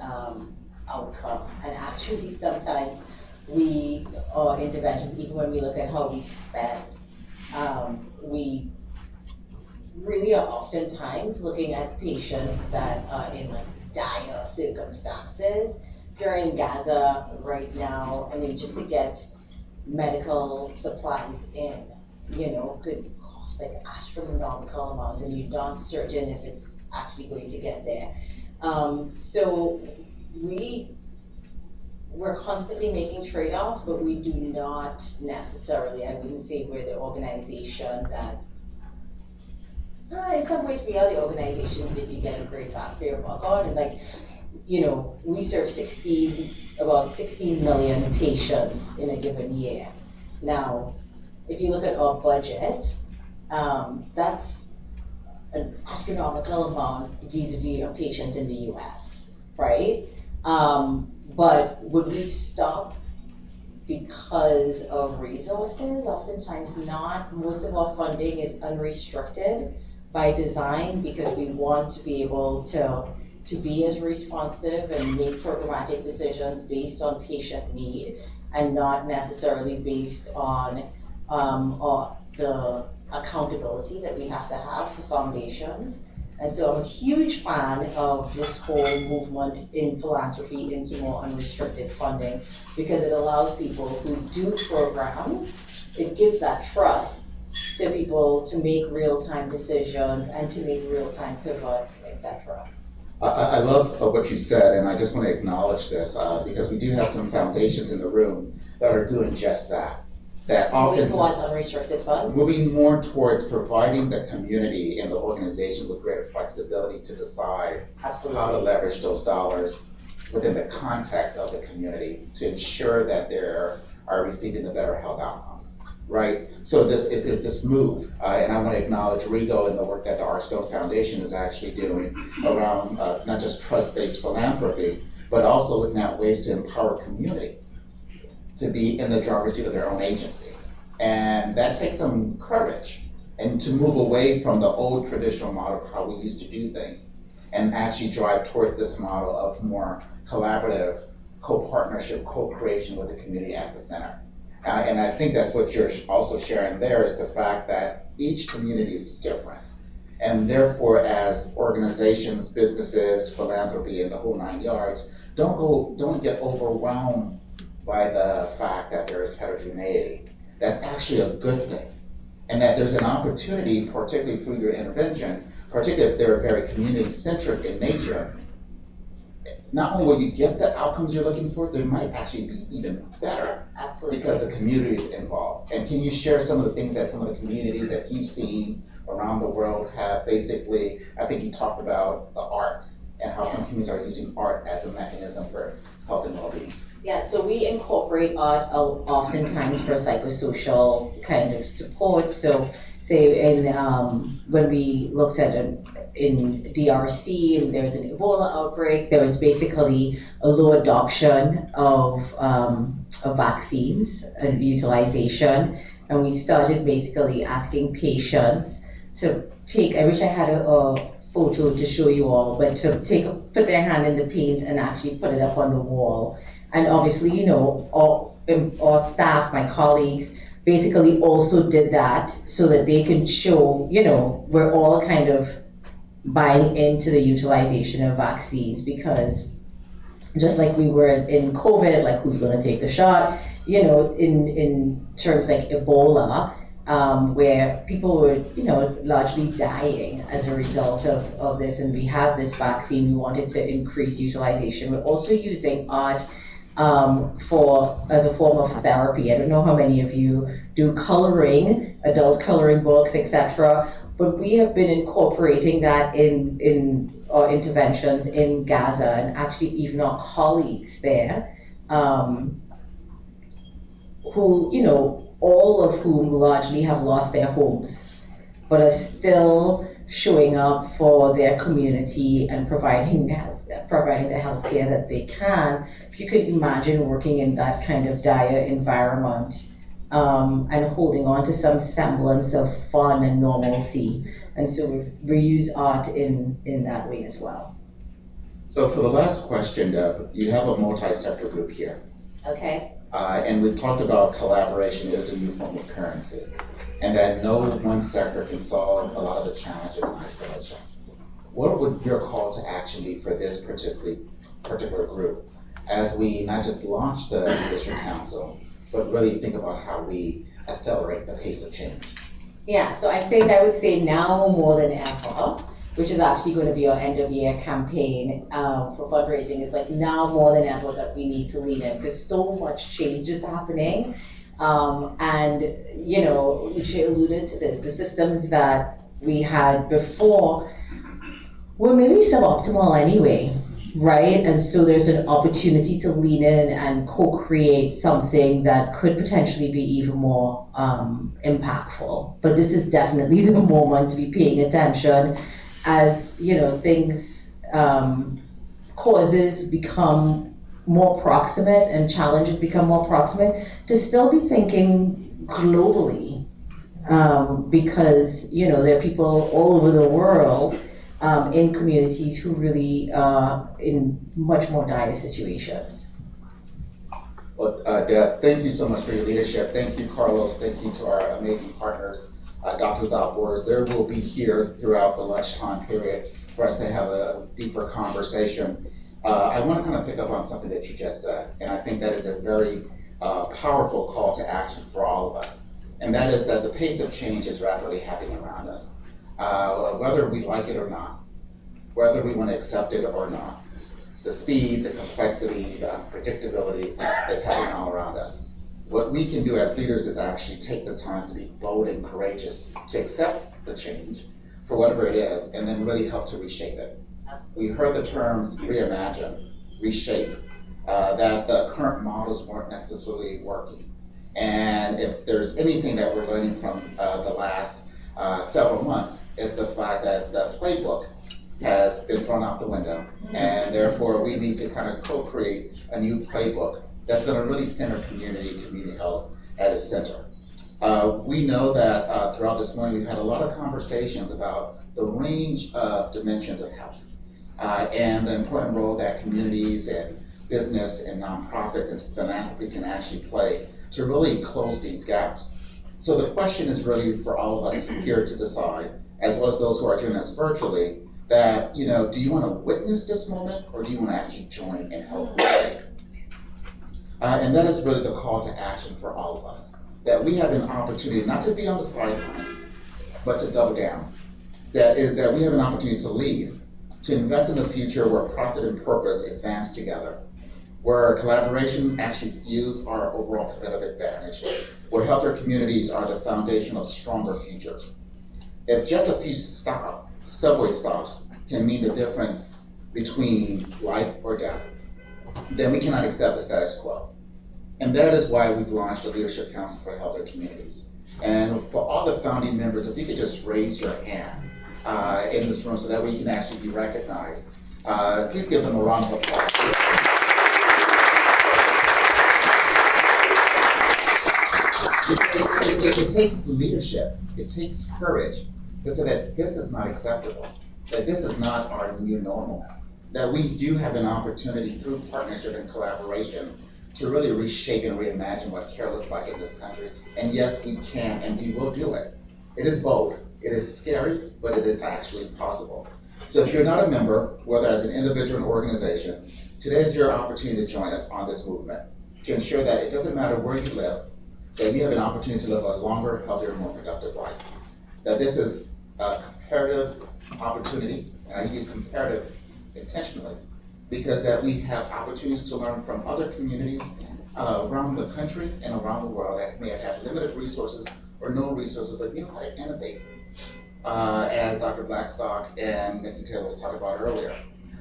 Speaker 12: outcome. And actually sometimes our interventions, even when we look at how we spend, we really are oftentimes looking at patients that are in dire circumstances. If you're in Gaza right now, just to get medical supplies in, could cost astronomical amounts, and you're not certain if it's actually going to get there. So we're constantly making trade-offs, but we do not necessarily, I wouldn't say we're the organization that, in some ways we are the organization that you get a great bang for your buck on. And we serve about 16 million patients in a given year. Now, if you look at our budget, that's an astronomical amount vis-a-vis a patient in the US, right? But would we stop because of resources? Oftentimes not. Most of our funding is unrestricted by design, because we want to be able to be as responsive and make programmatic decisions based on patient need, and not necessarily based on the accountability that we have to have to foundations. And so I'm a huge fan of this whole movement in philanthropy into more unrestricted funding, because it allows people who do programs, it gives that trust to people to make real-time decisions and to make real-time pivots, etc.
Speaker 1: I love what you said, and I just want to acknowledge this, because we do have some foundations in the room that are doing just that. That
Speaker 12: Moving
Speaker 1: often
Speaker 12: towards unrestricted funds?
Speaker 1: Moving more towards providing the community and the organization with greater flexibility to decide
Speaker 12: Absolutely.
Speaker 1: how to leverage those dollars within the context of the community to ensure that they are receiving the better health outcomes, right? So this is this move, and I want to acknowledge Rigo and the work that the Arstone Foundation is actually doing around not just trust-based philanthropy, but also looking at ways to empower community to be in the driver's seat of their own agency. And that takes some courage, and to move away from the old traditional model of how we used to do things and actually drive towards this model of more collaborative, co-partnership, co-creation with the community at the center. And I think that's what you're also sharing there, is the fact that each community is different. And therefore, as organizations, businesses, philanthropy, and the whole 9 yards, don't get overwhelmed by the fact that there is heterogeneity. That's actually a good thing. And that there's an opportunity, particularly through your interventions, particularly if they're very community-centric in nature, not only will you get the outcomes you're looking for, they might actually be even better.
Speaker 12: Absolutely.
Speaker 1: Because the community is involved. And can you share some of the things that some of the communities that you've seen around the world have basically, I think you talked about the art and how some communities are using art as a mechanism for health and well-being.
Speaker 12: Yeah, so we incorporate art oftentimes for psychosocial kind of support. So say in when we looked at in DRC, and there was an Ebola outbreak, there was basically a low adoption of vaccines and utilization. And we started basically asking patients to take, I wish I had a photo to show you all, but to put their hand in the paint and actually put it up on the wall. And obviously, you know, our staff, my colleagues, basically also did that so that they can show, you know, we're all kind of buying into the utilization of vaccines, because just like we were in COVID, like who's gonna take the shot, you know, in terms like Ebola, where people were, you know, largely dying as a result of this, and we have this vaccine, we wanted to increase utilization. We're also using art as a form of therapy. I don't know how many of you do coloring, adult coloring books, etc. But we have been incorporating that in our interventions in Gaza, and actually even our colleagues there, who, you know, all of whom largely have lost their homes, but are still showing up for their community and providing the healthcare that they can. If you could imagine working in that kind of dire environment, and holding on to some semblance of fun and normalcy. And so we use art in that way as well.
Speaker 1: So for the last question, Deb, you have a multi-sector group here.
Speaker 12: Okay.
Speaker 1: And we've talked about collaboration is the new form of currency, and that no one sector can solve a lot of the challenges in isolation. What would your call to action be for this particular group as we not just launch the Leadership Council, but really think about how we accelerate the pace of change?
Speaker 12: Yeah, so I think I would say now more than ever, which is actually going to be our end of year campaign for fundraising, is like now more than ever that we need to lean in, because so much change is happening. And, you know, Uche alluded to this, the systems that we had before were maybe suboptimal anyway, right? And so there's an opportunity to lean in and co-create something that could potentially be even more impactful. But this is definitely the moment to be paying attention as, you know, things, causes become more proximate and challenges become more proximate, to still be thinking globally, because, you know, there are people all over the world in communities who really are in much more dire situations.
Speaker 1: Well, Deb, thank you so much for your leadership. Thank you, Carlos. Thank you to our amazing partners, Doctors Without Borders. They will be here throughout the lunchtime period for us to have a deeper conversation. I want to kind of pick up on something that you just said, and I think that is a very powerful call to action for all of us. And that is that the pace of change is rapidly happening around us. Whether we like it or not, whether we want to accept it or not, the speed, the complexity, the unpredictability is happening all around us. What we can do as leaders is actually take the time to be bold and courageous, to accept the change for whatever it is, and then really help to reshape it. We heard the terms reimagine, reshape, that the current models weren't necessarily working. And if there's anything that we're learning from the last several months, it's the fact that the playbook has been thrown out the window, and therefore we need to kind of co-create a new playbook that's going to really center community health at its center. We know that throughout this morning we've had a lot of conversations about the range of dimensions of health and the important role that communities and business and nonprofits and philanthropy can actually play to really close these gaps. So the question is really for all of us here to decide, as well as those who are joining us virtually, that, you know, do you want to witness this moment or do you want to actually join and help play? And that is really the call to action for all of us, that we have an opportunity not to be on the sidelines, but to double down, that we have an opportunity to lead, to invest in the future where profit and purpose advance together, where collaboration actually fuels our overall competitive advantage, where healthier communities are the foundation of stronger futures. If just a few subway stops can mean the difference between life or death, then we cannot accept the status quo. And that is why we've launched the Leadership Council for Healthier Communities. And for all the founding members, if you could just raise your hand in this room so that we can actually be recognized. Please give them a round of applause. It takes leadership, it takes courage to say that this is not acceptable, that this is not our new normal, that we do have an opportunity through partnership and collaboration to really reshape and reimagine what care looks like in this country. And yes, we can and we will do it. It is bold, it is scary, but it is actually possible. So if you're not a member, whether as an individual or organization, today is your opportunity to join us on this movement, to ensure that it doesn't matter where you live, that you have an opportunity to live a longer, healthier, more productive life. That this is a comparative opportunity, and I use comparative intentionally, because that we have opportunities to learn from other communities around the country and around the world that may have had limited resources or no resources, but you know how to innovate, as Dr. Blackstock and Nikki Taylor was talking about earlier,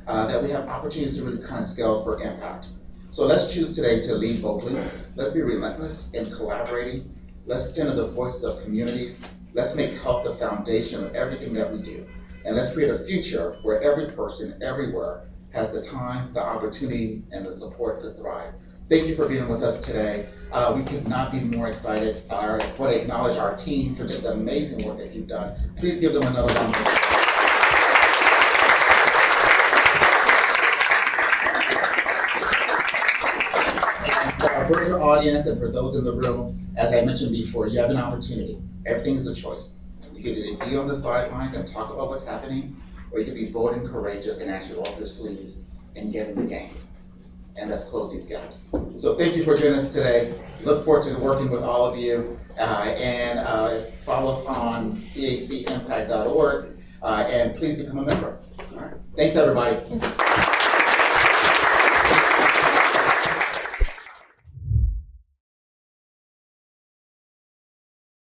Speaker 1: that we have opportunities to really kind of scale for impact. So let's choose today to lead boldly. Let's be relentless in collaborating. Let's center the voices of communities. Let's make health the foundation of everything that we do. And let's create a future where every person, everywhere, has the time, the opportunity, and the support to thrive. Thank you for being with us today. We could not be more excited. I want to acknowledge our team for just the amazing work that you've done. Please give them another round of applause. For our virtual audience and for those in the room, as I mentioned before, you have an opportunity. Everything is a choice. You can either be on the sidelines and talk about what's happening, or you can be bold and courageous and actually roll up your sleeves and get in the game. And let's close these gaps. So thank you for joining us today. Look forward to working with all of you. And follow us on cacimpact.org. And please become a member. All right. Thanks, everybody.